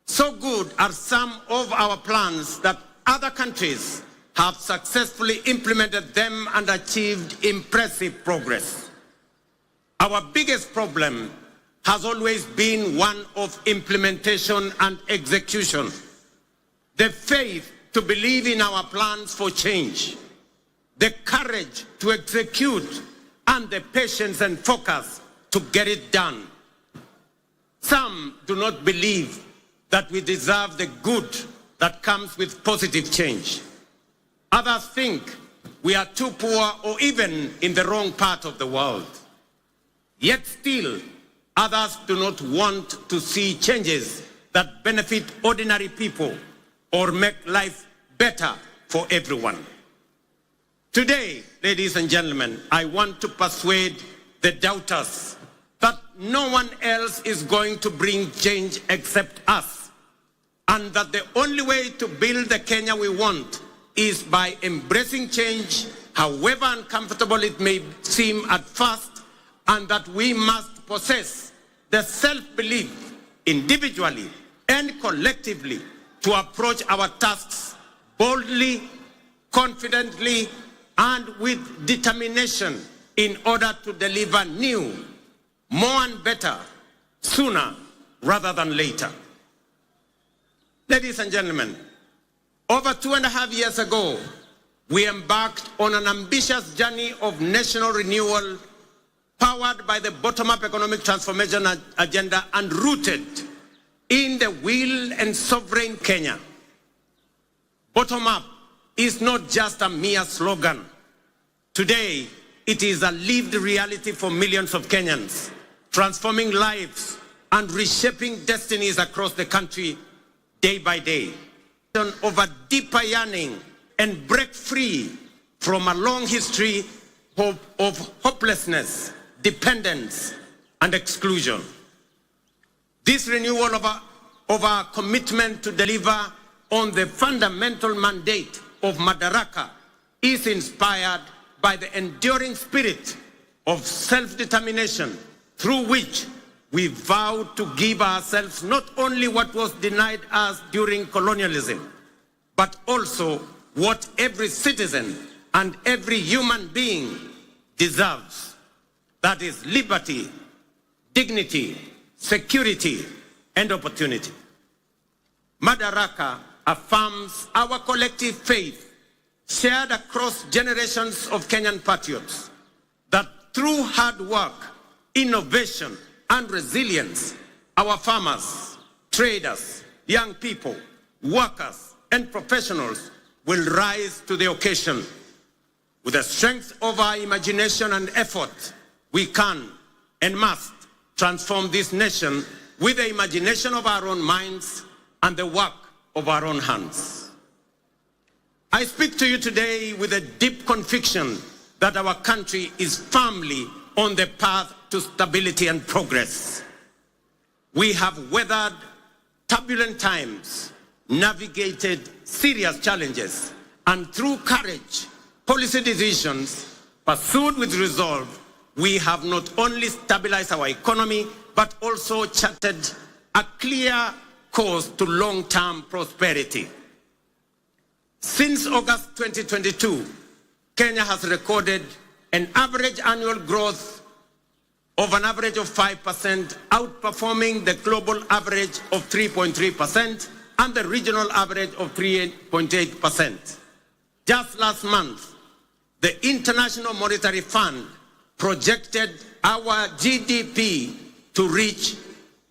so good are some of our plans that other countries have successfully implemented them and achieved impressive progress. Our biggest problem has always been one of implementation and execution. The faith to believe in our plans for change, the courage to execute, and the patience and focus to get it done. Some do not believe that we deserve the good that comes with positive change. Others think we are too poor or even in the wrong part of the world. Yet still, others do not want to see changes that benefit ordinary people or make life better for everyone. Today, ladies and gentlemen, I want to persuade the doubters that no one else is going to bring change except us, and that the only way to build the Kenya we want is by embracing change, however uncomfortable it may seem at first, and that we must possess the self-belief individually and collectively to approach our tasks boldly, confidently, and with determination in order to deliver new, more and better, sooner rather than later. Ladies and gentlemen, over 2.5 years ago, we embarked on an ambitious journey of national renewal powered by the bottom-up economic transformation agenda and rooted in the will and sovereign Kenya. Bottom-up is not just a mere slogan. Today, it is a lived reality for millions of Kenyans, transforming lives and reshaping destinies across the country day by day. Of a deeper yearning and break free from a long history of hopelessness, dependence, and exclusion. This renewal of our commitment to deliver on the fundamental mandate of Madaraka is inspired by the enduring spirit of self-determination through which we vow to give ourselves not only what was denied us during colonialism, but also what every citizen and every human being deserves. That is liberty, dignity, security, and opportunity. Madaraka affirms our collective faith, shared across generations of Kenyan patriots, that through hard work, innovation, and resilience, our farmers, traders, young people, workers, and professionals will rise to the occasion. With the strength of our imagination and effort, we can and must transform this nation with the imagination of our own minds and the work of our own hands. I speak to you today with a deep conviction that our country is firmly on the path to stability and progress. We have weathered turbulent times, navigated serious challenges, and through courage, policy decisions pursued with resolve, we have not only stabilized our economy, but also charted a clear course to long-term prosperity. Since August 2022, Kenya has recorded an average annual growth of an average of 5%, outperforming the global average of 3.3% and the regional average of 3.8%. Just last month, the International Monetary Fund projected our GDP to reach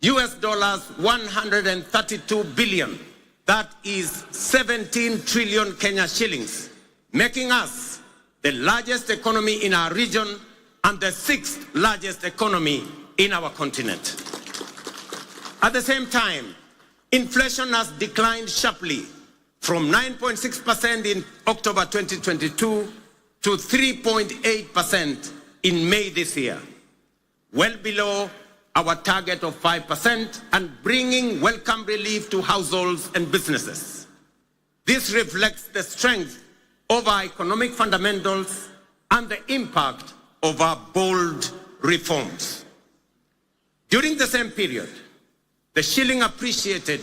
US dollars 132 billion. That is 17 trillion Kenya shillings, making us the largest economy in our region and the 6th largest economy in our continent. At the same time, inflation has declined sharply, from 9.6% in October 2022 to 3.8% in May this year, well below our target of 5% and bringing welcome relief to households and businesses. This reflects the strength of our economic fundamentals and the impact of our bold reforms. During the same period, the shilling appreciated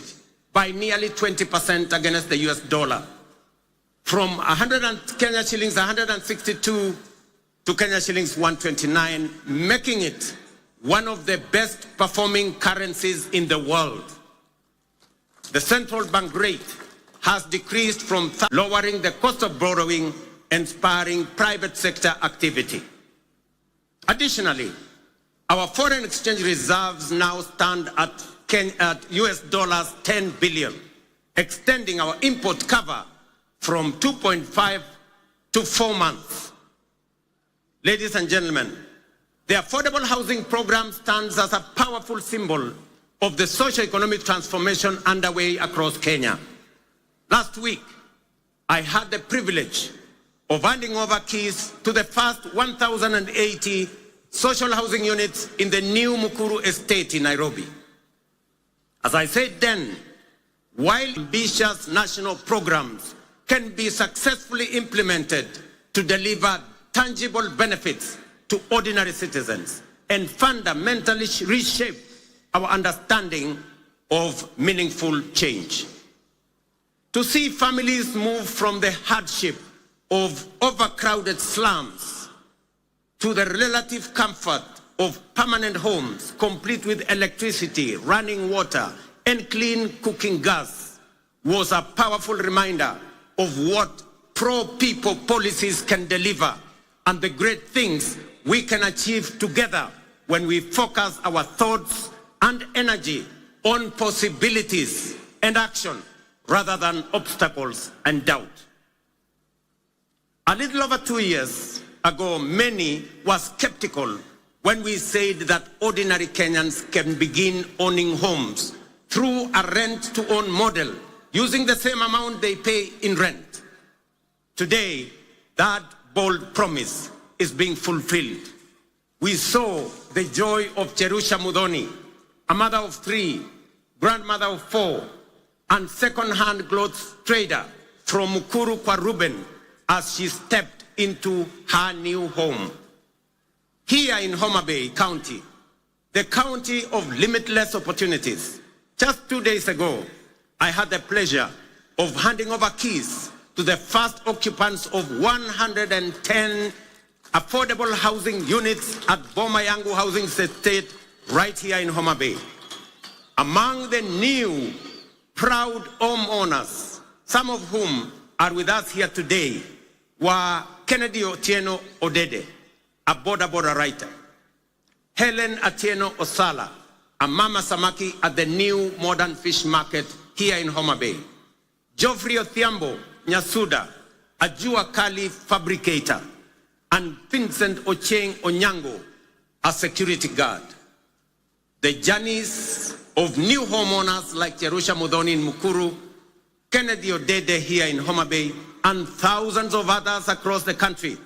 by nearly 20% against the US dollar, from Kenya shillings 162 to Kenya shillings 129, making it one of the best performing currencies in the world. The central bank rate has decreased from lowering the cost of borrowing and spurring private sector activity. Additionally, our foreign exchange reserves now stand at US dollars 10 billion, extending our import cover from 2.5 to 4 months. Ladies and gentlemen, the affordable housing program stands as a powerful symbol of the socio-economic transformation underway across Kenya. Last week, I had the privilege of handing over keys to the first 1,080 social housing units in the new Mukuru estate in Nairobi. As I said then, while ambitious national programs can be successfully implemented to deliver tangible benefits to ordinary citizens and fundamentally reshape our understanding of meaningful change. To see families move from the hardship of overcrowded slums to the relative comfort of permanent homes, complete with electricity, running water, and clean cooking gas, was a powerful reminder of what pro-people policies can deliver and the great things we can achieve together when we focus our thoughts and energy on possibilities and action rather than obstacles and doubt. A little over 2 years ago, many were skeptical when we said that ordinary Kenyans can begin owning homes through a rent-to-own model using the same amount they pay in rent. Today, that bold promise is being fulfilled. We saw the joy of Cherusha Mudhoni, a mother of 3, grandmother of 4, and second-hand clothes trader from Mukuru kwa Ruben as she stepped into her new home. Here in Homa Bay County, the county of limitless opportunities, just 2 days ago, I had the pleasure of handing over keys to the first occupants of 110 affordable housing units at Boma Yangu Housing Estate right here in Homa Bay. Among the new proud homeowners, some of whom are with us here today, were Kennedy Otieno Odede, a border writer, Helen Atieno Osala, a mama samaki at the new modern fish market here in Homa Bay, Geoffrey Othiambo Nyasuda, a Jua Kali fabricator, and Vincent Ocheng Onyango, a security guard. The journeys of new homeowners like Cherusha Mudhoni in Mukuru, Kennedy Odede here in Homa Bay, and thousands of others across the country,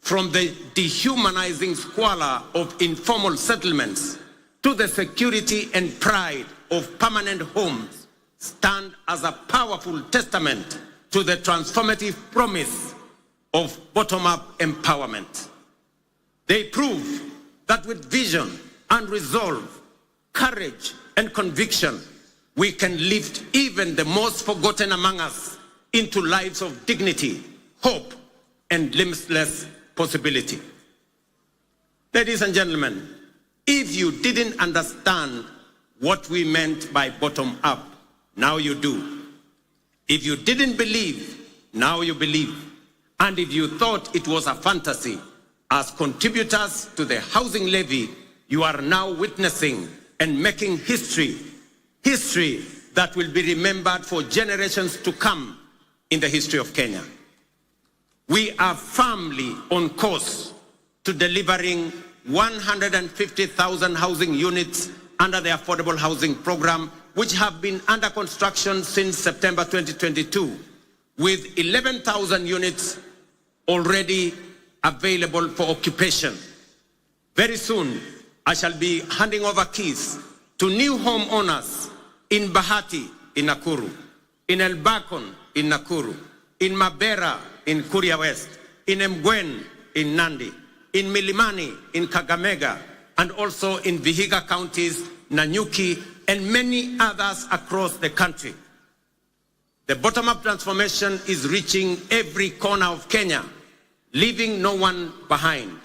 from the dehumanizing squalor of informal settlements to the security and pride of permanent homes, stand as a powerful testament to the transformative promise of bottom-up empowerment. They prove that with vision and resolve, courage and conviction, we can lift even the most forgotten among us into lives of dignity, hope, and limitless possibility. Ladies and gentlemen, if you didn't understand what we meant by bottom up, now you do. If you didn't believe, now you believe. And if you thought it was a fantasy, as contributors to the housing levy, you are now witnessing and making history that will be remembered for generations to come in the history of Kenya. We are firmly on course to delivering 150,000 housing units under the affordable housing program, which have been under construction since September 2022 with 11,000 units already available for occupation. Very soon, I shall be handing over keys to new homeowners in Bahati, in Nakuru, in Elbakon, in Nakuru, in Mabera, in Kuria West, in Mgwen, in Nandi, in Milimani, in Kakamega, and also in Vihiga counties, Nanyuki, and many others across the country. The bottom-up transformation is reaching every corner of Kenya, leaving no one behind.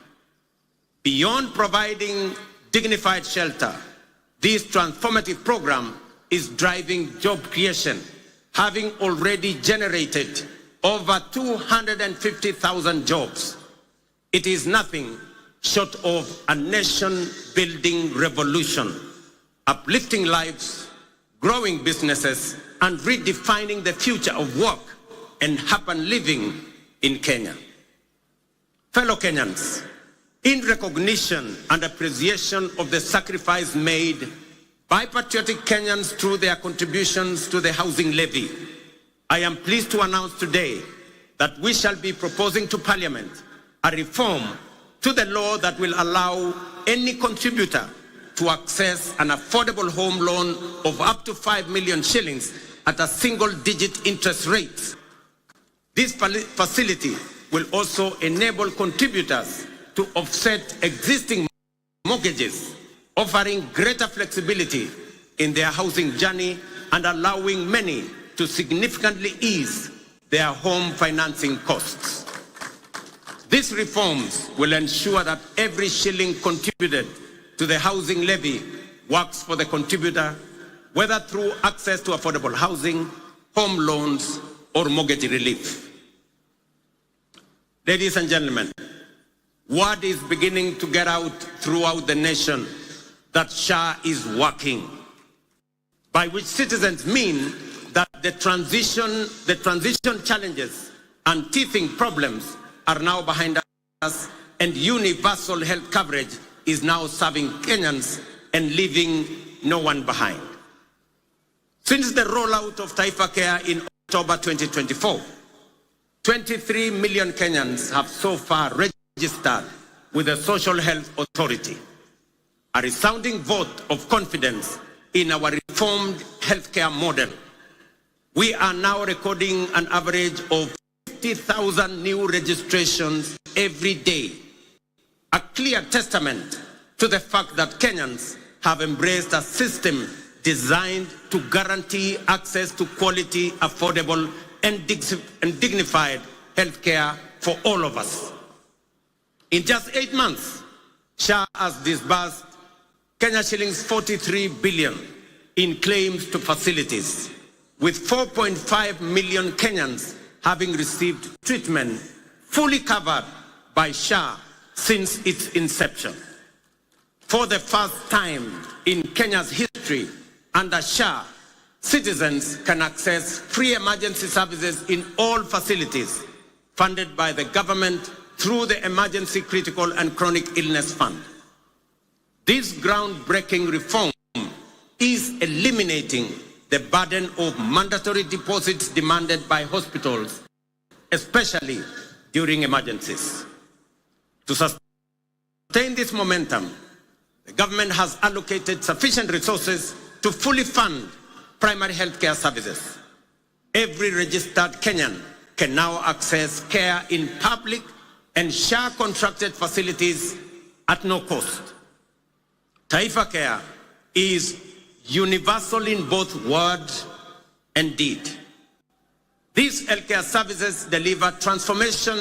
Beyond providing dignified shelter, this transformative program is driving job creation, having already generated over 250,000 jobs. It is nothing short of a nation-building revolution, uplifting lives, growing businesses, and redefining the future of work and urban living in Kenya. Fellow Kenyans, in recognition and appreciation of the sacrifice made by patriotic Kenyans through their contributions to the housing levy, I am pleased to announce today that we shall be proposing to Parliament a reform to the law that will allow any contributor to access an affordable home loan of up to 5 million shillings at a single-digit interest rate. This facility will also enable contributors to offset existing mortgages, offering greater flexibility in their housing journey and allowing many to significantly ease their home financing costs. These reforms will ensure that every shilling contributed to the housing levy works for the contributor, whether through access to affordable housing, home loans, or mortgage relief. Ladies and gentlemen, word is beginning to get out throughout the nation that SHA is working, by which citizens mean that the transition challenges and teething problems are now behind us, and universal health coverage is now serving Kenyans and leaving no one behind. Since the rollout of Taifa Care in October 2024, 23 million Kenyans have so far registered with the Social Health Authority, a resounding vote of confidence in our reformed healthcare model. We are now recording an average of 50,000 new registrations every day, a clear testament to the fact that Kenyans have embraced a system designed to guarantee access to quality, affordable, and dignified healthcare for all of us. In just 8 months, SHA has disbursed Kenya shillings 43 billion in claims to facilities, with 4.5 million Kenyans having received treatment fully covered by SHA since its inception. For the first time in Kenya's history, under SHA, citizens can access free emergency services in all facilities funded by the government through the Emergency Critical and Chronic Illness Fund. This groundbreaking reform is eliminating the burden of mandatory deposits demanded by hospitals, especially during emergencies. To sustain this momentum, the government has allocated sufficient resources to fully fund primary health care services. Every registered Kenyan can now access care in public and SHA-contracted facilities at no cost. Taifa Care is universal in both word and deed. These healthcare services deliver transformation,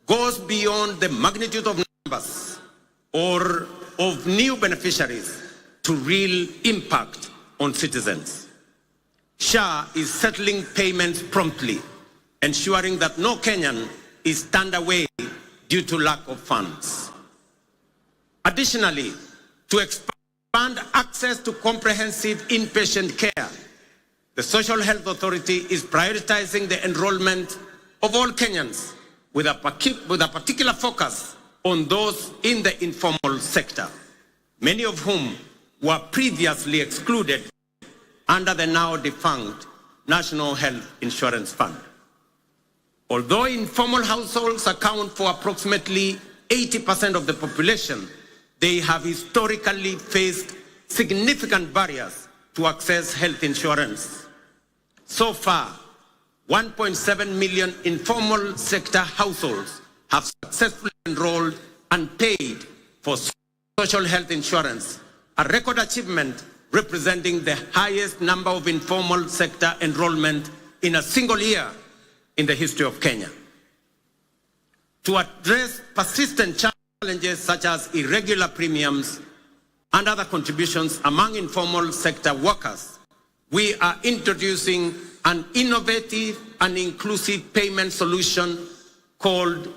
goes beyond the magnitude of numbers or of new beneficiaries to real impact on citizens. SHA is settling payments promptly, ensuring that no Kenyan is turned away due to lack of funds. Additionally, to expand access to comprehensive inpatient care, the Social Health Authority is prioritizing the enrollment of all Kenyans with a particular focus on those in the informal sector, many of whom were previously excluded under the now defunct National Health Insurance Fund. Although informal households account for approximately 80% of the population, they have historically faced significant barriers to access health insurance. So far, 1.7 million informal sector households have successfully enrolled and paid for social health insurance, a record achievement representing the highest number of informal sector enrollment in a single year in the history of Kenya. To address persistent challenges such as irregular premiums and other contributions among informal sector workers, we are introducing an innovative and inclusive payment solution called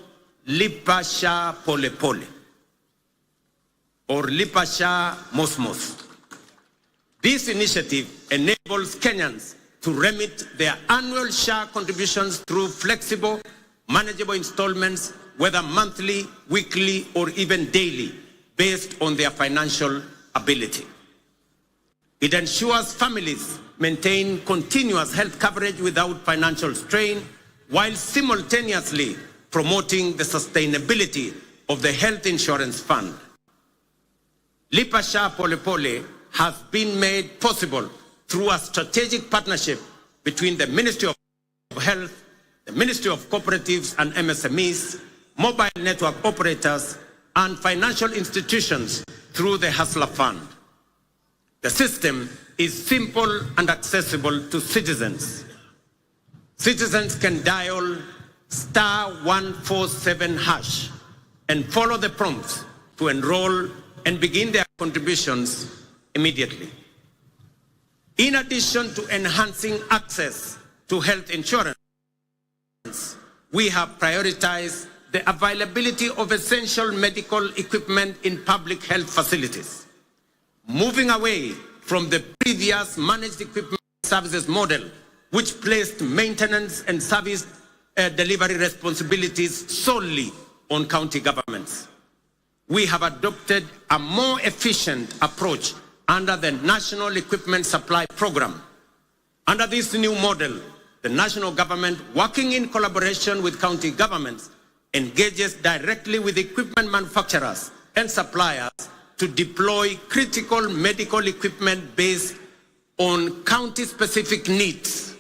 Lipa Sha Pole Pole, or Lipa Sha Mos Mos. This initiative enables Kenyans to remit their annual SHA contributions through flexible, manageable installments, whether monthly, weekly, or even daily, based on their financial ability. It ensures families maintain continuous health coverage without financial strain, while simultaneously promoting the sustainability of the health insurance fund. Lipa Sha Pole Pole has been made possible through a strategic partnership between the Ministry of Health, the Ministry of Cooperatives and MSMEs, mobile network operators, and financial institutions through the Hustler Fund. The system is simple and accessible to citizens. Citizens can dial *147# and follow the prompts to enroll and begin their contributions immediately. In addition to enhancing access to health insurance, we have prioritized the availability of essential medical equipment in public health facilities, moving away from the previous managed equipment services model, which placed maintenance and service delivery responsibilities solely on county governments. We have adopted a more efficient approach under the National Equipment Supply Program. Under this new model, the national government, working in collaboration with county governments, engages directly with equipment manufacturers and suppliers to deploy critical medical equipment based on county-specific needs.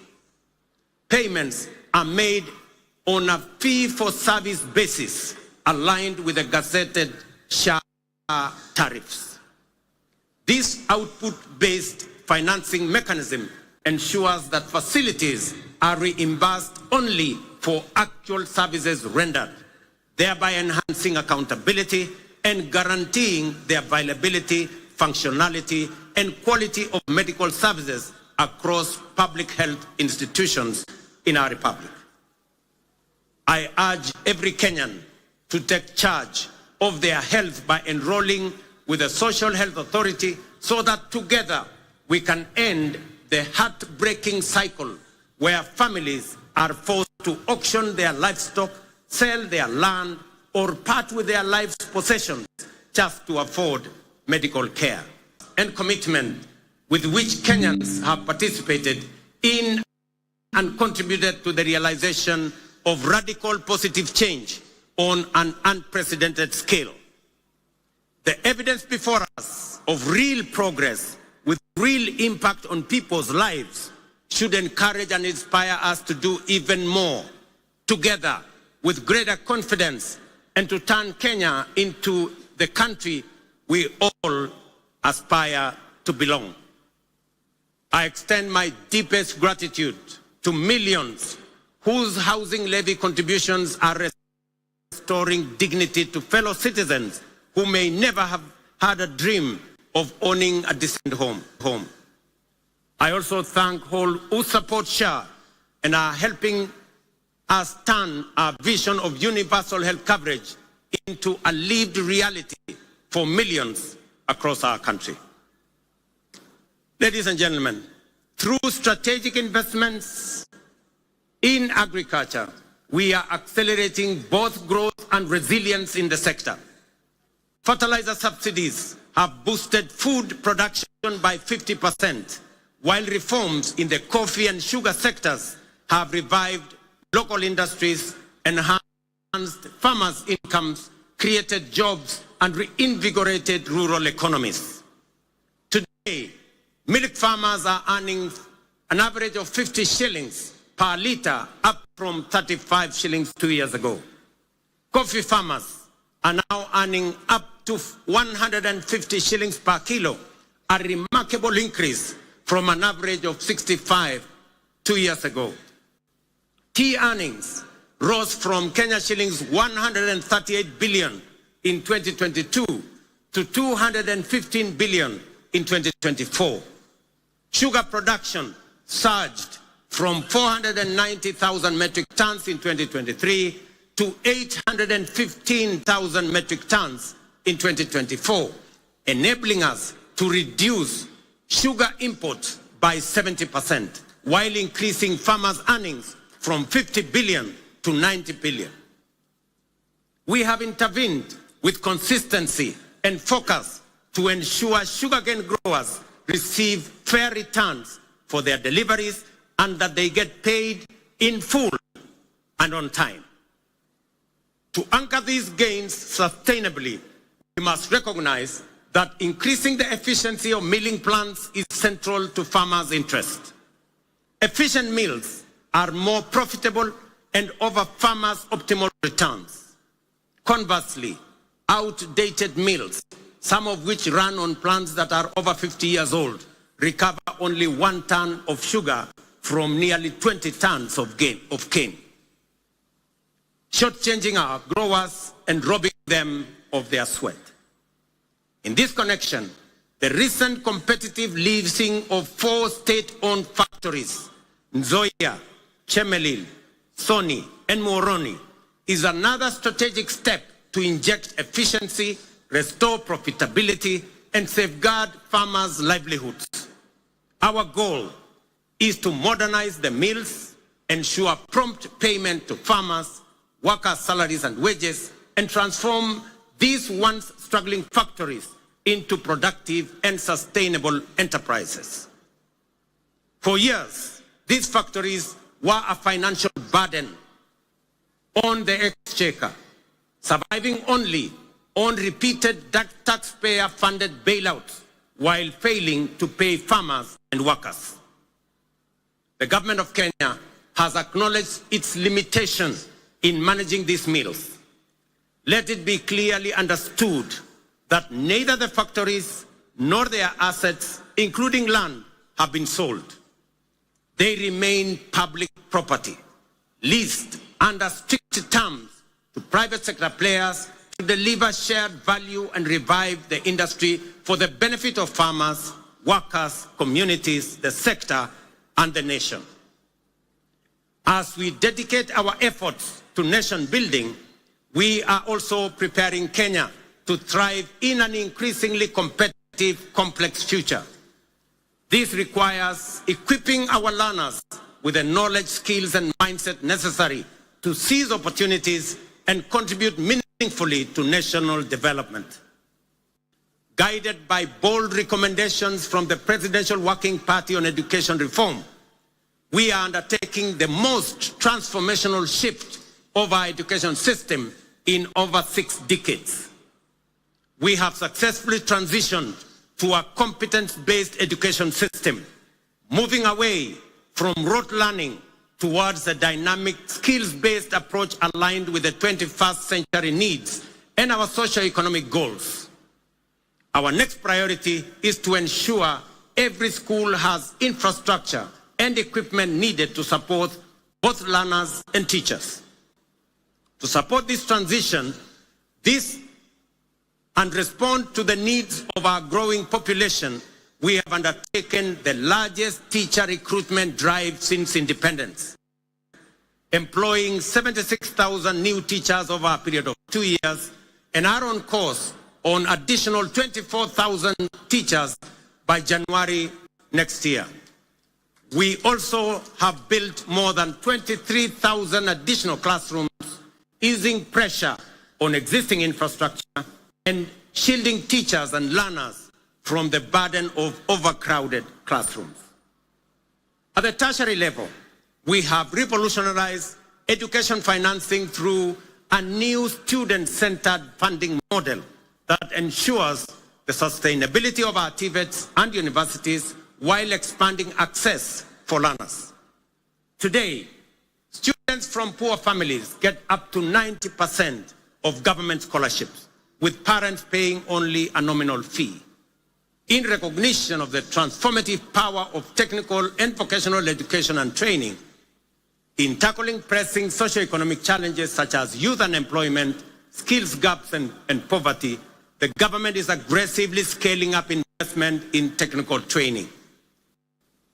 Payments are made on a fee-for-service basis, aligned with the gazetted SHA tariffs. This output-based financing mechanism ensures that facilities are reimbursed only for actual services rendered, thereby enhancing accountability and guaranteeing the availability, functionality, and quality of medical services across public health institutions in our republic. I urge every Kenyan to take charge of their health by enrolling with the Social Health Authority so that together we can end the heartbreaking cycle where families are forced to auction their livestock, sell their land, or part with their life's possessions just to afford medical care. And commitment with which Kenyans have participated in and contributed to the realization of radical positive change on an unprecedented scale. The evidence before us of real progress with real impact on people's lives should encourage and inspire us to do even more together with greater confidence and to turn Kenya into the country we all aspire to belong. I extend my deepest gratitude to millions whose housing levy contributions are restoring dignity to fellow citizens who may never have had a dream of owning a decent home. I also thank all who support SHA and are helping us turn our vision of universal health coverage into a lived reality for millions across our country. Ladies and gentlemen, through strategic investments in agriculture, we are accelerating both growth and resilience in the sector. Fertilizer subsidies have boosted food production by 50%, while reforms in the coffee and sugar sectors have revived local industries, enhanced farmers' incomes, created jobs, and reinvigorated rural economies. Today, milk farmers are earning an average of 50 shillings per litre, up from 35 shillings 2 years ago. Coffee farmers are now earning up to 150 shillings per kilo, a remarkable increase from an average of 65 2 years ago. Tea earnings rose from Kenya shillings 138 billion in 2022 to 215 billion in 2024. Sugar production surged from 490,000 metric tons in 2023 to 815,000 metric tons in 2024, enabling us to reduce sugar imports by 70%, while increasing farmers' earnings from 50 billion to 90 billion. We have intervened with consistency and focus to ensure sugarcane growers receive fair returns for their deliveries and that they get paid in full and on time. To anchor these gains sustainably, we must recognize that increasing the efficiency of milling plants is central to farmers' interest. Efficient mills are more profitable and offer farmers optimal returns. Conversely, outdated mills, some of which run on plants that are over 50 years old, recover only 1 ton of sugar from nearly 20 tons of cane, shortchanging our growers and robbing them of their sweat. In this connection, the recent competitive leasing of 4 state-owned factories, Nzoia, Chemelil, Sony, and Moroni, is another strategic step to inject efficiency, restore profitability, and safeguard farmers' livelihoods. Our goal is to modernize the mills, ensure prompt payment to farmers, workers' salaries and wages, and transform these once struggling factories into productive and sustainable enterprises. For years, these factories were a financial burden on the exchequer, surviving only on repeated taxpayer-funded bailouts while failing to pay farmers and workers. The government of Kenya has acknowledged its limitations in managing these mills. Let it be clearly understood that neither the factories nor their assets, including land, have been sold. They remain public property, leased under strict terms to private sector players to deliver shared value and revive the industry for the benefit of farmers, workers, communities, the sector, and the nation. As we dedicate our efforts to nation building, we are also preparing Kenya to thrive in an increasingly competitive, complex future. This requires equipping our learners with the knowledge, skills, and mindset necessary to seize opportunities and contribute meaningfully to national development. Guided by bold recommendations from the Presidential Working Party on Education Reform, we are undertaking the most transformational shift of our education system in over 6 decades. We have successfully transitioned to a competence-based education system, moving away from rote learning towards a dynamic, skills-based approach aligned with the 21st century needs and our socio-economic goals. Our next priority is to ensure every school has infrastructure and equipment needed to support both learners and teachers. To support this transition, and respond to the needs of our growing population, we have undertaken the largest teacher recruitment drive since independence, employing 76,000 new teachers over a period of 2 years, and are on course on additional 24,000 teachers by January next year. We also have built more than 23,000 additional classrooms, easing pressure on existing infrastructure and shielding teachers and learners from the burden of overcrowded classrooms. At the tertiary level, we have revolutionized education financing through a new student-centered funding model that ensures the sustainability of our TVETs and universities while expanding access for learners. Today, students from poor families get up to 90% of government scholarships, with parents paying only a nominal fee. In recognition of the transformative power of technical and vocational education and training, in tackling pressing socioeconomic challenges such as youth unemployment, skills gaps, and poverty, the government is aggressively scaling up investment in technical training.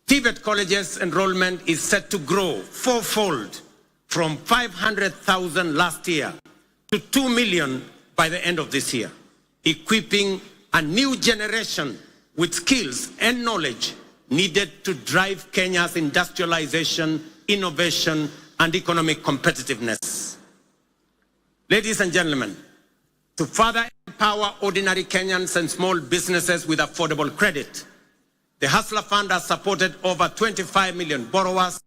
TVET colleges enrollment is set to grow fourfold from 500,000 last year to 2 million by the end of this year, equipping a new generation with skills and knowledge needed to drive Kenya's industrialization, innovation, and economic competitiveness. Ladies and gentlemen, to further empower ordinary Kenyans and small businesses with affordable credit, the Hustler Fund has supported over 25 million borrowers,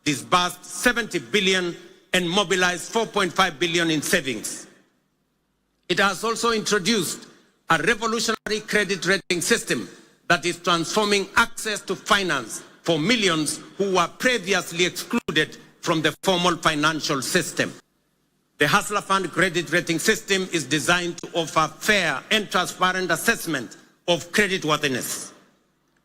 disbursed 70 billion, and mobilized 4.5 billion in savings. It has also introduced a revolutionary credit rating system that is transforming access to finance for millions who were previously excluded from the formal financial system. The Hustler Fund credit rating system is designed to offer fair and transparent assessment of creditworthiness.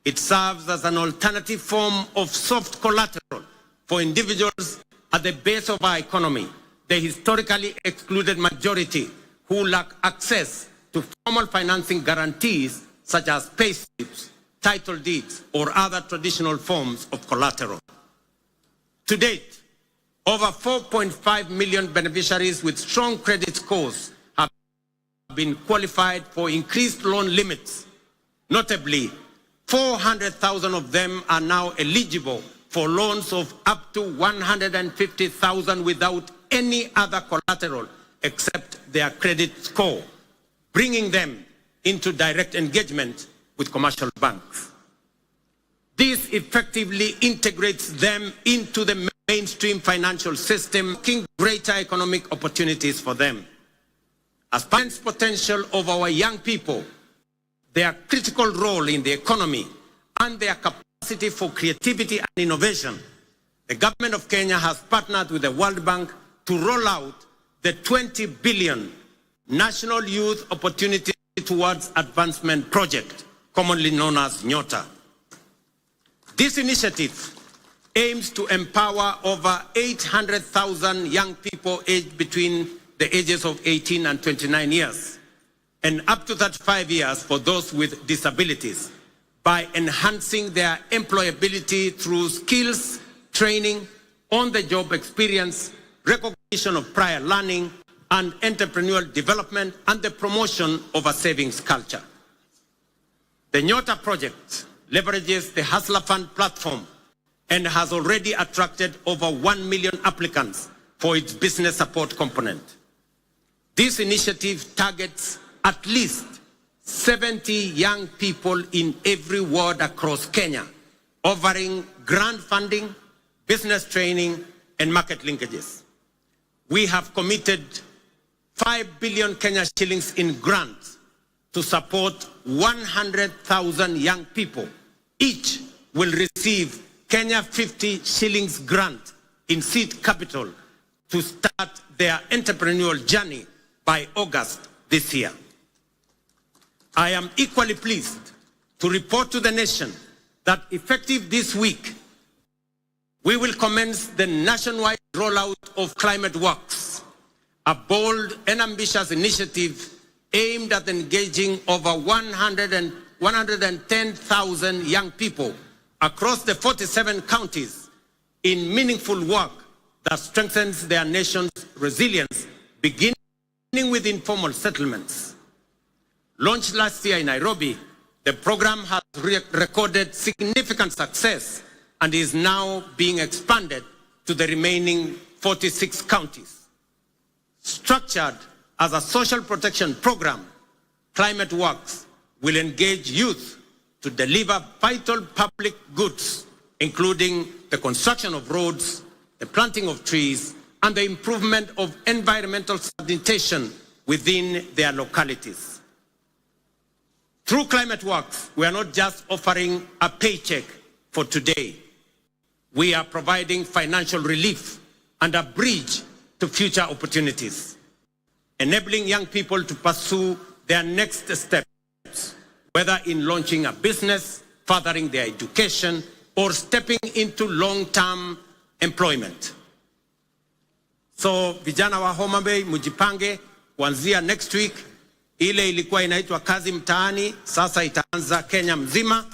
It serves as an alternative form of soft collateral for individuals at the base of our economy, the historically excluded majority who lack access to formal financing guarantees such as payslips, title deeds, or other traditional forms of collateral. To date, over 4.5 million beneficiaries with strong credit scores have been qualified for increased loan limits. Notably, 400,000 of them are now eligible for loans of up to 150,000 without any other collateral except their credit score, bringing them into direct engagement with commercial banks. This effectively integrates them into the mainstream financial system, making greater economic opportunities for them. As parents' potential of our young people, their critical role in the economy, and their capacity for creativity and innovation, the government of Kenya has partnered with the World Bank to roll out the 20 billion National Youth Opportunity Towards Advancement Project, commonly known as NYOTA. This initiative aims to empower over 800,000 young people aged between the ages of 18 and 29 years, and up to 35 years for those with disabilities, by enhancing their employability through skills, training, on-the-job experience, recognition of prior learning, and entrepreneurial development, and the promotion of a savings culture. The NYOTA project leverages the Hustler Fund platform and has already attracted over 1 million applicants for its business support component. This initiative targets at least 70 young people in every ward across Kenya, offering grant funding, business training, and market linkages. We have committed 5 billion Kenya shillings in grants to support 100,000 young people. Each will receive Kenya 50 shillings grant in seed capital to start their entrepreneurial journey by August this year. I am equally pleased to report to the nation that effective this week, we will commence the nationwide rollout of Climate Works, a bold and ambitious initiative aimed at engaging over 110,000 young people across the 47 counties in meaningful work that strengthens their nation's resilience, beginning with informal settlements. Launched last year in Nairobi, the program has recorded significant success and is now being expanded to the remaining 46 counties. Structured as a social protection program, Climate Works will engage youth to deliver vital public goods including the construction of roads, the planting of trees, and the improvement of environmental sanitation within their localities. Through Climate Works, we are not just offering a paycheck for today. We are providing financial relief and a bridge to future opportunities, enabling young people to pursue their next steps, whether in launching a business, furthering their education, or stepping into long-term employment. So vijana wa Homa Bay, mujipange kuanzia next week. Ile ilikuwa inaitwa kazi mtaani, sasa itaanza Kenya mzima,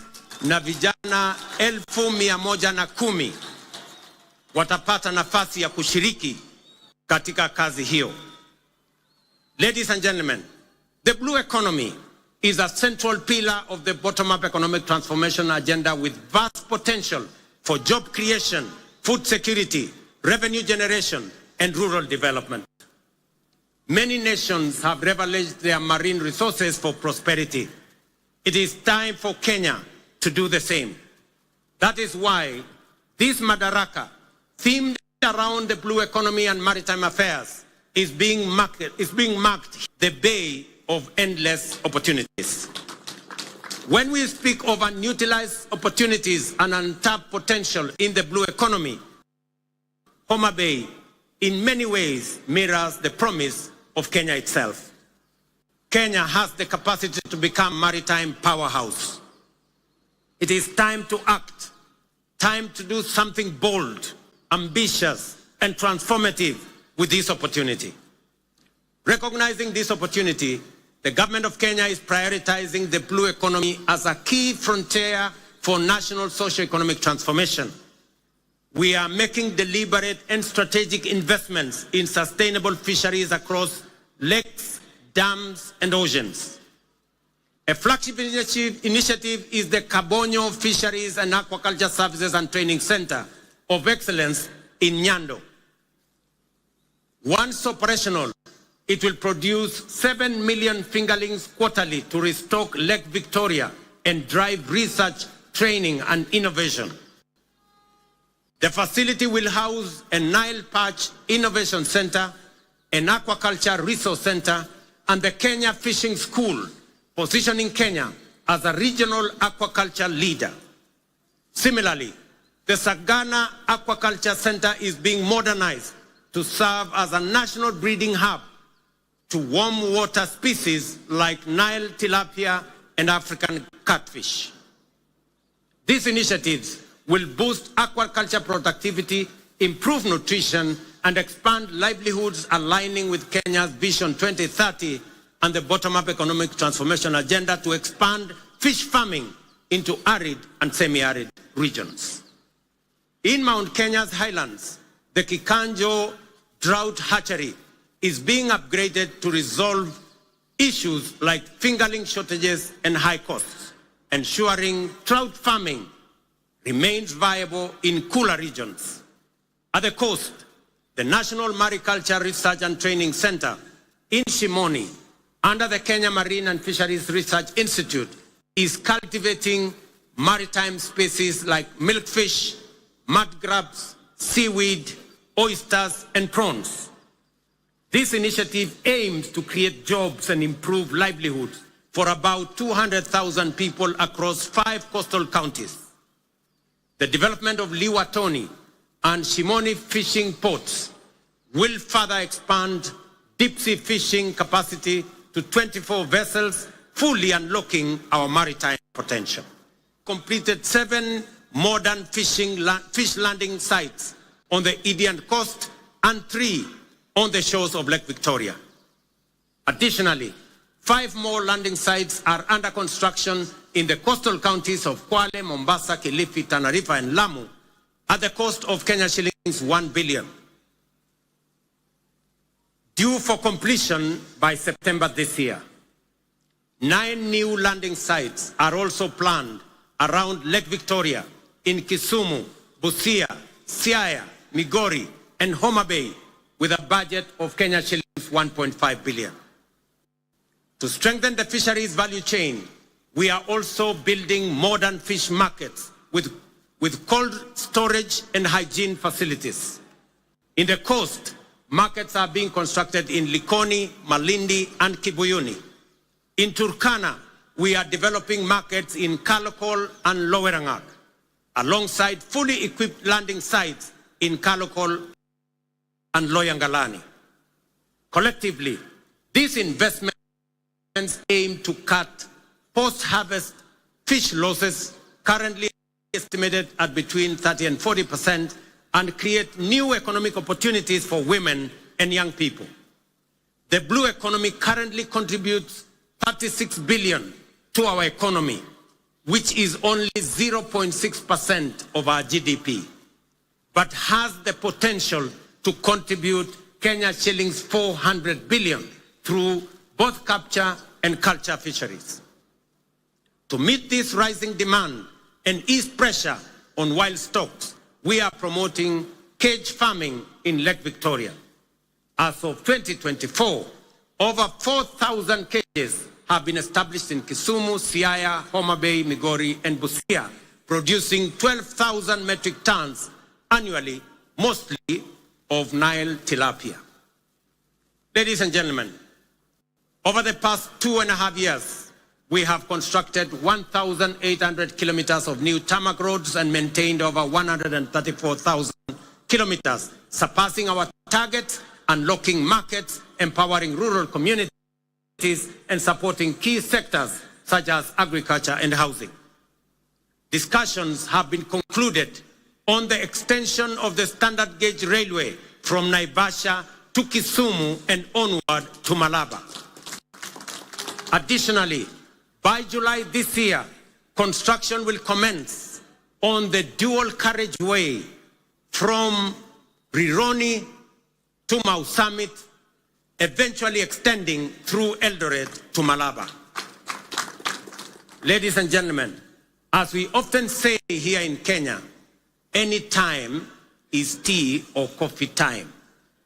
na vijana 110,000 watapata nafasi ya kushiriki katika kazi hiyo. Ladies and gentlemen, the blue economy is a central pillar of the bottom-up economic transformation agenda with vast potential for job creation, food security, revenue generation, and rural development. Many nations have leveraged their marine resources for prosperity. It is time for Kenya to do the same. That is why this Madaraka, themed around the blue economy and maritime affairs, is being marked the bay of endless opportunities. When we speak of unutilized opportunities and untapped potential in the blue economy, Homa Bay in many ways mirrors the promise of Kenya itself. Kenya has the capacity to become a maritime powerhouse. It is time to act, time to do something bold, ambitious, and transformative with this opportunity. Recognizing this opportunity, the government of Kenya is prioritizing the blue economy as a key frontier for national socio-economic transformation. We are making deliberate and strategic investments in sustainable fisheries across lakes, dams, and oceans. A flagship initiative is the Kabonyo Fisheries and Aquaculture Services and Training Center of Excellence in Nyando. Once operational, it will produce 7 million fingerlings quarterly to restock Lake Victoria and drive research, training, and innovation. The facility will house a Nile Perch Innovation Center, an Aquaculture Resource Center, and the Kenya Fishing School, positioning Kenya as a regional aquaculture leader. Similarly, the Sagana Aquaculture Center is being modernized to serve as a national breeding hub to warm water species like Nile tilapia and African catfish. These initiatives will boost aquaculture productivity, improve nutrition, and expand livelihoods aligning with Kenya's Vision 2030 and the bottom-up economic transformation agenda to expand fish farming into arid and semi-arid regions. In Mount Kenya's highlands, the Kikanjo drought hatchery is being upgraded to resolve issues like fingerling shortages and high costs, ensuring trout farming remains viable in cooler regions. At the coast, the National Mariculture Research and Training Center in Shimoni, under the Kenya Marine and Fisheries Research Institute, is cultivating maritime species like milkfish, mud crabs, seaweed, oysters, and prawns. This initiative aims to create jobs and improve livelihoods for about 200,000 people across 5 coastal counties. The development of Liwatoni and Shimoni fishing ports will further expand deep-sea fishing capacity to 24 vessels, fully unlocking our maritime potential. Completed 7 modern fish landing sites on the Indian coast and 3 on the shores of Lake Victoria. Additionally, 5 more landing sites are under construction in the coastal counties of Kwale, Mombasa, Kilifi, Tana River, and Lamu at the cost of Kenya shillings 1 billion. Due for completion by September this year. 9 new landing sites are also planned around Lake Victoria, in Kisumu, Busia, Siaya, Migori, and Homa Bay, with a budget of Kenya shillings 1.5 billion. To strengthen the fisheries value chain, we are also building modern fish markets with with cold storage and hygiene facilities. In the coast, markets are being constructed in Likoni, Malindi, and Kibuyuni. In Turkana, we are developing markets in Kalokol and Lowerangak, alongside fully equipped landing sites in Kalokol and Loyangalani. Collectively, these investments aim to cut post-harvest fish losses, currently estimated at between 30 and 40%, and create new economic opportunities for women and young people. The blue economy currently contributes 36 billion to our economy, which is only 0.6% of our GDP, but has the potential to contribute Kenya shillings 400 billion through both capture and culture fisheries. To meet this rising demand and ease pressure on wild stocks, we are promoting cage farming in Lake Victoria. As of 2024, over 4,000 cages have been established in Kisumu, Siaya, Homa Bay, Migori, and Busia, producing 12,000 metric tons annually, mostly of Nile tilapia. Ladies and gentlemen, over the past 2.5 years, we have constructed 1,800 kilometers of new tarmac roads and maintained over 134,000 kilometers, surpassing our target, unlocking markets, empowering rural communities, and supporting key sectors such as agriculture and housing. Discussions have been concluded on the extension of the standard gauge railway from Naivasha to Kisumu and onward to Malaba. Additionally, by July this year, construction will commence on the dual carriageway from Rironi to Mau Summit, eventually extending through Eldoret to Malaba. Ladies and gentlemen, as we often say here in Kenya, any time is tea or coffee time,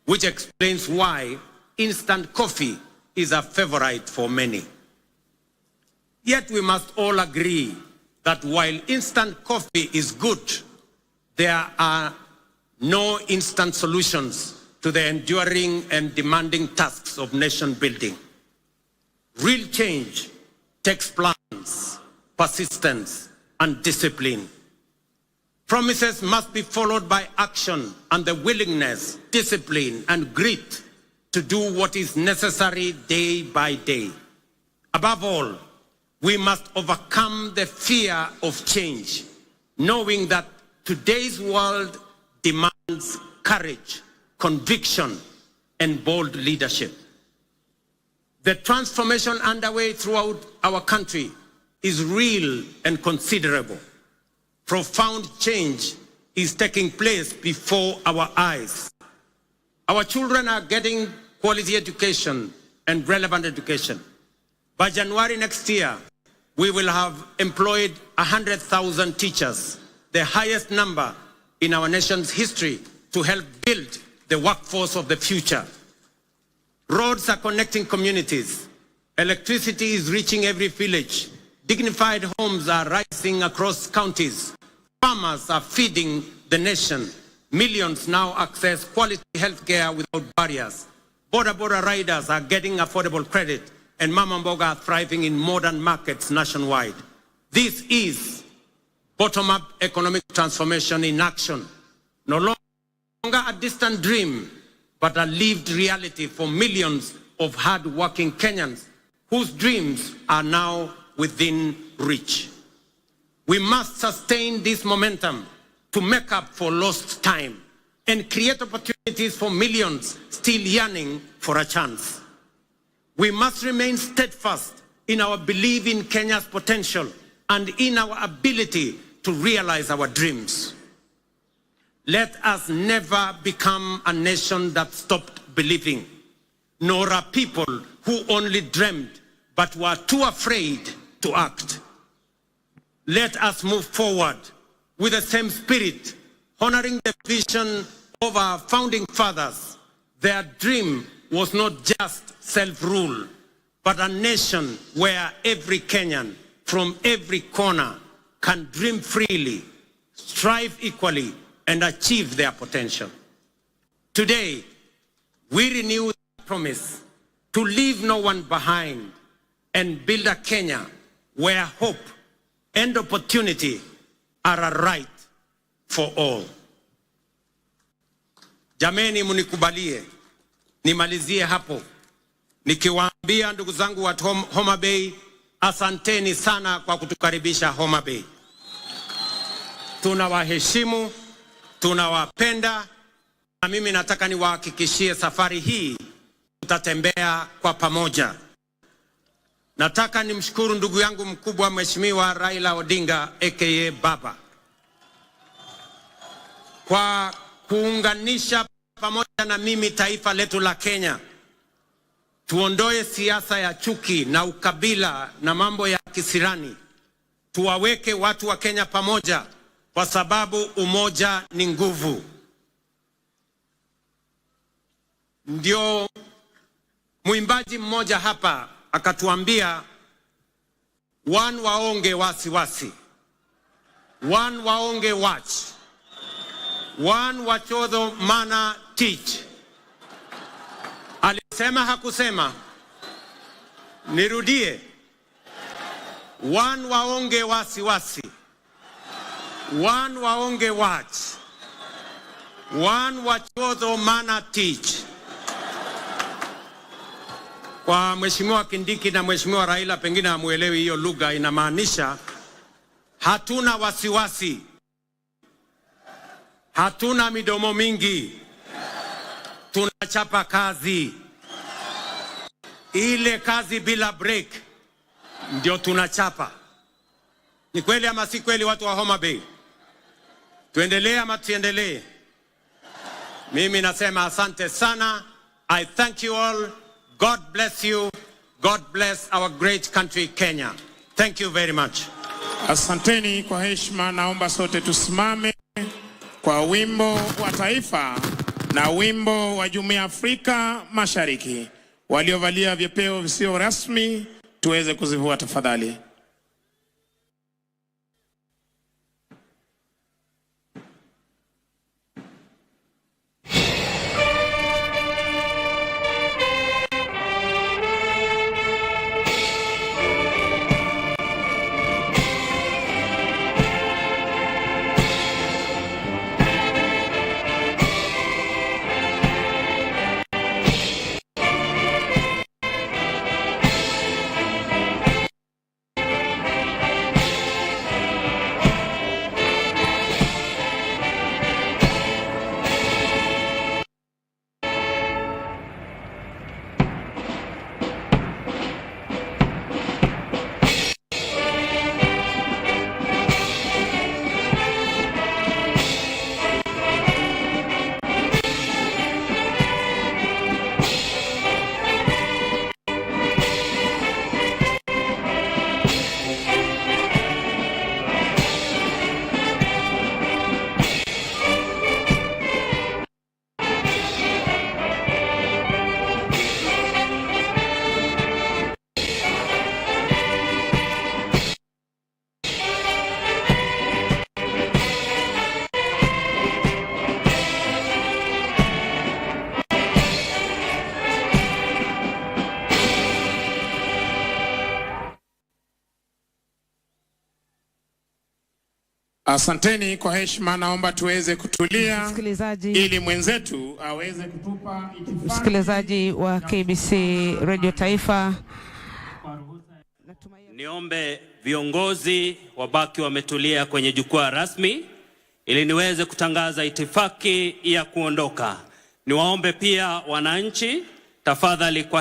which explains why instant coffee is a favorite for many. Yet we must all agree that while instant coffee is good, there are no instant solutions to the enduring and demanding tasks of nation building. Real change takes plans, persistence, and discipline. Promises must be followed by action and the willingness, discipline, and grit to do what is necessary day by day. Above all, we must overcome the fear of change, knowing that today's world demands courage, conviction, and bold leadership. The transformation underway throughout our country is real and considerable. Profound change is taking place before our eyes. Our children are getting quality education and relevant education. By January next year, we will have employed 100,000 teachers, the highest number in our nation's history, to help build the workforce of the future. Roads are connecting communities. Electricity is reaching every village. Dignified homes are rising across counties. Farmers are feeding the nation. Millions now access quality health care without barriers. Border riders are getting affordable credit, and Mama Mboga are thriving in modern markets nationwide. This is bottom-up economic transformation in action. No longer a distant dream, but a lived reality for millions of hard-working Kenyans whose dreams are now within reach. We must sustain this momentum to make up for lost time and create opportunities for millions still yearning for a chance. We must remain steadfast in our belief in Kenya's potential and in our ability to realize our dreams. Let us never become a nation that stopped believing, nor a people who only dreamed but were too afraid to act. Let us move forward with the same spirit, honoring the vision of our founding fathers. Their dream was not just self-rule, but a nation where every Kenyan from every corner can dream freely, strive equally, and achieve their potential. Today, we renew the promise to leave no one behind and build a Kenya where hope and opportunity are a right for all. Jameni, munikubalie nimalizie hapo nikiwaambia ndugu zangu wa Homa Bay, asanteni sana kwa kutukaribisha Homa Bay. Tunawaheshimu, tunawapenda, na mimi nataka niwahakikishie safari hii tutatembea kwa pamoja. Nataka nimshukuru ndugu yangu mkubwa Mheshimiwa Raila Odinga aka Baba kwa kuunganisha pamoja na mimi taifa letu la Kenya. Tuondoe siasa ya chuki na ukabila na mambo ya kisirani. Tuwaweke watu wa Kenya pamoja kwa sababu umoja ni nguvu. Ndio mwimbaji mmoja hapa akatuambia, one waonge wasiwasi, one waonge watch, one wachodho mana teach. Alisema hakusema? Nirudie. One waonge wasiwasi, one waonge watch, one wachodho mana teach. Kwa Mheshimiwa Kindiki na Mheshimiwa Raila pengine hamuelewi hiyo lugha, inamaanisha hatuna wasiwasi, hatuna midomo mingi, tunachapa kazi. Ile kazi bila break ndio tunachapa. Ni kweli ama si kweli, watu wa Homa Bay? Tuendelee ama tuendelee? Mimi nasema asante sana. I thank you all. God bless you. God bless our great country Kenya. Thank you very much. Asanteni kwa heshima. Naomba sote tusimame kwa wimbo wa taifa na wimbo wa Jumuiya ya Afrika Mashariki. Waliovalia vyepeo visio rasmi tuweze kuzivua tafadhali. Asanteni kwa heshima, naomba tuweze kutulia ili mwenzetu aweze kutupa itifaki. Msikilizaji wa KBC Radio Taifa, niombe viongozi wabaki wametulia kwenye jukwaa rasmi ili niweze kutangaza itifaki ya kuondoka. Niwaombe pia wananchi tafadhali kwa